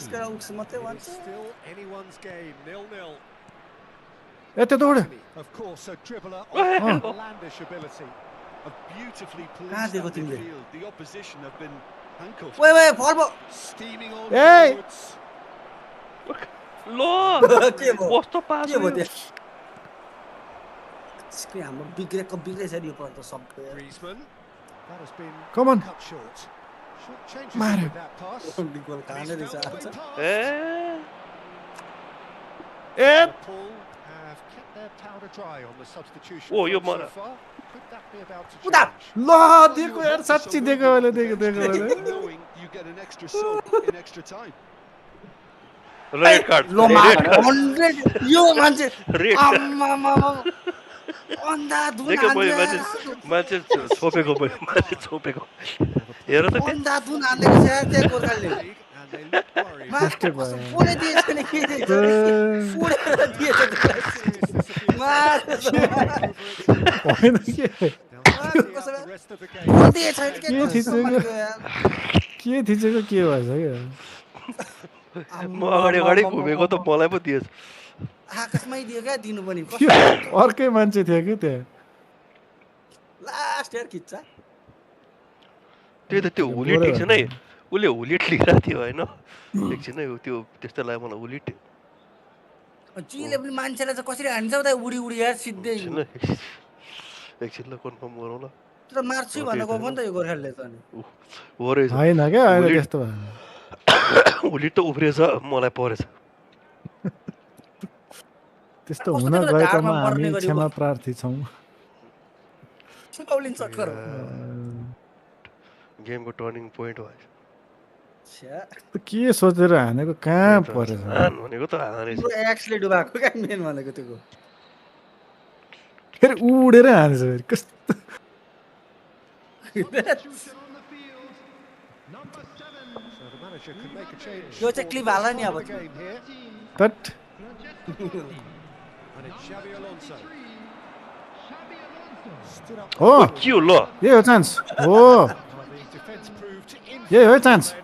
Speaker 2: त्यसका उक्स मात्रै
Speaker 5: And
Speaker 2: भन्छ
Speaker 5: it's still anyone's game, 0-0.
Speaker 1: ए त्यो दौड
Speaker 5: Of course, a dribbler
Speaker 3: Oh.
Speaker 5: of outlandish ability.
Speaker 6: Have beautifully
Speaker 2: कहाँ
Speaker 6: policed
Speaker 2: दिएको
Speaker 6: that
Speaker 2: तिमीले?
Speaker 6: midfield. The opposition have been handcuffed.
Speaker 2: ओए फल भयो
Speaker 6: Steaming on
Speaker 1: Hey!
Speaker 6: forwards.
Speaker 3: ल
Speaker 2: के भयो
Speaker 3: कस्तो पास
Speaker 2: के भयो
Speaker 3: हो यो?
Speaker 2: त्यहाँ स्क्रिन हाम्रो बिग्रेछ नि यो पर त सबै
Speaker 5: Griezmann. That has been
Speaker 1: Come on.
Speaker 5: cut short. Short changes
Speaker 1: Mario.
Speaker 5: with that pass.
Speaker 2: गोल कहाँले रहेछ आज
Speaker 3: ए
Speaker 1: ए
Speaker 5: Liverpool have kept their powder dry on the substitution
Speaker 3: Oh, you're
Speaker 5: front so
Speaker 3: mad.
Speaker 5: far. Could that be about to
Speaker 2: Uda!
Speaker 5: change?
Speaker 1: ल दिएको यार साँच्ची दिएको मैले दिएको
Speaker 6: Knowing you get an extra sub in extra time.
Speaker 3: Red card
Speaker 2: low
Speaker 3: red card
Speaker 2: 100 यो मान्छे
Speaker 3: red
Speaker 2: आम्मामा Andhadhun
Speaker 3: देख्यो मैले
Speaker 2: हान्छ
Speaker 3: मान्छे छोपेको मैले मान्छे छोपेको हेर त त्यो
Speaker 2: अन्धाधुन हालेको छ यार त्यो गोर्खाले
Speaker 5: And they look worried.
Speaker 1: फास्टै भयो
Speaker 2: पुरै दिएछ नि के दिएछ पुरै दिएछ
Speaker 1: होइन के
Speaker 5: They'll see out the rest of the game.
Speaker 2: गोल दिएछ के
Speaker 1: के थिचेको के थिचेको के भएछ क्या
Speaker 3: म अगाडि अगाडि घुमेको त मलाई पो दिएछ
Speaker 2: आकाशमै दियो क्या दिनु पनि
Speaker 1: त्यो अर्कै मान्छे थियो कि त्यहाँ
Speaker 2: लास्ट यार खिच्छ
Speaker 3: त्यही त त्यो हुलिट एकछिन है उसले हुलिट लिइरहेको थियो होइन एकछिन है त्यो त्यस्तो लाग्यो मलाई हुलिट
Speaker 2: जीले पनि मान्छेलाई चाहिँ कसरी हान्छ उता उडी उडी यार सिधै
Speaker 3: एकछिन ल एकछिन ल कन्फर्म गरौँ ल
Speaker 2: तर मार्छु भनेर गएको नि त यो गोर्खाले त अनि
Speaker 3: हो रहेछ
Speaker 1: होइन क्या अहिले त्यस्तो भयो
Speaker 3: हुलिट त उफ्रिएछ मलाई परेछ
Speaker 1: त्यस्तो
Speaker 2: कस्तो
Speaker 1: हुन
Speaker 2: बेला
Speaker 1: गएकोमा
Speaker 2: ढाडमा
Speaker 1: हामी
Speaker 2: मर्ने गरी
Speaker 1: क्षमा प्रार्थी छौँ
Speaker 2: सुकाउलिन चक्कर
Speaker 3: गेमको टर्निङ पोइन्ट भयो
Speaker 1: त के सोचेर हानेको कहाँ परेछ
Speaker 3: हान भनेको त हानेछ
Speaker 2: एक्सले डुबाएको क्या मेन भनेको त्यो
Speaker 1: फेरि उडेर हानेछ फेरि कस्तो
Speaker 5: So the manager can make a change.
Speaker 2: यो चाहिँ क्लिप हाल नि अब
Speaker 5: for the game here.
Speaker 1: तट
Speaker 5: And it's Xabi Alonso. Stood up.
Speaker 1: हो
Speaker 3: के हो ल
Speaker 1: यही हो चान्स हो
Speaker 5: Well, the defence proved
Speaker 1: यही हो chance
Speaker 5: and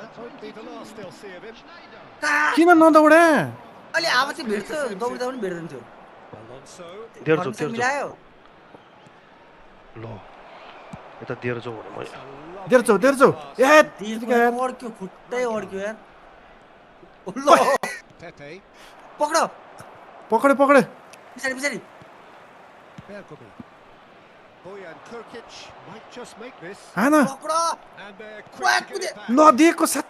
Speaker 5: that won't be the last they'll see of him.
Speaker 1: किन नदौडे
Speaker 2: अहिले अब चाहिँ भेट्छ दौड्दा पनि भेट्दैन थियो
Speaker 5: Alonso.
Speaker 3: दिएर जाउँ
Speaker 2: कन्डिसन
Speaker 3: दिएर
Speaker 2: मिलायो
Speaker 3: ल यता दिएर जाउँ भने मैले
Speaker 1: देर जाऊ ए
Speaker 2: दिएको
Speaker 1: यार
Speaker 2: अड्क्यो खुट्टै अड्क्यो यार ल
Speaker 5: Pepe.
Speaker 2: पक्र
Speaker 1: पकडे पकडे
Speaker 2: पछाडि पछाडि
Speaker 5: Bergomi. Bojan Krkic might just make this.
Speaker 1: हान
Speaker 2: पक्र
Speaker 5: And they're
Speaker 2: Quack
Speaker 5: quick to get it back.
Speaker 1: नदिएको साथ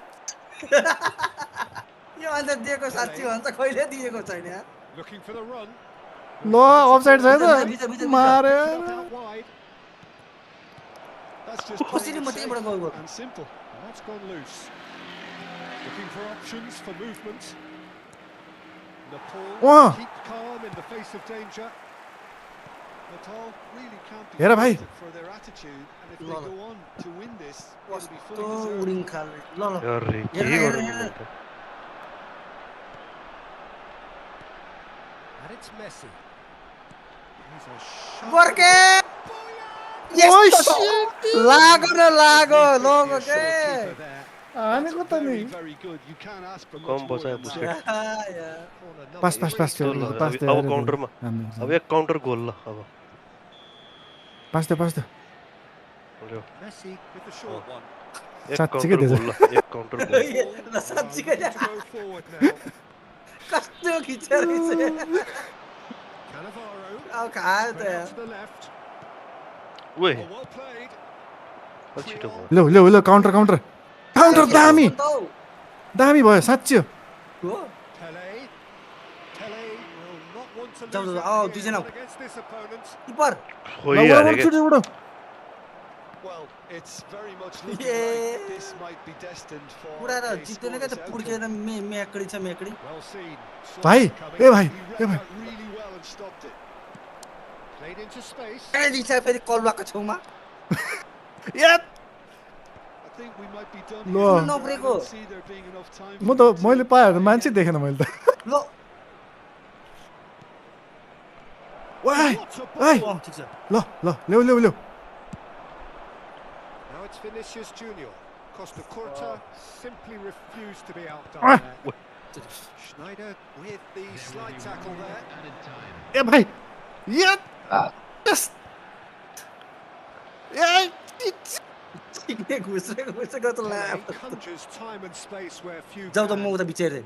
Speaker 2: यो अन्त दिएको साँच्ची भन्छ कहिले दिएको छैन यार
Speaker 5: Looking for the run.
Speaker 1: ल अफसाइड छ त मारे
Speaker 5: Up out wide.
Speaker 6: That's just
Speaker 2: कसरी
Speaker 6: plain
Speaker 2: म त्यहीँबाट गएको
Speaker 6: and simple.
Speaker 5: And that's gone loose. Looking for options for movement. Nepal
Speaker 1: Oh.
Speaker 5: keep calm in the face of danger.
Speaker 6: Nepal really can't be
Speaker 1: हेर भाइ
Speaker 6: faulted for their attitude, and if they
Speaker 2: ल, ल।
Speaker 6: go on to win this, it'll be
Speaker 2: कस्तो
Speaker 6: fully deserved.
Speaker 2: उडिङ खाल ल ल
Speaker 3: अरे के
Speaker 2: हेर, हेर,
Speaker 3: गर्नु
Speaker 2: हेर।
Speaker 3: मैले त
Speaker 5: And it's Messi. He's a sharp
Speaker 2: गोर्खे
Speaker 1: ओइ
Speaker 2: लागो न लागो लोगो के
Speaker 5: keeper there.
Speaker 1: हानेको त नि
Speaker 6: Very, very good. You can't ask for
Speaker 3: come
Speaker 6: much more
Speaker 3: बचायो
Speaker 6: than
Speaker 3: Busquets
Speaker 6: that.
Speaker 2: यार
Speaker 5: Corner number
Speaker 1: पास पास पास
Speaker 5: three.
Speaker 1: थियो
Speaker 3: ल,
Speaker 1: पास
Speaker 3: अब काउन्टरमा अब एक काउन्टर गोल ल अब
Speaker 1: पास थियो
Speaker 3: ल्यो,
Speaker 5: Messi with the short one.
Speaker 3: एक
Speaker 1: साँच्चीकै
Speaker 3: काउन्टर
Speaker 1: दिएछ।
Speaker 3: गोल ल एक काउन्टर गोल
Speaker 2: ल साँच्चीकै
Speaker 5: To go forward now.
Speaker 2: कस्तो खिचेर खिचे
Speaker 5: Cannavaro
Speaker 2: अब खायो त
Speaker 5: spread out
Speaker 2: यार
Speaker 5: to the left.
Speaker 3: ओए
Speaker 5: Oh, well played.
Speaker 3: अलि छिटो भयो
Speaker 1: लो काउन्टर दामी दामी भयो साँच्ची हो
Speaker 2: हो
Speaker 5: Pele. Pele will not want to
Speaker 2: जाऊ,
Speaker 5: lose
Speaker 2: जाऊ,
Speaker 5: that
Speaker 2: आओ,
Speaker 5: here,
Speaker 2: दुईजना।
Speaker 5: not against this opponent.
Speaker 2: किपर
Speaker 3: खोइहाल्यो क्या
Speaker 1: उडो
Speaker 6: Well, it's very much looking
Speaker 2: Yeah.
Speaker 6: like this might be destined for
Speaker 2: उडाएर
Speaker 6: a
Speaker 2: जित्दैन क्या त
Speaker 6: scoreless
Speaker 2: पुड्केर
Speaker 6: outcome.
Speaker 2: मेकडी छ मेकडी
Speaker 5: Well seen. Saw
Speaker 1: भाइ
Speaker 5: it coming.
Speaker 1: ए भाइ
Speaker 6: He
Speaker 1: ए
Speaker 6: read
Speaker 1: भाइ
Speaker 6: that really well and stopped it.
Speaker 5: Played into space.
Speaker 2: कहाँ दिन्छ फेरि कलुवाको छेउमा
Speaker 1: यार
Speaker 6: I think we might be done
Speaker 1: No.
Speaker 6: here. I
Speaker 2: नब्रेको
Speaker 6: don't see there being enough time
Speaker 1: म
Speaker 6: for
Speaker 1: त
Speaker 6: them
Speaker 1: मैले
Speaker 6: to-
Speaker 1: पाएँ भने मान्छे देखेन मैले त
Speaker 2: ल
Speaker 1: Why?
Speaker 5: What a
Speaker 1: Hey!
Speaker 5: ball!
Speaker 2: ठिक छ
Speaker 1: ल ल ल्याउ ल्याउ ल्याउ
Speaker 5: Now it's Vinicius Junior. Costa Curta simply refused to be outdone
Speaker 1: Ah.
Speaker 5: there. Schneider with the slight tackle there.
Speaker 1: ए भाइ यस ए
Speaker 2: ठिकै घुसेको त
Speaker 5: Pele
Speaker 2: लाभ
Speaker 5: conjures time and space where few
Speaker 2: जाउ त म
Speaker 5: can.
Speaker 2: उता बिचारे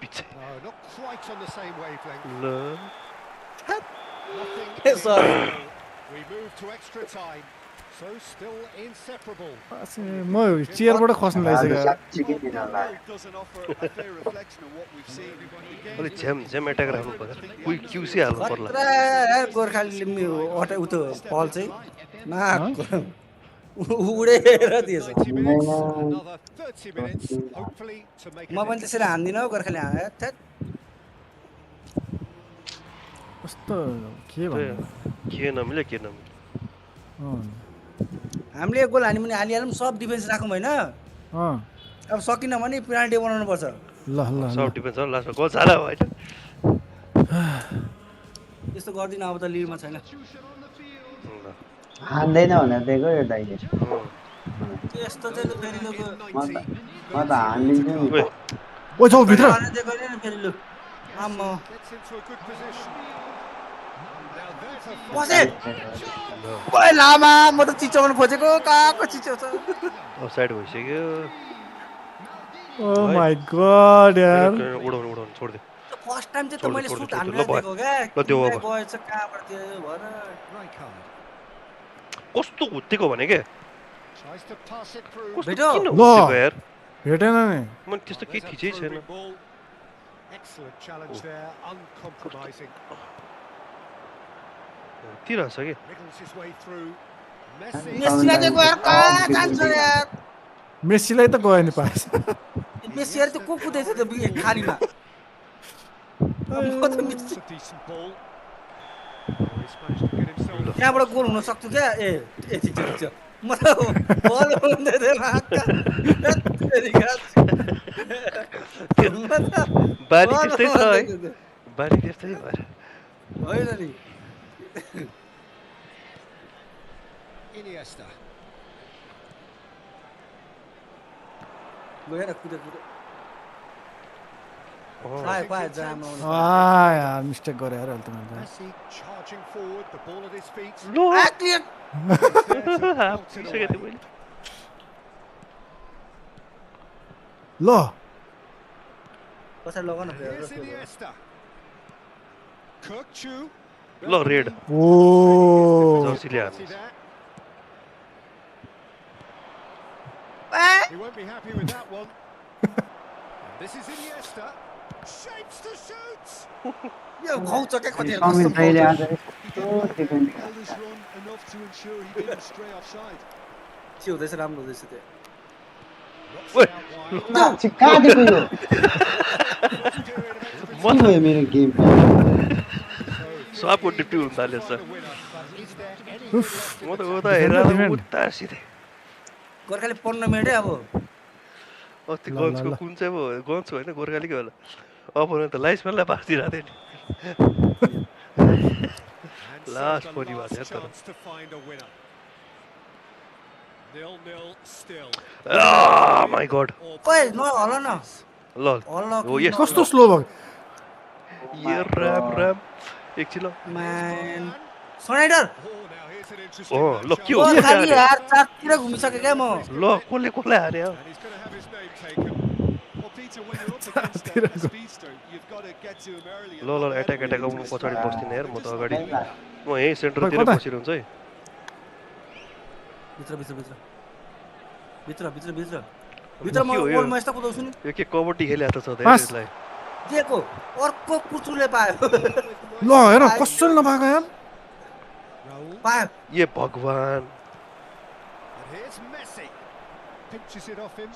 Speaker 3: पिछे
Speaker 5: No, not quite on the same wavelength.
Speaker 3: ल
Speaker 5: Nothing.
Speaker 2: Hey, sorry.
Speaker 5: We move to extra time. So still inseparable.
Speaker 1: म चेयरबाट खस्नु
Speaker 4: आज
Speaker 1: लागिसक्यो
Speaker 4: साँच्चीकै दिन लाग्यो
Speaker 6: Doesn't offer a fair reflection of what we've seen. The
Speaker 3: अलिक
Speaker 6: game's
Speaker 3: झ्याम एट्याक राख्नु पर्छ कोही क्युसी हाल्नु पर्ला
Speaker 2: खतरा गोर्खालीले उतो बल चाहिँ नाक उडेर दिएछ
Speaker 5: 90 minutes. Another 30 minutes. Hopefully to make
Speaker 2: म पनि त्यसरी हान्दिनँ हौ गोर्खाली थ्याट
Speaker 1: कस्तो के भन्नु
Speaker 3: के नमिले के नमिले
Speaker 2: हामीले एक गोल हान्यौँ भने हालिहालौँ सब डिफेन्स राखौँ होइन अब सकिन भने पेनाल्टी बनाउनु पर्छ
Speaker 1: ल ल
Speaker 3: सब डिफेन्स हो लास्टमा गोल झाला होइन
Speaker 2: त्यस्तो गर्दिनँ अब त लिडमा छैन
Speaker 4: हान्दैन भनेर दिएको यो दाइले
Speaker 2: त्यस्तो चाहिँ लु फेरि लु
Speaker 4: म त हानिदिन्छु नि
Speaker 3: ओए
Speaker 1: ओ जाऊ भित्र
Speaker 2: दिएको नि फेरि लु आम्मा
Speaker 5: gets into a good position. Now there's a
Speaker 2: बसे ओए लामा म त चिच्याउनु खोजेको कहाँको चिच्याउँछ
Speaker 3: अफसाइड भइसक्यो
Speaker 1: ओ माय गॉड यार
Speaker 3: उडाउनु उडाउनु छोड्दे
Speaker 2: फर्स्ट टाइम चाहिँ त मैले
Speaker 3: छोड्दे,
Speaker 2: सुट
Speaker 3: छोड्दे,
Speaker 2: हान्नु
Speaker 3: ल भयो।
Speaker 2: दिएको क्या
Speaker 3: ल त्यो
Speaker 2: किनलाई
Speaker 3: over।
Speaker 2: गएछ कहाँबाट त्यो भएर
Speaker 5: right card.
Speaker 3: कस्तो हुत्तेको भने के
Speaker 5: Tries to pass it through.
Speaker 3: कस्तो
Speaker 2: भेट्यो?
Speaker 3: किन
Speaker 1: ल।
Speaker 3: हुत्तेको यार
Speaker 1: भेटेन नि
Speaker 3: मैले त्यस्तो केही
Speaker 5: There's a
Speaker 3: थिचै छैन
Speaker 5: probing ball. Excellent challenge there, uncompromising.
Speaker 3: तिरहेछ कि
Speaker 5: Wriggles his way through. Messi.
Speaker 2: मेस्सीलाई चाहिँ गएर कहाँ जान्छ यार
Speaker 1: मेस्सीलाई त गयो नि पास
Speaker 2: मेस्सीहरू त्यो को कुदेछ त्यो खानीमा म त Messi
Speaker 5: It's a decent ball. Oh, he's managed to get himself.
Speaker 2: त्यहाँबाट गोल हुन सक्थ्यो क्या ए ठिक छ ठिक छ म त बल हुँदै थियो
Speaker 3: बानी त्यस्तै छ है बानी त्यस्तै भएर
Speaker 2: होइन नि
Speaker 5: Iniesta.
Speaker 2: गएर कुदे कुदे पाए पाए जाम आउनु
Speaker 1: यार मिस्टेक गरे यार अहिले त मैले
Speaker 5: Messi charging forward, the ball at his feet.
Speaker 3: ल
Speaker 2: क्लियर
Speaker 3: पुगिसकेको थिएँ मैले
Speaker 1: ल
Speaker 2: कसरी लगाउन
Speaker 5: Here's Iniesta. Kirkchu.
Speaker 3: ल रेड
Speaker 1: ओ
Speaker 3: जर्सीले हार्नु
Speaker 5: He won't be happy with that one. And this is Iniesta. Shapes to shoot.
Speaker 2: यो घाउछ क्या कति
Speaker 4: समीर दाइले आज यस्तो defend
Speaker 6: held his run enough to ensure he didn't stray offside.
Speaker 2: के हुँदैछ राम्रो हुँदैछ त्यो
Speaker 3: ओए
Speaker 4: मान्छे कहाँ दिएको यो के भयो मेरो गेम
Speaker 3: सबको डिप्टी हुन थाल्यो सर म त उता
Speaker 1: Defend,
Speaker 3: हेरेर
Speaker 1: defend.
Speaker 3: उता सिधै
Speaker 2: गोर्खाली 15 मिनटै अब
Speaker 3: अस्ति गन्जको कुन चाहिँ अब गन्ज होइन गोर्खालीकै होला अपोनेन्ट त लाइसम्यानलाई पास दिइरहेको थियो
Speaker 5: And
Speaker 3: Last
Speaker 5: so the
Speaker 3: body
Speaker 5: last
Speaker 3: was, yeah,
Speaker 5: chance to find a winner. 0-0 still.
Speaker 3: नि माई गड
Speaker 2: ओए न हल न
Speaker 3: ल
Speaker 2: हल
Speaker 3: हो यस
Speaker 1: कस्तो स्लो भयो
Speaker 3: ये राम राम एकछिन ल
Speaker 2: म्यान Snyder
Speaker 5: Oh, now here's an interesting
Speaker 3: Oh, look,
Speaker 5: matchup.
Speaker 3: you-
Speaker 2: Gorkhali यार चारतिर घुमिसके क्या म
Speaker 3: ल कसले कसलाई हार्यो
Speaker 5: And he's going to have his name taken.
Speaker 6: Well, Peter, when you're up against a speedster, you've got to get to him early. and
Speaker 3: ल ल
Speaker 6: not let
Speaker 3: attack
Speaker 6: him
Speaker 3: attack
Speaker 6: into
Speaker 3: म
Speaker 6: his
Speaker 3: पछाडि
Speaker 6: stride.
Speaker 3: बस्दिनँ यार म त
Speaker 6: Just
Speaker 3: अगाडि
Speaker 6: not doing
Speaker 3: म यहीँ सेन्टरतिर
Speaker 1: कता?
Speaker 3: बसिरहन्छ है
Speaker 2: भित्र भित्र भित्र भित्र भित्र भित्र भित्र म
Speaker 3: के हो यो?
Speaker 2: गोलमा यस्तो कुदाउँछु नि
Speaker 3: यो के कबड्डी खेलिरहेको छ त
Speaker 1: पास।
Speaker 3: यसलाई
Speaker 2: दिएको अर्को कुचुले पायो
Speaker 1: ल हेर कसरी नपाएको यार
Speaker 5: Raul.
Speaker 2: पायो
Speaker 3: ये भगवान
Speaker 5: And here's Messi. Pinches it off him.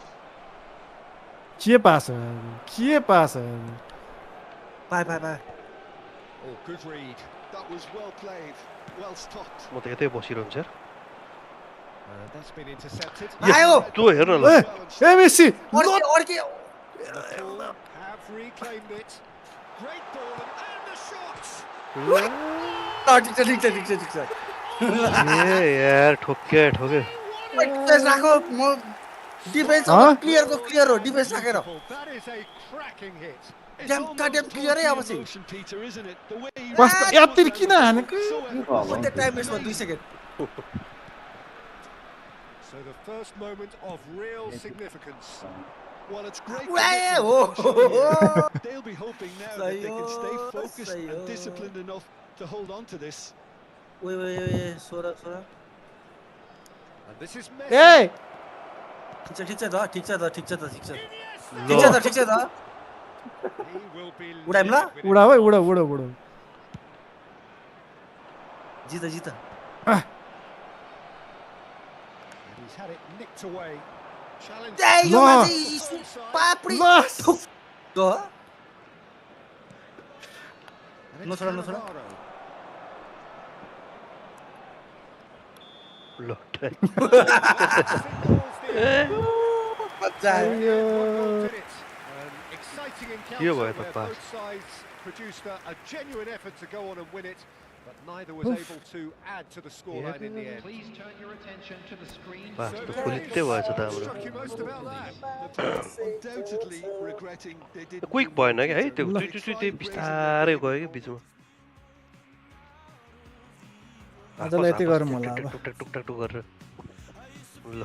Speaker 1: के पास के पास
Speaker 2: पायो पायो पायो
Speaker 5: Oh, good read.
Speaker 6: That was well played, well stopped.
Speaker 3: म त यतै बसिरहन्छ यार
Speaker 5: That's been intercepted.
Speaker 2: आयो
Speaker 3: तँ हेर न ल
Speaker 1: ए ए Messi
Speaker 2: अड्के अड्के
Speaker 5: The Full have reclaimed it. Great ball and the shot.
Speaker 2: ठिक छ
Speaker 3: ए यार ठोक्के
Speaker 2: डिफेन्स राखो म डिफेन्स अब क्लियर हो डिफेन्स राखेर
Speaker 5: That is a cracking hit.
Speaker 6: It's
Speaker 2: Damn
Speaker 6: almost
Speaker 2: goddamn clear
Speaker 6: taught
Speaker 2: अब
Speaker 6: in
Speaker 2: चाहिँ
Speaker 6: motion, Peter, isn't it? The way he
Speaker 1: कस्तो
Speaker 6: runs
Speaker 1: यति
Speaker 6: around
Speaker 1: किन
Speaker 6: the ball,
Speaker 1: हानेको
Speaker 6: so
Speaker 2: कति टाइम यसमा 2 second
Speaker 5: So the first moment of real significance.
Speaker 6: well, it's great
Speaker 2: Wow.
Speaker 6: commitment from Shaw here. They'll be hoping now that they can stay
Speaker 2: Sayo,
Speaker 6: focused
Speaker 2: sayo.
Speaker 6: and disciplined enough to hold on to this.
Speaker 2: ओए सोरा
Speaker 5: And this is
Speaker 1: A
Speaker 5: Messi.
Speaker 2: ठिक छ त ठिक छ त
Speaker 5: Iniesta.
Speaker 2: ठिक छ त
Speaker 5: He will be
Speaker 2: उडाइम ल
Speaker 5: livid with
Speaker 1: उडा भाइ
Speaker 5: himself.
Speaker 1: उडा
Speaker 2: जित
Speaker 1: आह,
Speaker 5: And he's had it nicked away. Challenge.
Speaker 2: त्यही यो
Speaker 1: ल।
Speaker 2: माथि पापडी
Speaker 1: लस
Speaker 2: ग
Speaker 5: And
Speaker 2: No,
Speaker 5: it's
Speaker 2: sorry.
Speaker 5: Cannavaro.
Speaker 3: ल
Speaker 5: Signals the end.
Speaker 2: मजा आयो
Speaker 1: अयो
Speaker 5: One more minute. An exciting encounter
Speaker 3: भयो
Speaker 5: where
Speaker 3: त
Speaker 5: both
Speaker 3: pass.
Speaker 5: sides produced a genuine effort to go on and win it, but neither was able to add to the scoreline in the end.
Speaker 7: Please turn your attention to the screen.
Speaker 3: पास त
Speaker 5: Certainly
Speaker 3: खोलित्तै भएछ त
Speaker 5: what
Speaker 3: हाम्रो
Speaker 5: struck you most about that?
Speaker 6: The both undoubtedly regretting they didn't
Speaker 3: quick
Speaker 6: do more
Speaker 3: भएन क्या है
Speaker 6: to
Speaker 3: त्यो
Speaker 6: they
Speaker 3: त्यो
Speaker 6: tried
Speaker 3: त्यो
Speaker 6: raising
Speaker 3: बिस्तारै
Speaker 6: their
Speaker 3: गयो
Speaker 6: game.
Speaker 3: कि बिचमा
Speaker 1: आजलाई यति गरौँ होला अब
Speaker 3: टुक गरेर ल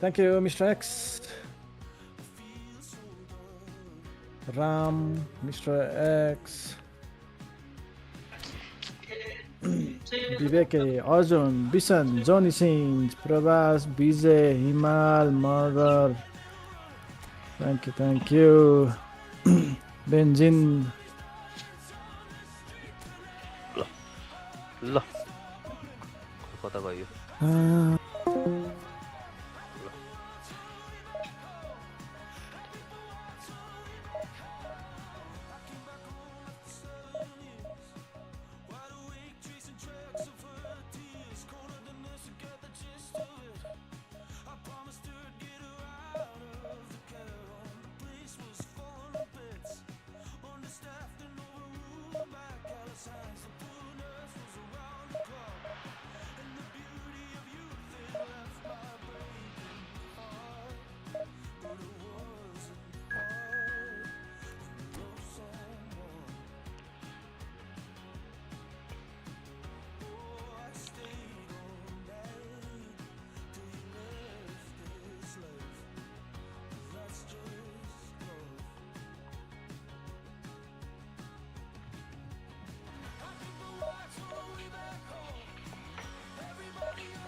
Speaker 1: thank you mister X Ram mister X Vivek Arjun विसन Johnny Singh Prabhas Vijay Himal Magar thank you benzene
Speaker 3: ल कता गयो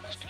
Speaker 3: उसले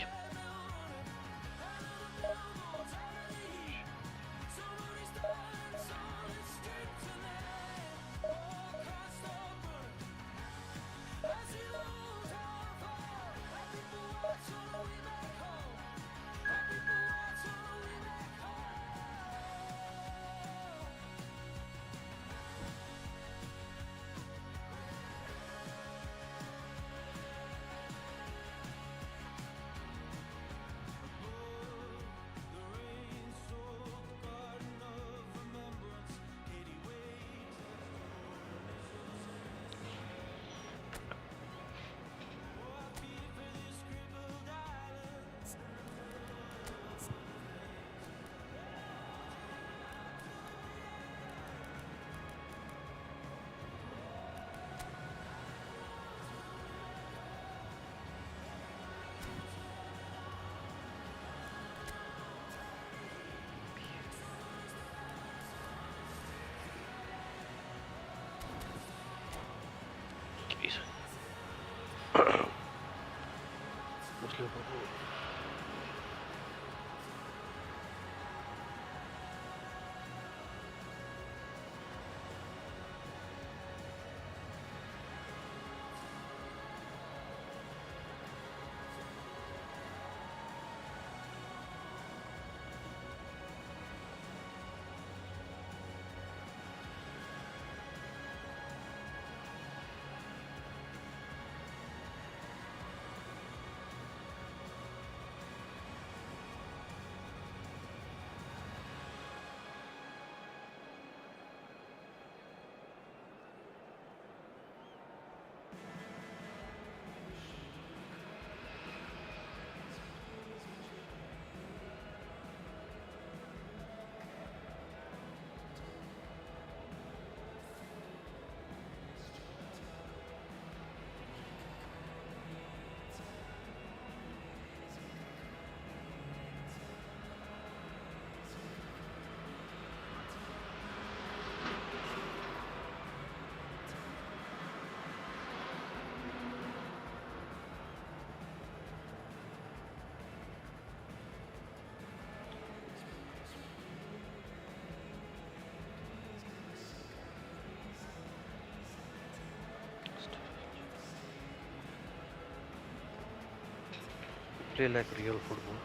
Speaker 3: Play like real football.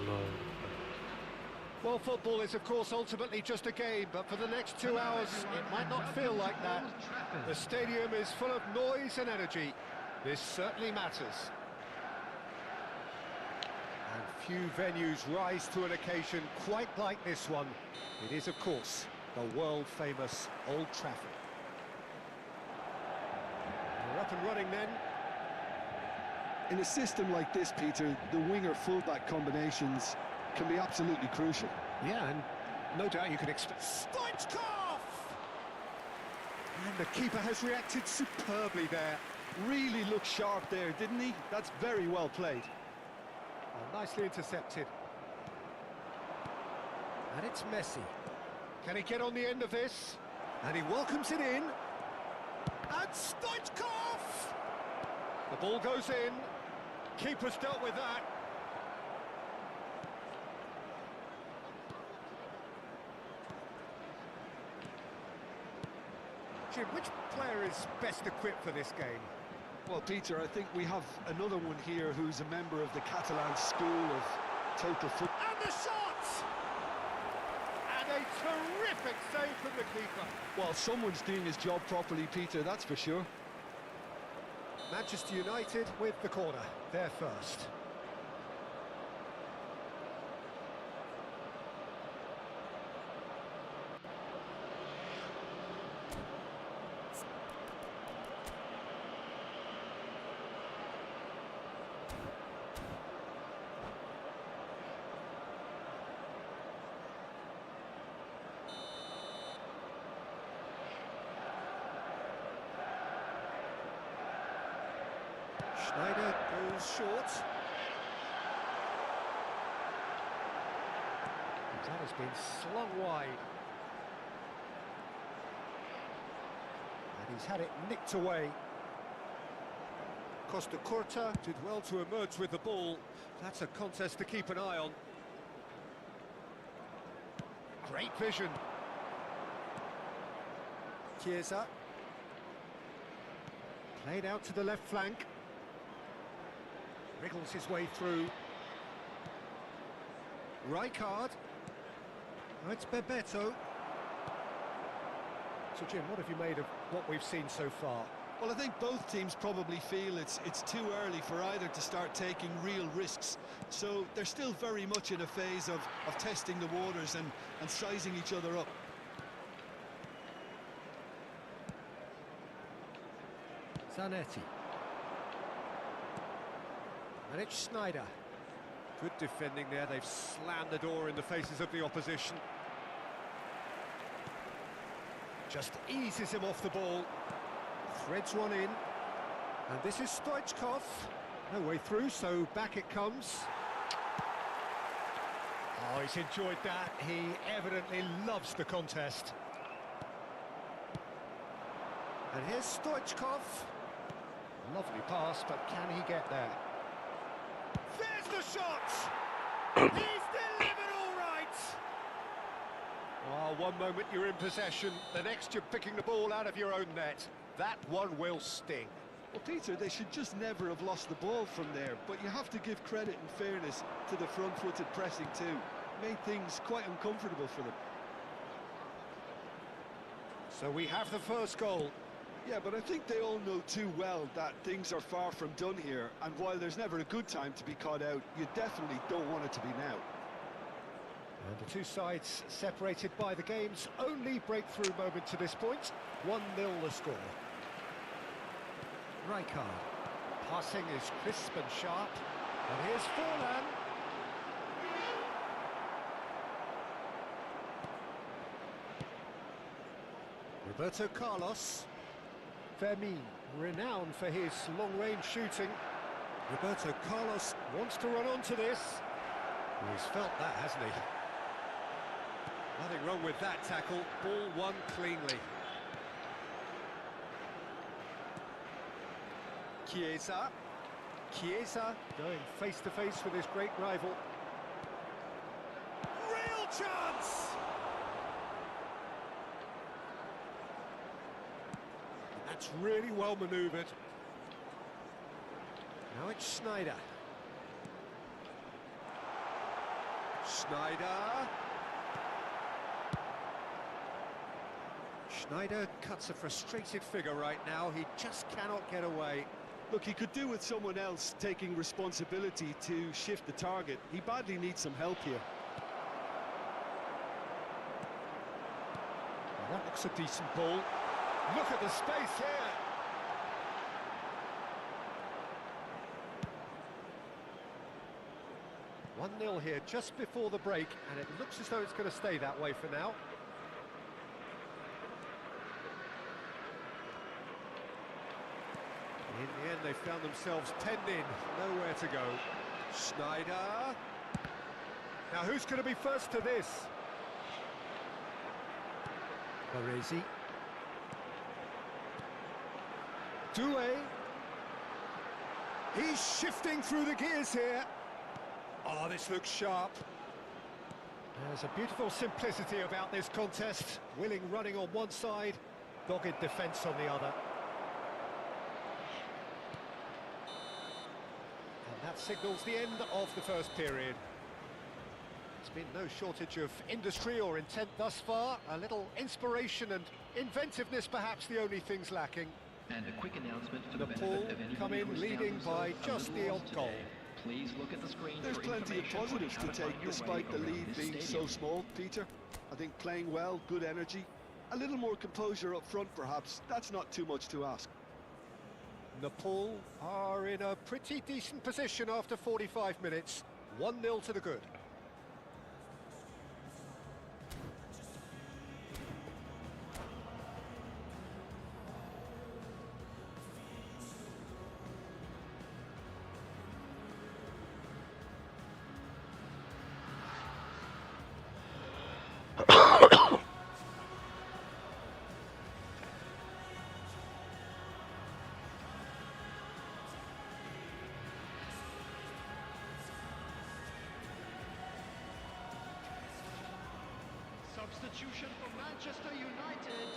Speaker 3: No.
Speaker 5: Well, football is, of course, ultimately just a game, but for the next 2 hours, it might not feel like that. The stadium is full of noise and energy. This certainly matters. And few venues rise to an occasion quite like this one. It is, of course, the world-famous Old Trafford. We're up and running then.
Speaker 6: In a system like this, Peter, the winger-fullback combinations can be absolutely crucial.
Speaker 5: Yeah, and no doubt you can expect... Stoichkov! And the keeper has reacted superbly there.
Speaker 6: Really looked sharp there, didn't he? That's very well played.
Speaker 5: Oh, nicely intercepted. And it's Messi. Can he get on the end of this? And he welcomes it in. And Stoichkov! The ball goes in. Keeper's dealt with that. Jim, which player is best equipped for this game?
Speaker 6: Well, Peter, I think we have another one here who's a member of the Catalan school of total football.
Speaker 5: And the shot! And a terrific save from the keeper.
Speaker 6: Well, someone's doing his job properly, Peter, that's for sure.
Speaker 5: Manchester United with the corner. They're first. Schneider goes short. That has been slung wide. And he's had it nicked away. Costa Curta did well to emerge with the ball. That's a contest to keep an eye on. Great vision. Chiesa. Played out to the left flank. Wriggles his way through. Rijkaard. Oh, it's Bebeto. So, Jim, what have you made of what we've seen so far?
Speaker 6: Well, I think both teams probably feel it's too early for either to start taking real risks. So they're still very much in a phase of testing the waters and sizing each other up.
Speaker 5: Zanetti. And it's Schneider. Good defending there. They've slammed the door in the faces of the opposition. Just eases him off the ball. Threads one in. And this is Stoichkov. No way through, so back it comes. Oh, he's enjoyed that. He evidently loves the contest. And here's Stoichkov. Lovely pass, but can he get there? There's the shot! He's delivered all right! Oh, one moment you're in possession, the next you're picking the ball out of your own net. That one will sting.
Speaker 6: Well, Peter, they should just never have lost the ball from there, but you have to give credit and fairness to the front-footed pressing too. Made things quite uncomfortable for them.
Speaker 5: So we have the first goal.
Speaker 6: Yeah, but I think they all know too well that things are far from done here, and while there's never a good time to be caught out, you definitely don't want it to be now.
Speaker 5: And the two sides separated by the game's only breakthrough moment to this point. 1-0 the score. Rijkaard. Passing is crisp and sharp. And here's Forlan. Roberto Carlos. Fermin, renowned for his long-range shooting. Roberto Carlos wants to run onto this. He's felt that, hasn't he? Nothing wrong with that tackle. Ball won cleanly. Chiesa. Chiesa going face-to-face with his great rival. Real chance! That's really well manoeuvred. Now it's Schneider. Schneider. Schneider cuts a frustrated figure right now. He just cannot get away.
Speaker 6: Look, he could do with someone else taking responsibility to shift the target. He badly needs some help here.
Speaker 5: Well, that looks a decent ball. Look at the space here. One 0 here just before the break, and it looks as though it's going to stay that way for now. In the end, they found themselves penned in, nowhere to go. Schneider. Now, who's going to be first to this? Baresi. Doué. He's shifting through the gears here. Oh, this looks sharp. There's a beautiful simplicity about this contest. Willing running on one side, dogged defence on the other. And that signals the end of the first period. There's been no shortage of industry or intent thus far. A little inspiration and inventiveness, perhaps the only things lacking.
Speaker 7: And a quick announcement for the
Speaker 5: Nepal
Speaker 7: benefit of anybody
Speaker 5: come in
Speaker 7: who has
Speaker 5: leading
Speaker 7: found
Speaker 5: by
Speaker 7: themselves
Speaker 5: just
Speaker 7: a
Speaker 5: the
Speaker 7: little
Speaker 5: odd
Speaker 7: lost
Speaker 5: goal.
Speaker 7: today. Please look at the screen
Speaker 6: There's
Speaker 7: for
Speaker 6: plenty of
Speaker 7: information on
Speaker 6: positives
Speaker 7: how
Speaker 6: to
Speaker 7: find
Speaker 6: take
Speaker 7: your
Speaker 6: despite
Speaker 7: way
Speaker 6: the
Speaker 7: around
Speaker 6: lead
Speaker 7: this
Speaker 6: being so
Speaker 7: stadium.
Speaker 6: small, Peter. I think playing well, good energy. A little more composure up front, perhaps. That's not too much to ask.
Speaker 5: Nepal are in a pretty decent position after 45 minutes. 1-0 to the good.
Speaker 7: Substitution for Manchester United.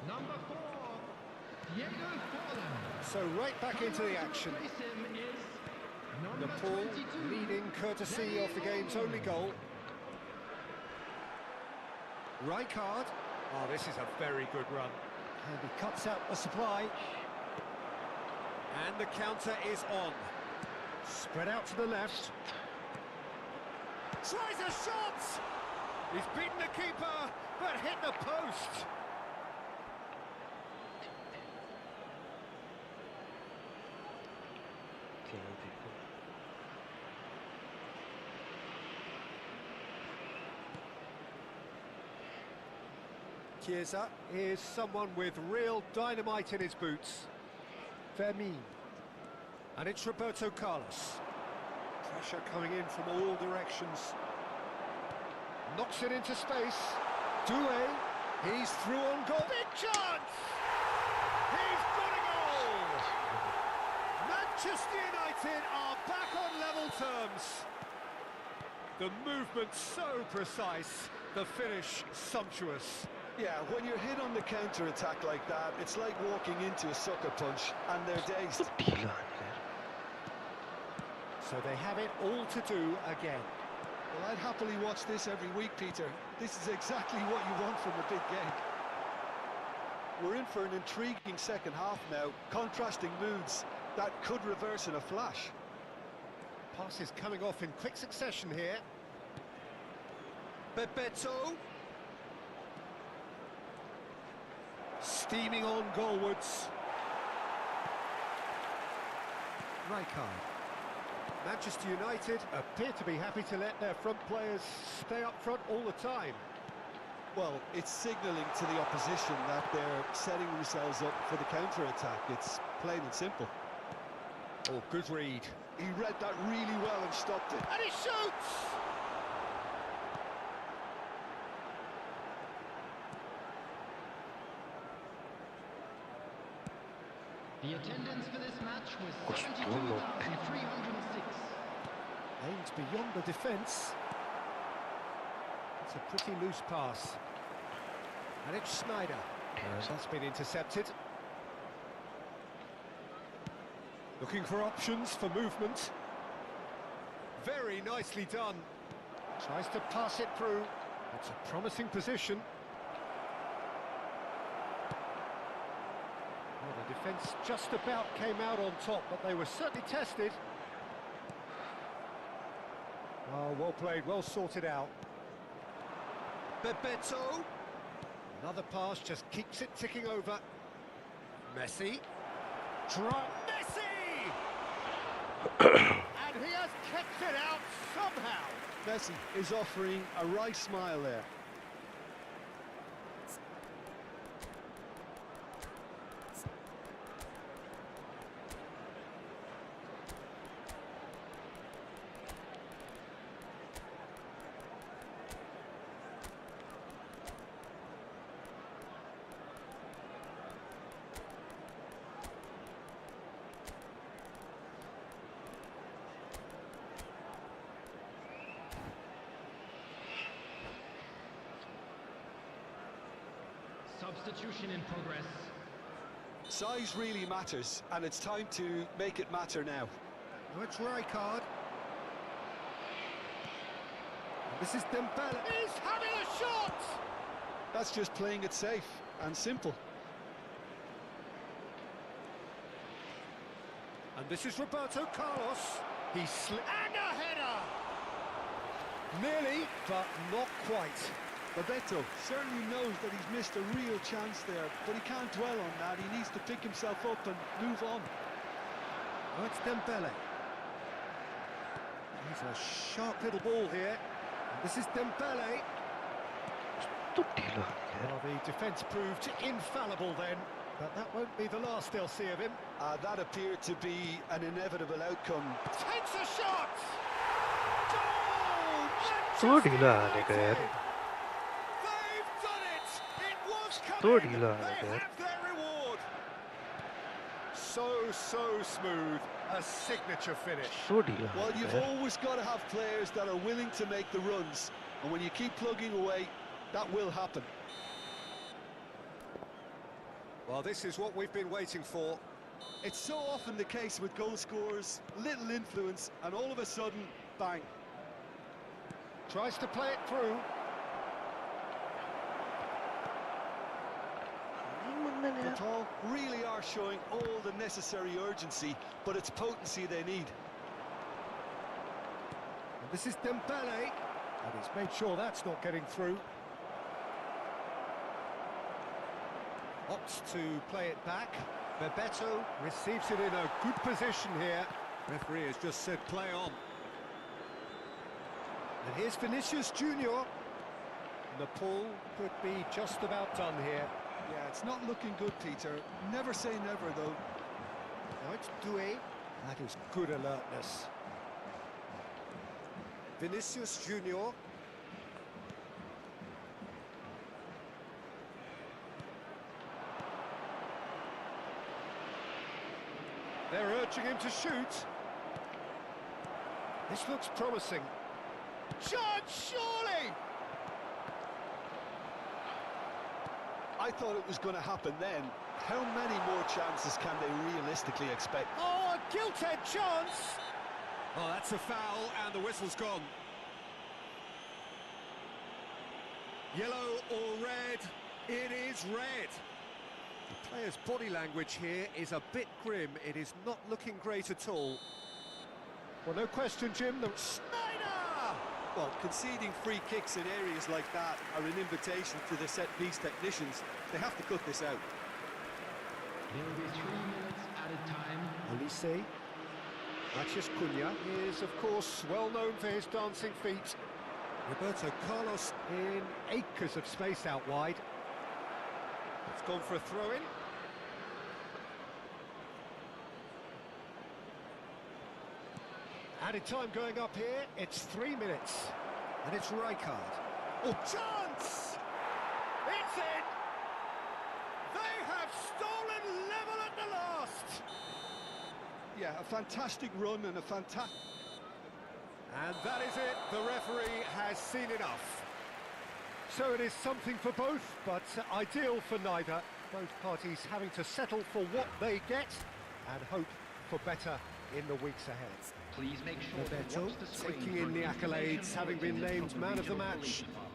Speaker 7: Number 4, Diego Forlan.
Speaker 5: So right back into the action.
Speaker 7: Replace him is number
Speaker 5: Nepal
Speaker 7: 22,
Speaker 5: leading courtesy of the game's only goal. Rijkaard. Oh, this is a very good run. And he cuts out the supply. And the counter is on. Spread out to the left. Tries a shot! He's beaten the keeper, but hit the post. Chiesa is someone with real dynamite in his boots. Fermin. And it's Roberto Carlos. Pressure coming in from all directions. Knocks it into space. Doué. He's through on goal. Big chance! He's got a goal! Manchester United are back on level terms. The movement so precise, the finish sumptuous.
Speaker 6: Yeah, when you're hit on the counter-attack like that, it's like walking into a sucker punch, and they're dazed.
Speaker 5: So they have it all to do again.
Speaker 6: Well, I'd happily watch this every week, Peter. This is exactly what you want from a big game. We're in for an intriguing second half now, contrasting moods that could reverse in a flash.
Speaker 5: Passes coming off in quick succession here. Bebeto. Steaming on goalwards. Rijkaard. Manchester United appear to be happy to let their front players stay up front all the time.
Speaker 6: Well, it's signalling to the opposition that they're setting themselves up for the counter-attack. It's plain and simple.
Speaker 5: Oh, good read.
Speaker 6: He read that really well and stopped it.
Speaker 5: And he shoots!
Speaker 7: The attendance for this match was 72,306.
Speaker 5: Aims beyond the defence. It's a pretty loose pass. And it's Schneider. That's been intercepted. Looking for options for movement. Very nicely done. Tries to pass it through. It's a promising position. Well, the defence just about came out on top, but they were certainly tested. Oh, well played, well sorted out. Bebeto. Another pass just keeps it ticking over. Messi. Messi! And he has kept it out somehow.
Speaker 6: Messi is offering a wry smile there.
Speaker 7: Substitution in progress.
Speaker 6: Size really matters, and it's time to make it matter now.
Speaker 5: Oh, it's Rijkaard. This is Dembele. He's having a shot!
Speaker 6: That's just playing it safe and simple.
Speaker 5: And this is Roberto Carlos. He's and a header! Nearly, but not quite.
Speaker 6: Bebeto certainly knows that he's missed a real chance there, but he can't dwell on that. He needs to pick himself up and move on.
Speaker 5: Oh, it's Dembele. He's a sharp little ball here. And this is Dembele.
Speaker 3: तो ढीला
Speaker 5: Well, the defence proved infallible then, but that won't be the last they'll see of him.
Speaker 6: That appeared to be an inevitable outcome.
Speaker 5: Takes a shot! Goal!
Speaker 3: तो ढीला हानेको यार
Speaker 5: They've done it! It was
Speaker 3: तो
Speaker 5: coming!
Speaker 3: ढीला
Speaker 5: They
Speaker 3: हानेको यार
Speaker 5: have their reward! So smooth. A signature finish.
Speaker 3: तो ढीला
Speaker 6: Well,
Speaker 3: हानेको
Speaker 6: you've
Speaker 3: यार
Speaker 6: always got to have players that are willing to make the runs, and when you keep plugging away, that will happen.
Speaker 5: Well, this is what we've been waiting for.
Speaker 6: It's so often the case with goal scorers, little influence, and all of a sudden, bang.
Speaker 5: Tries to play it through.
Speaker 6: Paul really are showing all the necessary urgency, but it's potency they need.
Speaker 5: And this is Dembele. And he's made sure that's not getting through. Opts to play it back. Bebeto receives it in a good position here. Referee has just said play on. And here's Vinicius Junior. Nepal could be just about done here.
Speaker 6: Yeah, it's not looking good, Peter. Never say never, though.
Speaker 5: Now it's Doué. That is good alertness. Vinicius Junior. They're urging him to shoot. This looks promising. Chance, surely!
Speaker 6: I thought it was going to happen then. How many more chances can they realistically expect?
Speaker 5: Oh, a gilt-edged chance! Oh, that's a foul, and the whistle's gone. Yellow or red? It is red. The player's body language here is a bit grim. It is not looking great at all. Well, no question, Jim. Snyder!
Speaker 6: Well, conceding free kicks in areas like that are an invitation to the set-piece technicians. They have to cut this out.
Speaker 7: There will be 3 minutes added time.
Speaker 5: Olise. Matias Cunha is, of course, well known for his dancing feet. Roberto Carlos in acres of space out wide. It's gone for a throw-in. Added time going up here. It's 3 minutes. And it's Rijkaard. Oh, chance! It's in! They have stolen level at the last!
Speaker 6: Yeah, a fantastic run and a fantastic...
Speaker 5: And that is it. The referee has seen enough. So it is something for both, but ideal for neither. Both parties having to settle for what they get and hope for better in the weeks ahead.
Speaker 7: Please make sure to
Speaker 5: Bebeto
Speaker 7: watch the screen
Speaker 5: taking
Speaker 7: for
Speaker 5: in the
Speaker 7: information
Speaker 5: accolades, having been
Speaker 7: bulletins
Speaker 5: named
Speaker 7: from the
Speaker 5: man of the
Speaker 7: regional
Speaker 5: match.
Speaker 7: police department.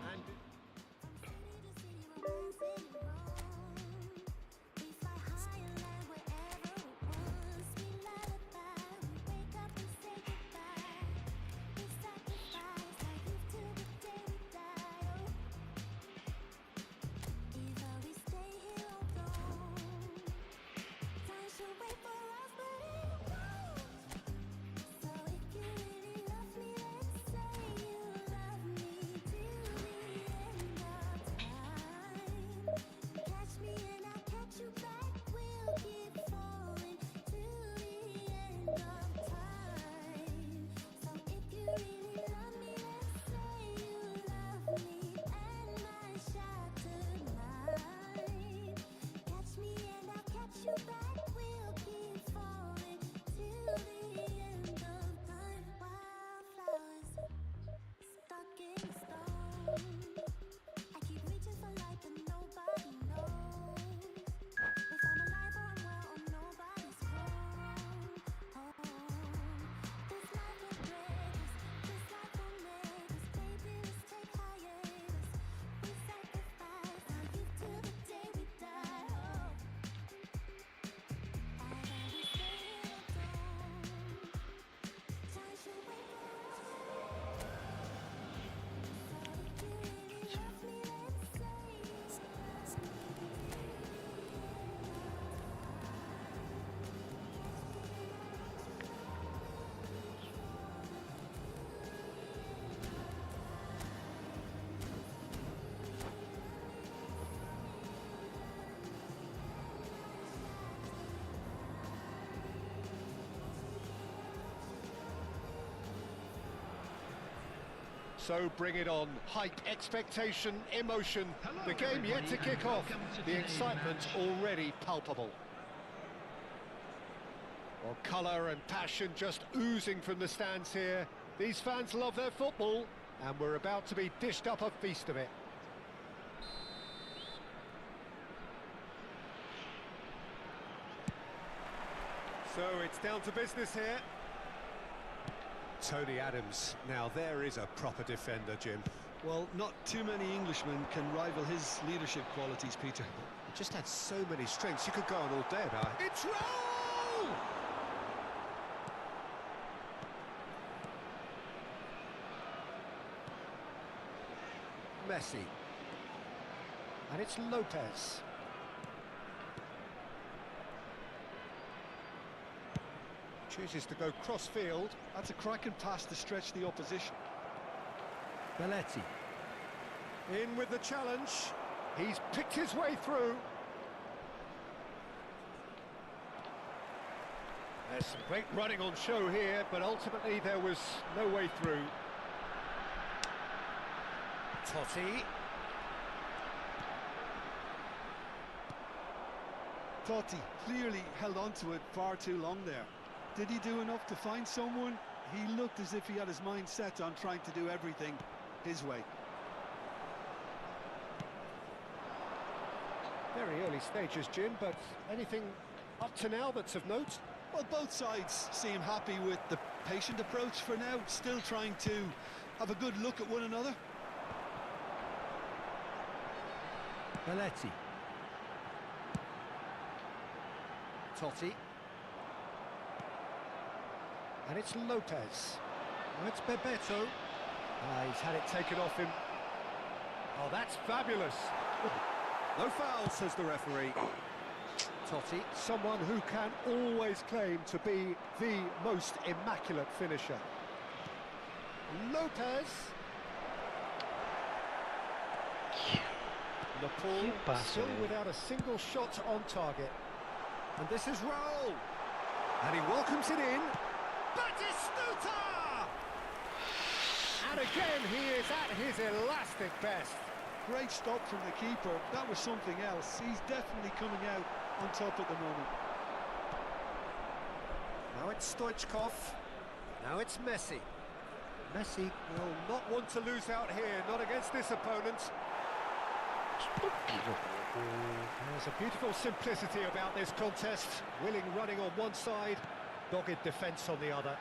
Speaker 5: So bring it on. Hype, expectation, emotion.
Speaker 7: Hello,
Speaker 5: The game yet to
Speaker 7: everybody,
Speaker 5: kick off.
Speaker 7: and welcome to
Speaker 5: The
Speaker 7: today's
Speaker 5: excitement
Speaker 7: match.
Speaker 5: already palpable. Well, colour and passion just oozing from the stands here. These fans love their football, and we're about to be dished up a feast of it. So it's down to business here. Tony Adams. Now there is a proper defender, Jim.
Speaker 6: Well, not too many Englishmen can rival his leadership qualities, Peter.
Speaker 5: He just had so many strengths. You could go on all day about it. It's Raul! Messi. And it's Lopez. Chooses to go cross-field.
Speaker 6: That's a cracking pass to stretch the opposition.
Speaker 5: Belletti. In with the challenge. He's picked his way through. There's some great running on show here, but ultimately there was no way through. Totti.
Speaker 6: Totti clearly held on to it far too long there. Did he do enough to find someone? He looked as if he had his mind set on trying to do everything his way.
Speaker 5: Very early stages, Jim, but anything up to now that's of note?
Speaker 6: Well, both sides seem happy with the patient approach for now, still trying to have a good look at one another.
Speaker 5: Belletti. Totti. And it's Lopez. Now it's Bebeto. He's had it taken off him. Oh, that's fabulous. No foul, says the referee. Totti, someone who can always claim to be the most immaculate finisher. Lopez. Nepal still without a single shot on target. And this is Raul. And he welcomes it in. Batistuta! And again, he is at his elastic best.
Speaker 6: Great stop from the keeper. That was something else. He's definitely coming out on top at the moment.
Speaker 5: Now it's Stoichkov. Now it's Messi. Messi will not want to lose out here, not against this opponent. There's a beautiful simplicity about this contest. Willing running on one side, Dogged defence on the other.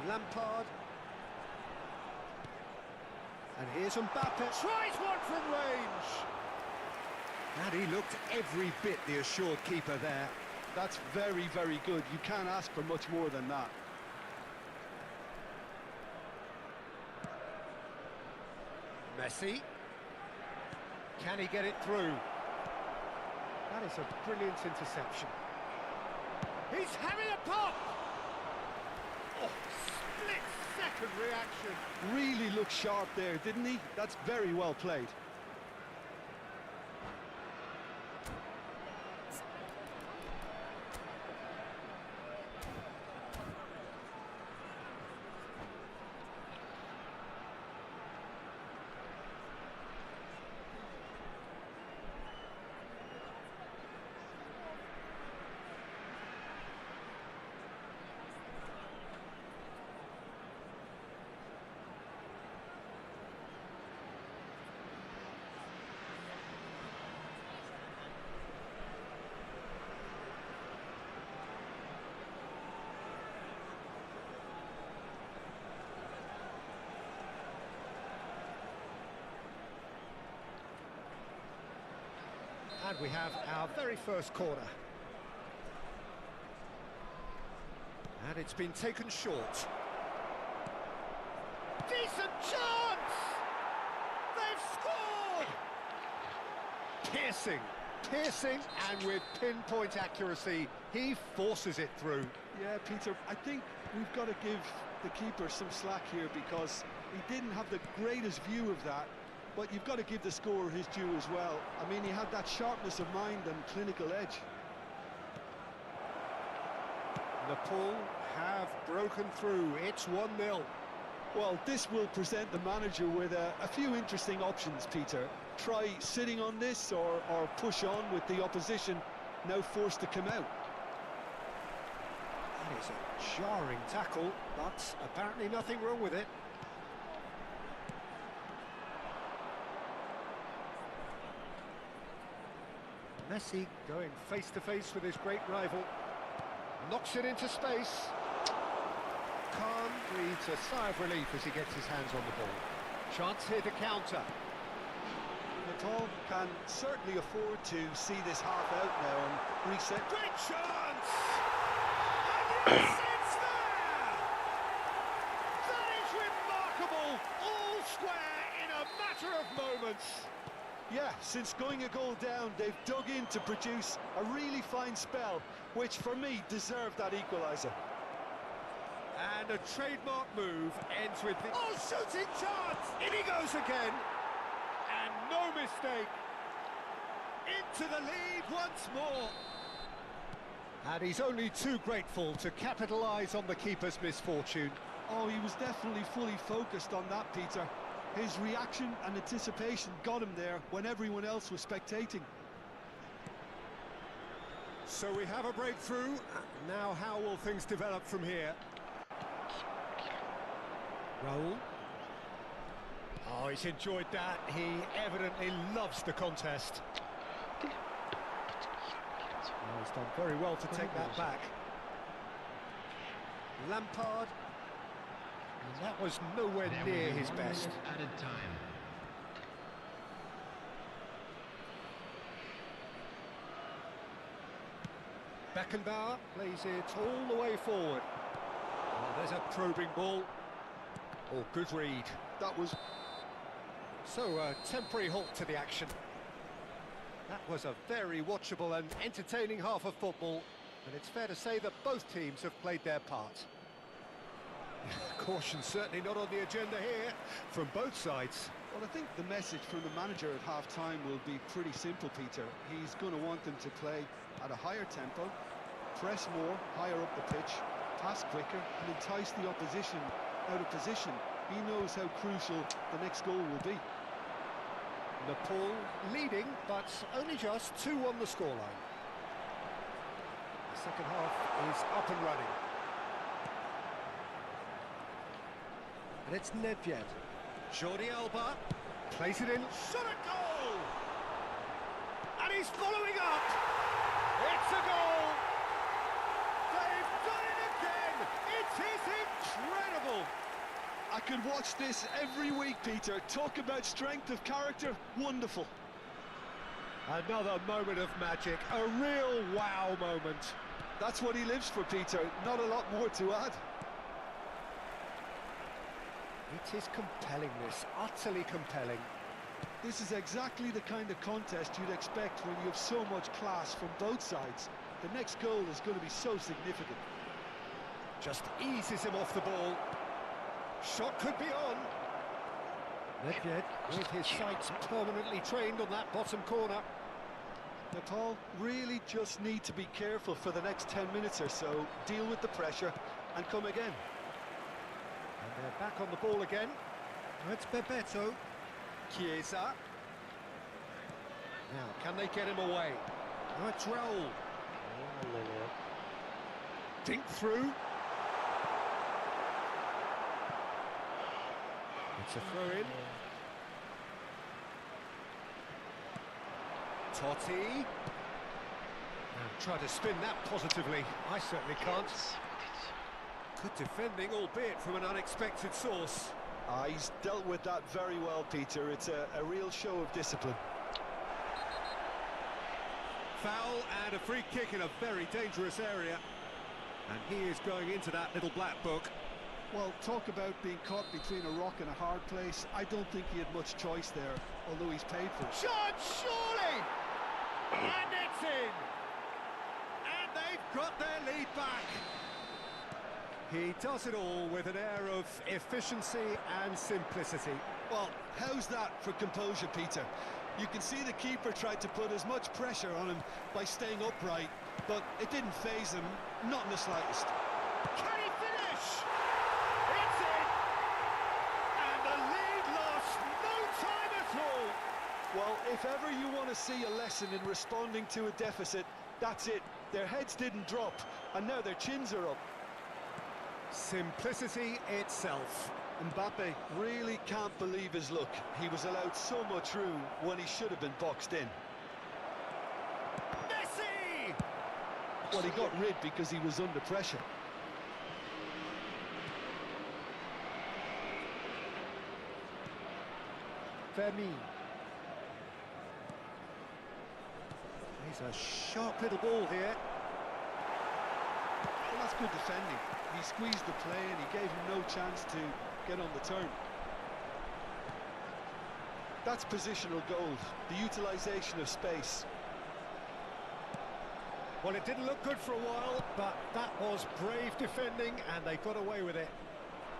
Speaker 5: Lampard. And here's Mbappe. Tries one from range. And he looked every bit the assured keeper there.
Speaker 6: That's very, very good. You can't ask for much more than that.
Speaker 5: Messi. Can he get it through? That is a brilliant interception. He's having a pop! Oh, split-second reaction.
Speaker 6: Really looked sharp there, didn't he? That's very well played.
Speaker 5: And we have our very first corner. And it's been taken short. Decent chance! They've scored! Piercing, and with pinpoint accuracy, he forces it through.
Speaker 6: Yeah, Peter, I think we've got to give the keeper some slack here because he didn't have the greatest view of that. But you've got to give the scorer his due as well. I mean, he had that sharpness of mind and clinical edge.
Speaker 5: Nepal have broken through. It's 1-0.
Speaker 6: Well, this will present the manager with a few interesting options, Peter. Try sitting on this or push on with the opposition now forced to come out.
Speaker 5: That is a jarring tackle, but apparently nothing wrong with it. Messi going face-to-face with his great rival. Knocks it into space. Khan breathes a sigh of relief as he gets his hands on the ball. Chance here to counter.
Speaker 6: Nepal can certainly afford to see this half out now and reset.
Speaker 5: Great chance! And yes, it's there! That is remarkable! All square in a matter of moments.
Speaker 6: Yeah, since going a goal down, they've dug in to produce a really fine spell, which for me deserved that equaliser.
Speaker 5: And a trademark move ends with the... Oh, shooting chance! In he goes again! And no mistake! Into the lead once more! And he's only too grateful to capitalise on the keeper's misfortune.
Speaker 6: Oh, he was definitely fully focused on that, Peter. His reaction and anticipation got him there when everyone else was spectating.
Speaker 5: So we have a breakthrough. Now how will things develop from here? Raul. Oh, he's enjoyed that. He evidently loves the contest. Oh, he's done very well to take that back. Lampard. And that was nowhere near his best.
Speaker 7: Added time.
Speaker 5: Beckenbauer plays it all the way forward. Oh, there's a probing ball. Oh, good read.
Speaker 6: That was...
Speaker 5: So, a temporary halt to the action. That was a very watchable and entertaining half of football, and it's fair to say that both teams have played their part. Caution certainly not on the agenda here, from both sides.
Speaker 6: Well, I think the message from the manager at half-time will be pretty simple, Peter. He's going to want them to play at a higher tempo, press more, higher up the pitch, pass quicker, and entice the opposition out of position. He knows how crucial the next goal will be.
Speaker 5: Nepal leading, but only just 2 on the scoreline. The second half is up and running. And it's Nedved. Jordi Alba plays it in. Shot at goal! And he's following up! It's a goal! They've done it again! It is incredible!
Speaker 6: I could watch this every week, Peter. Talk about strength of character, wonderful.
Speaker 5: Another moment of magic, a real wow moment.
Speaker 6: That's what he lives for, Peter. Not a lot more to add.
Speaker 5: It is compelling, this, utterly compelling.
Speaker 6: This is exactly the kind of contest you'd expect when you have so much class from both sides. The next goal is going to be so significant.
Speaker 5: Just eases him off the ball. Shot could be on. Nedved with his sights permanently trained on that bottom corner.
Speaker 6: Nepal really just need to be careful for the next 10 minutes or so, deal with the pressure and come again.
Speaker 5: And they're back on the ball again. It's Bebeto. Chiesa. Now, can they get him away? Oh, it's Raul. Dink through. It's a throw-in. Totti. Now try to spin that positively. I certainly can't. Good defending, albeit from an unexpected source.
Speaker 6: He's dealt with that very well, Peter. It's a real show of discipline.
Speaker 5: Foul and a free kick in a very dangerous area. And he is going into that little black book.
Speaker 6: Well, talk about being caught between a rock and a hard place. I don't think he had much choice there, although he's paid for it.
Speaker 5: Shot, surely! And it's in! And they've got their lead back. He does it all with an air of efficiency and simplicity.
Speaker 6: Well, how's that for composure, Peter? You can see the keeper tried to put as much pressure on him by staying upright, but it didn't faze him, not in the slightest.
Speaker 5: Can he finish? It's in! And the lead lost no time at all.
Speaker 6: Well, if ever you want to see a lesson in responding to a deficit, that's it. Their heads didn't drop, and now their chins are up.
Speaker 5: Simplicity itself.
Speaker 6: Mbappe really can't believe his luck. He was allowed so much room when he should have been boxed in.
Speaker 5: Messi!
Speaker 6: Well, he got rid because he was under pressure.
Speaker 5: Fermi. He's a sharp little ball here.
Speaker 6: Well, that's good defending. He squeezed the play and he gave him no chance to get on the turn. That's positional gold, the utilisation of space.
Speaker 5: Well, it didn't look good for a while, but that was brave defending and they got away with it.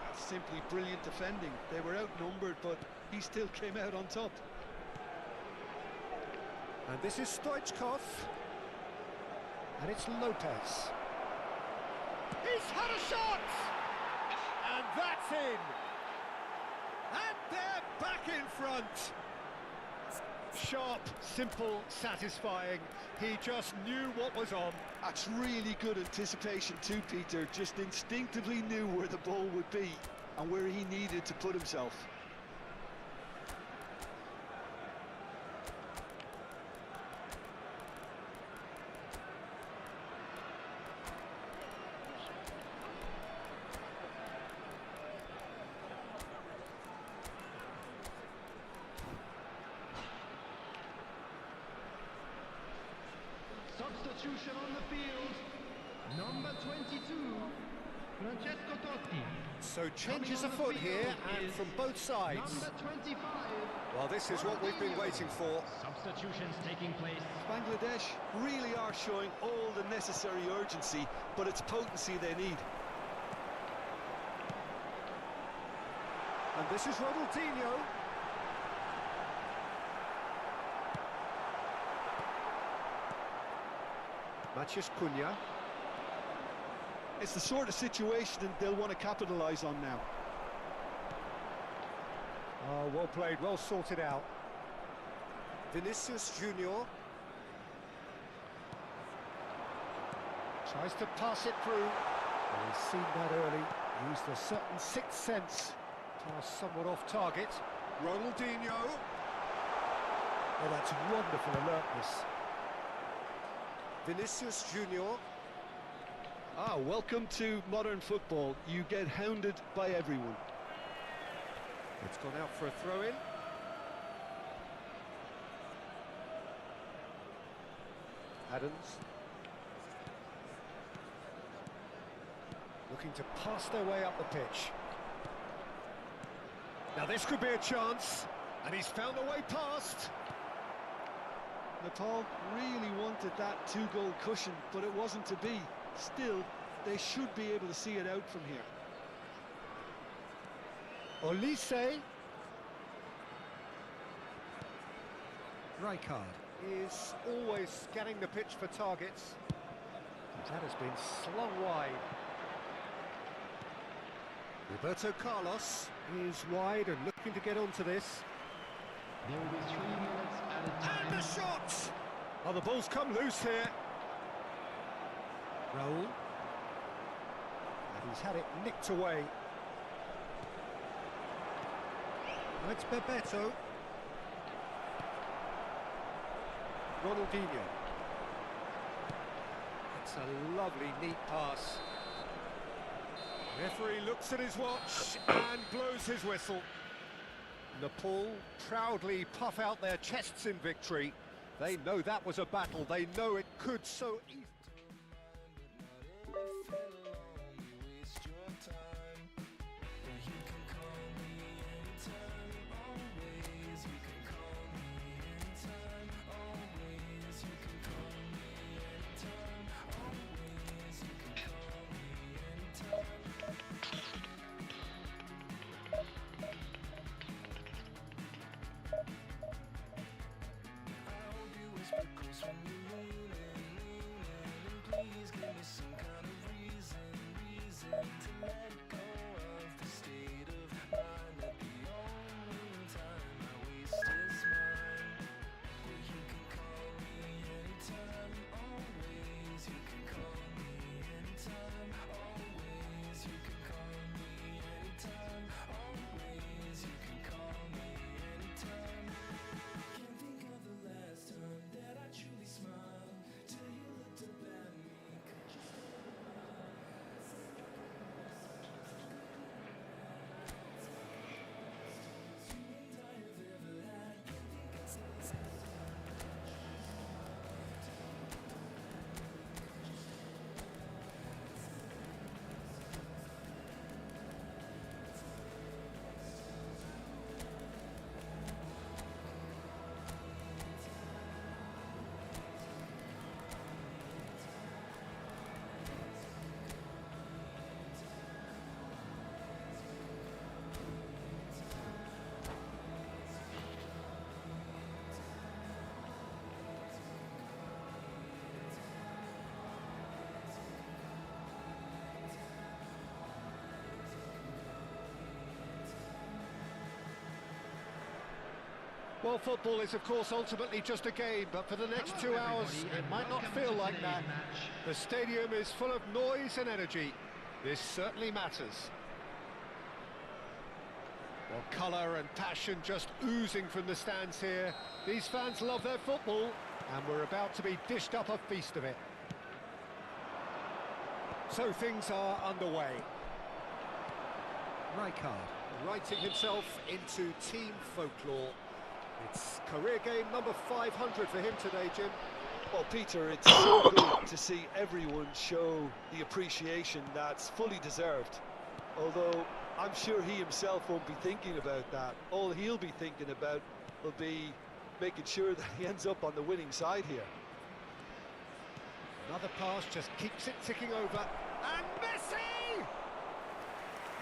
Speaker 6: That's simply brilliant defending. They were outnumbered, but he still came out on top.
Speaker 5: And this is Stoichkov. And it's Lopez. He's had a shot! And that's in! And they're back in front! Sharp, simple, satisfying. He just knew what was on.
Speaker 6: That's really good anticipation too, Peter. Just instinctively knew where the ball would be and where he needed to put himself.
Speaker 7: Substitution on the field. Number 22, Francesco Totti.
Speaker 5: So changes afoot here and from both sides.
Speaker 7: Number 25.
Speaker 5: Well, this is what we've been waiting for.
Speaker 7: Substitutions taking place.
Speaker 6: Bangladesh really are showing all the necessary urgency, but it's potency they need.
Speaker 5: And this is Ronaldinho. Maciej Cunha.
Speaker 6: It's the sort of situation they'll want to capitalise on now.
Speaker 5: Oh, well played, well sorted out. Vinicius Junior. Tries to pass it through. And he's seen that early. Used a certain sixth sense. Pass somewhat off target. Ronaldinho. Oh, that's wonderful alertness. Vinicius Junior.
Speaker 6: Ah, welcome to modern football. You get hounded by everyone.
Speaker 5: It's gone out for a throw-in. Adams. Looking to pass their way up the pitch. Now this could be a chance, and he's found a way past.
Speaker 6: Nepal really wanted that 2-goal cushion, but it wasn't to be. Still, they should be able to see it out from here.
Speaker 5: Olise. Rijkaard is always scanning the pitch for targets. That has been slung wide. Roberto Carlos is wide and looking to get onto this.
Speaker 7: There will be 3 minutes added
Speaker 5: And
Speaker 7: time.
Speaker 5: a shot! Oh, the ball's come loose here. Raul. And he's had it nicked away. Now it's Bebeto. Ronaldinho. That's a lovely, neat pass. Referee looks at his watch and blows his whistle. Nepal proudly puff out their chests in victory. They know that was a battle. They know it could so easily. Well, football is, of course, ultimately just a game, but for the next 2 hours, it might not feel like that. The stadium is full of noise and energy. This certainly matters. Well, colour and passion just oozing from the stands here. These fans love their football, and we're about to be dished up a feast of it. So things are underway. Rijkaard writing himself into team folklore. It's career game number 500 for him today, Jim.
Speaker 6: Well, Peter, it's so good to see everyone show the appreciation that's fully deserved. Although I'm sure he himself won't be thinking about that. All he'll be thinking about will be making sure that he ends up on the winning side here.
Speaker 5: Another pass just keeps it ticking over. And Messi!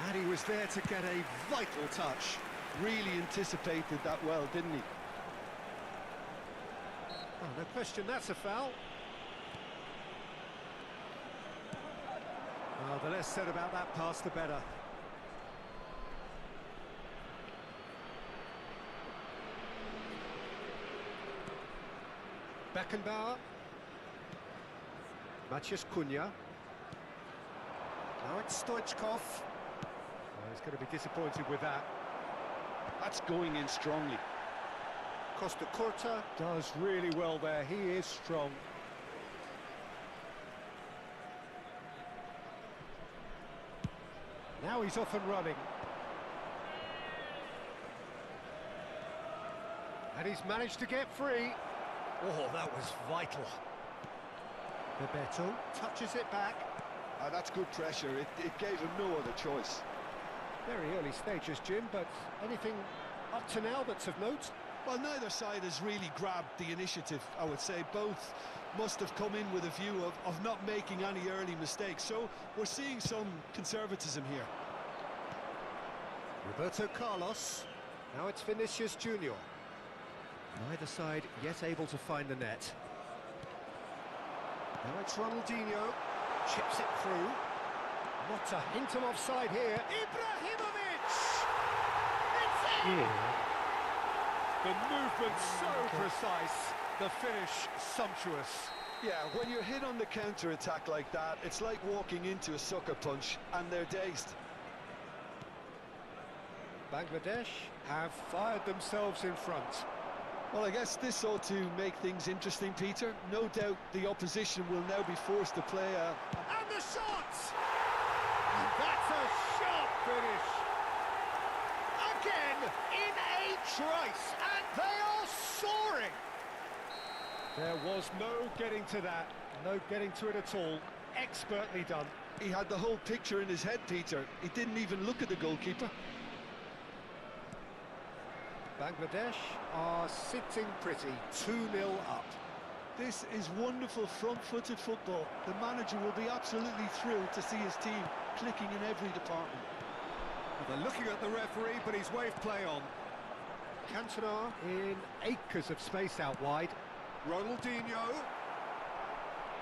Speaker 5: And he was there to get a vital touch.
Speaker 6: Really anticipated that well, didn't he?
Speaker 5: Oh, no question, that's a foul. Well, the less said about that pass, the better. Beckenbauer. Maciej Cunha. Now it's Stoichkov. Oh, he's going to be disappointed with that.
Speaker 6: That's going in strongly.
Speaker 5: Costa Curta does really well there. He is strong. Now he's off and running. And he's managed to get free. Oh, that was vital. Bebeto touches it back.
Speaker 6: That's good pressure. It gave him no other choice.
Speaker 5: Very early stages, Jim, but anything up to now that's of note?
Speaker 6: Well, neither side has really grabbed the initiative, I would say. Both must have come in with a view of not making any early mistakes. So we're seeing some conservatism here.
Speaker 5: Roberto Carlos. Now it's Vinicius Junior. Neither side yet able to find the net. Now it's Ronaldinho. Chips it through. Not a hint of offside here. Ibrahimovic! It's in! The movement so precise. The finish sumptuous.
Speaker 6: Yeah, when you're hit on the counter-attack like that, it's like walking into a sucker punch, and they're dazed.
Speaker 5: Bangladesh have fired themselves in front.
Speaker 6: Well, I guess this ought to make things interesting, Peter. No doubt the opposition will now be forced to play a...
Speaker 5: And the shot! That's a sharp finish. Again, in a trice, and they are soaring. There was no getting to that, no getting to it at all. Expertly done.
Speaker 6: He had the whole picture in his head, Peter. He didn't even look at the goalkeeper.
Speaker 5: Bangladesh are sitting pretty, 2-0 up.
Speaker 6: This is wonderful front-footed football. The manager will be absolutely thrilled to see his team clicking in every department.
Speaker 5: Well, they're looking at the referee, but he's waved play on. Cantona in acres of space out wide. Ronaldinho.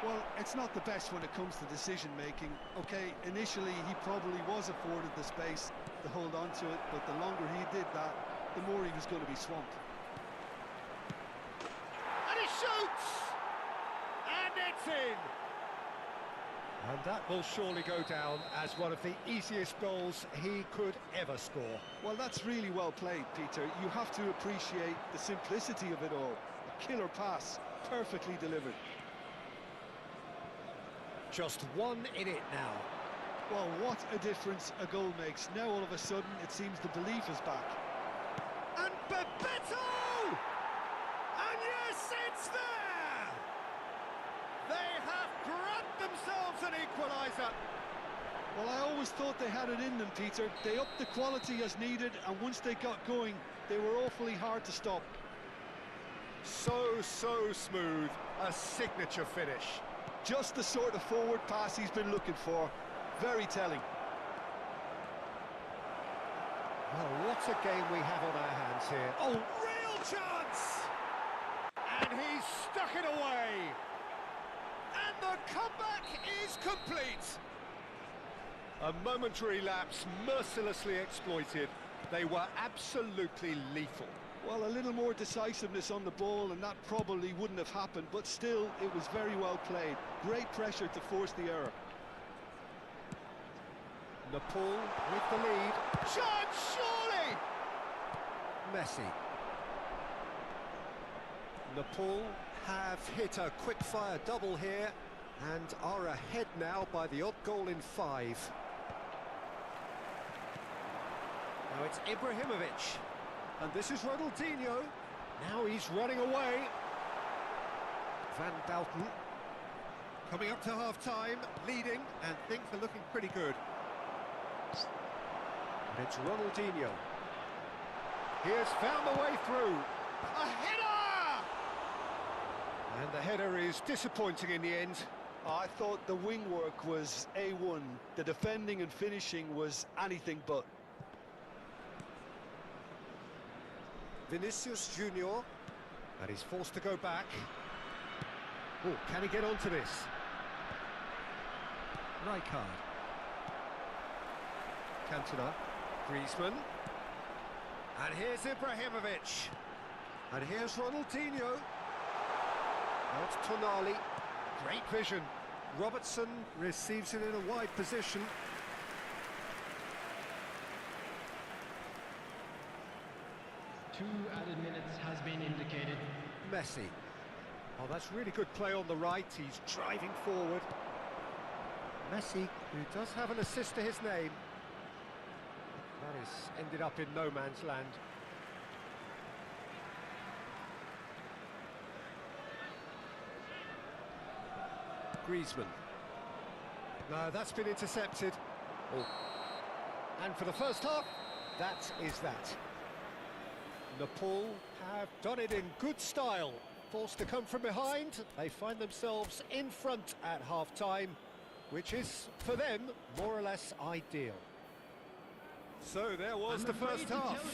Speaker 6: Well, it's not the best when it comes to decision-making. Okay, initially he probably was afforded the space to hold on to it, but the longer he did that, the more he was going to be swamped.
Speaker 5: And he shoots! And it's in! And that will surely go down as one of the easiest goals he could ever score.
Speaker 6: Well, that's really well played, Peter. You have to appreciate the simplicity of it all. A killer pass, perfectly delivered.
Speaker 5: Just one in it now.
Speaker 6: Well, what a difference a goal makes. Now all of a sudden it seems the belief is back.
Speaker 5: And Bebeto! And yes, it's there! They have grabbed themselves an equaliser.
Speaker 6: Well, I always thought they had it in them, Peter. They upped the quality as needed, and once they got going, they were awfully hard to stop.
Speaker 5: So smooth. A signature finish.
Speaker 6: Just the sort of forward pass he's been looking for. Very telling.
Speaker 5: Well, what a game we have on our hands here. Oh, real chance! And he's stuck it away. And the comeback is complete. A momentary lapse mercilessly exploited. They were absolutely lethal.
Speaker 6: Well, a little more decisiveness on the ball and that probably wouldn't have happened, but still, it was very well played. Great pressure to force the error.
Speaker 5: Nepal with the lead. Chance, surely! Messi. Nepal have hit a quick-fire double here and are ahead now by the odd goal in 5. Now it's Ibrahimovic. And this is Ronaldinho. Now he's running away. Van Dalton. Coming up to half-time, leading, and things are looking pretty good. And it's Ronaldinho. He has found the way through. A header! And the header is disappointing in the end.
Speaker 6: I thought the wing work was A1. The defending and finishing was anything but.
Speaker 5: Vinicius Junior, and he's forced to go back. Oh, can he get onto this? Rijkaard. Cantona. Griezmann. And here's Ibrahimovic. And here's Ronaldinho. Now it's Tonali. Great vision. Robertson receives it in a wide position.
Speaker 7: 2 added minutes has been indicated.
Speaker 5: Messi. Oh, that's really good play on the right. He's driving forward. Messi, who does have an assist to his name. That has ended up in no man's land. Griezmann. No, that's been intercepted. Oh. And for the first half, that is that. Nepal have done it in good style. Forced to come from behind, they find themselves in front at half-time, which is, for them, more or less ideal. So there was the first half.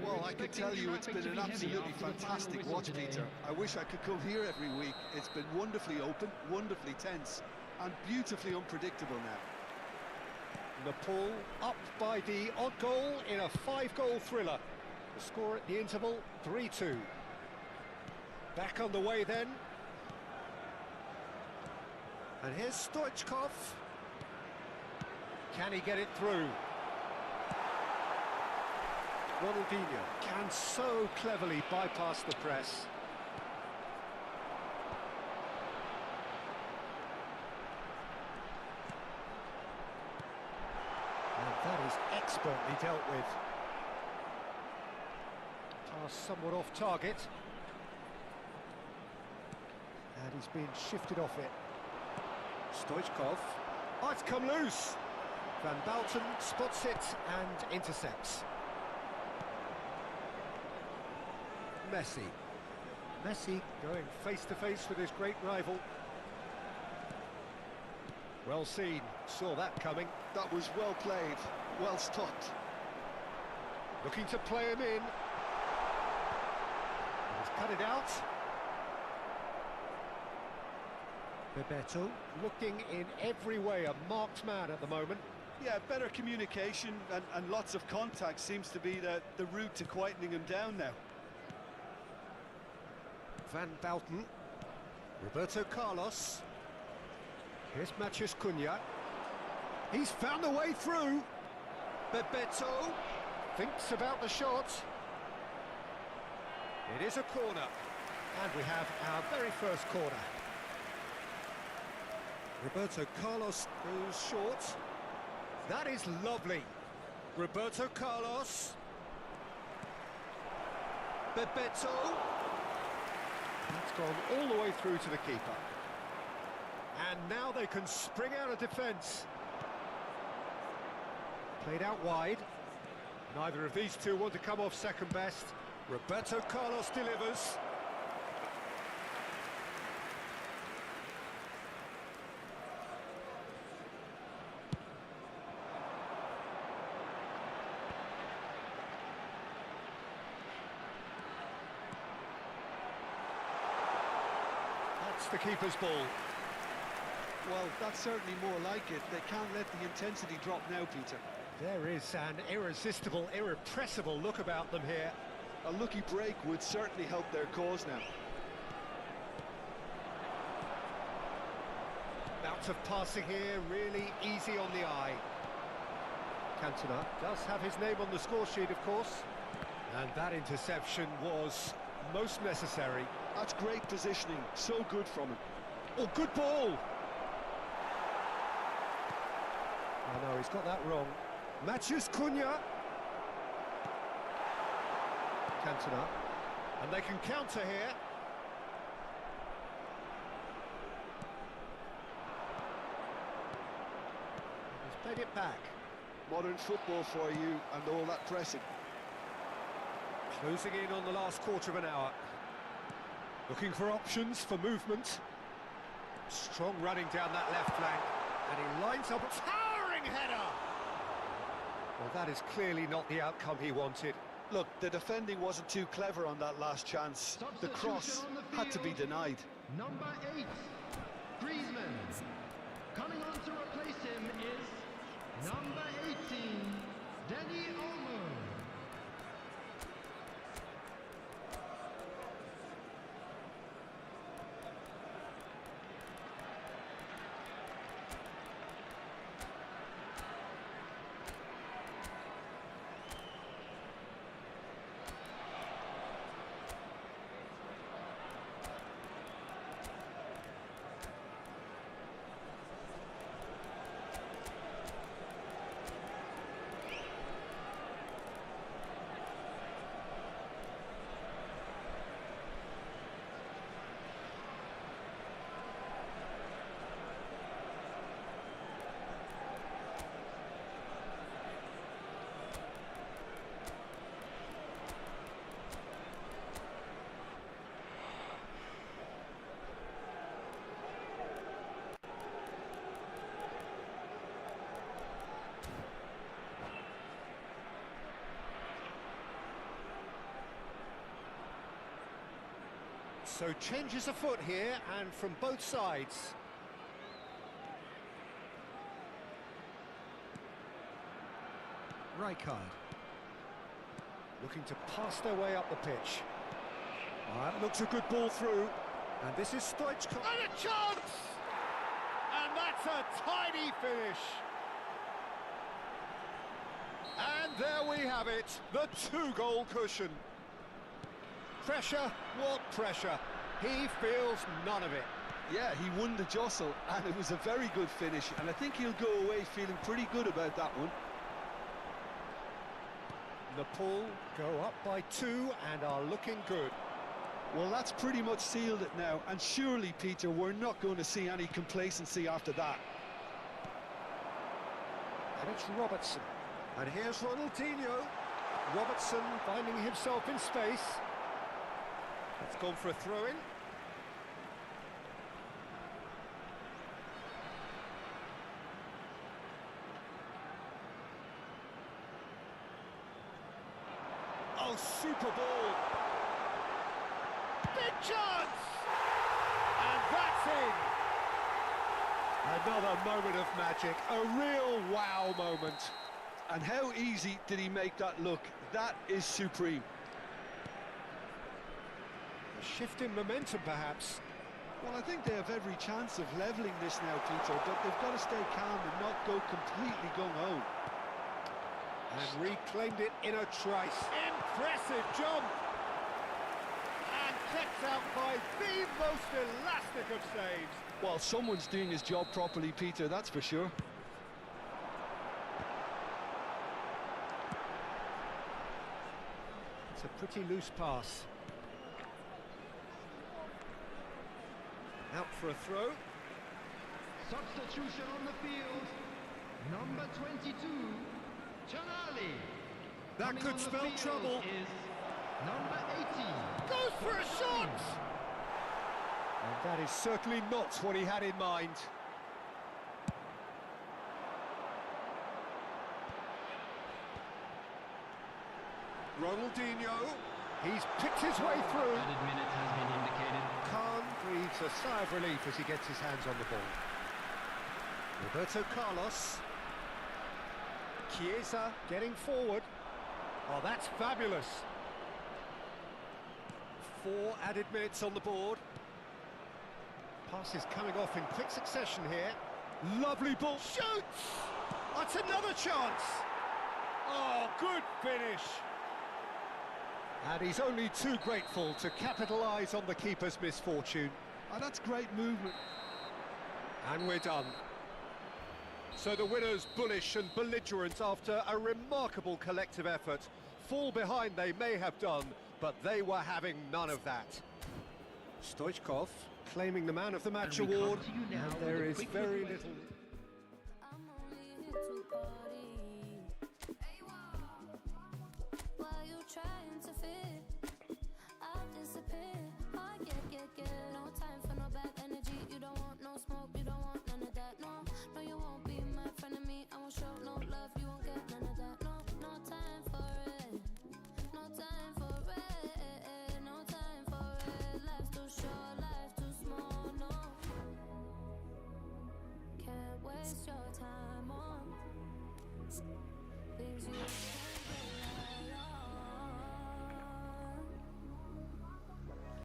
Speaker 6: Well, I can tell you it's been an absolutely fantastic watch, Peter. I wish I could come here every week. It's been wonderfully open, wonderfully tense, and beautifully unpredictable now.
Speaker 5: Nepal up by the odd goal in a 5-goal thriller. The score at the interval, 3-2. Back on the way then. And here's Stoichkov. Can he get it through? Ronaldinho can so cleverly bypass the press. And that is expertly dealt with. Pass somewhat off target. And he's been shifted off it. Stoichkov. Oh, it's come loose. Van Bouten spots it and intercepts. Messi. Messi going face-to-face with his great rival. Well seen, saw that coming.
Speaker 6: That was well played, well stopped.
Speaker 5: Looking to play him in. He's cut it out. Bebeto looking in every way a marked man at the moment.
Speaker 6: Yeah, better communication and lots of contact seems to be the route to quietening him down now.
Speaker 5: Van Bouten. Roberto Carlos. Here's Matheus Cunha. He's found a way through. Bebeto thinks about the shot. It is a corner. And we have our very first corner. Roberto Carlos goes short. That is lovely. Roberto Carlos. Bebeto. That's gone all the way through to the keeper. And now they can spring out of defence. Played out wide. Neither of these two want to come off second best. Roberto Carlos delivers. That's the keeper's ball.
Speaker 6: Well, that's certainly more like it. They can't let the intensity drop now, Peter.
Speaker 5: There is an irresistible, irrepressible look about them here.
Speaker 6: A lucky break would certainly help their cause now.
Speaker 5: Bouts of passing here, really easy on the eye. Cantona does have his name on the score sheet, of course. And that interception was most necessary.
Speaker 6: That's great positioning, so good from him.
Speaker 5: Oh, good ball! Oh no, he's got that wrong. Matheus Cunha. Cantona. And they can counter here. He's played it back.
Speaker 6: Modern football for you and all that pressing.
Speaker 5: Closing in on the last quarter of an hour. Looking for options for movement. Strong running down that left flank. And he lines up a towering header! Well, that is clearly not the outcome he wanted.
Speaker 6: Look, the defending wasn't too clever on that last chance. The cross had to be denied.
Speaker 7: Number 8, Griezmann. Coming on to replace him is number 18, Danny Olmo.
Speaker 5: So changes afoot here, and from both sides. Rijkaard. Looking to pass their way up the pitch. That looks a good ball through. And this is Stoichkov. And a chance! And that's a tidy finish. And there we have it, the 2-goal cushion. Pressure, what pressure? He feels none of it.
Speaker 6: Yeah, he won the jostle, and it was a very good finish, and I think he'll go away feeling pretty good about that one.
Speaker 5: Napoli go up by 2 and are looking good.
Speaker 6: Well, that's pretty much sealed it now, and surely, Peter, we're not going to see any complacency after that.
Speaker 5: And it's Robertson. And here's Ronaldinho. Robertson finding himself in space. It's gone for a throw-in. Oh, super ball. Big chance! And that's in! Another moment of magic, a real wow moment.
Speaker 6: And how easy did he make that look? That is supreme.
Speaker 5: A shift in momentum, perhaps.
Speaker 6: Well, I think they have every chance of levelling this now, Peter, but they've got to stay calm and not go completely gung-ho.
Speaker 5: And reclaimed it in a trice. Impressive jump! And kept out by the most elastic of saves.
Speaker 6: Well, someone's doing his job properly, Peter, that's for sure.
Speaker 5: It's a pretty loose pass. Out for a throw.
Speaker 7: Substitution on the field. Number 22, Chanali.
Speaker 5: That
Speaker 7: Coming
Speaker 5: could
Speaker 7: on the
Speaker 5: spell
Speaker 7: field
Speaker 5: trouble.
Speaker 7: Is number 18.
Speaker 5: Goes for a shot! And that is certainly not what he had in mind. Ronaldinho, he's picked his way through.
Speaker 7: Added minute has been indicated.
Speaker 5: Khan breathes a sigh of relief as he gets his hands on the ball. Roberto Carlos. Chiesa getting forward. Oh, that's fabulous. 4 added minutes on the board. Passes coming off in quick succession here. Lovely ball. Shoots! That's another chance. Oh, good finish. And he's only too grateful to capitalise on the keeper's misfortune.
Speaker 6: Oh, that's great movement.
Speaker 5: And we're done. So the winners bullish and belligerent after a remarkable collective effort. Fall behind they may have done, but they were having none of that. Stoichkov claiming the man of the match
Speaker 7: And we come
Speaker 5: award,
Speaker 7: to you now
Speaker 5: and
Speaker 7: with
Speaker 5: there
Speaker 7: a
Speaker 5: is
Speaker 7: quick
Speaker 5: very
Speaker 7: look
Speaker 5: little...
Speaker 8: I'm only here to party. Why you trying to fit? I'll disappear. I get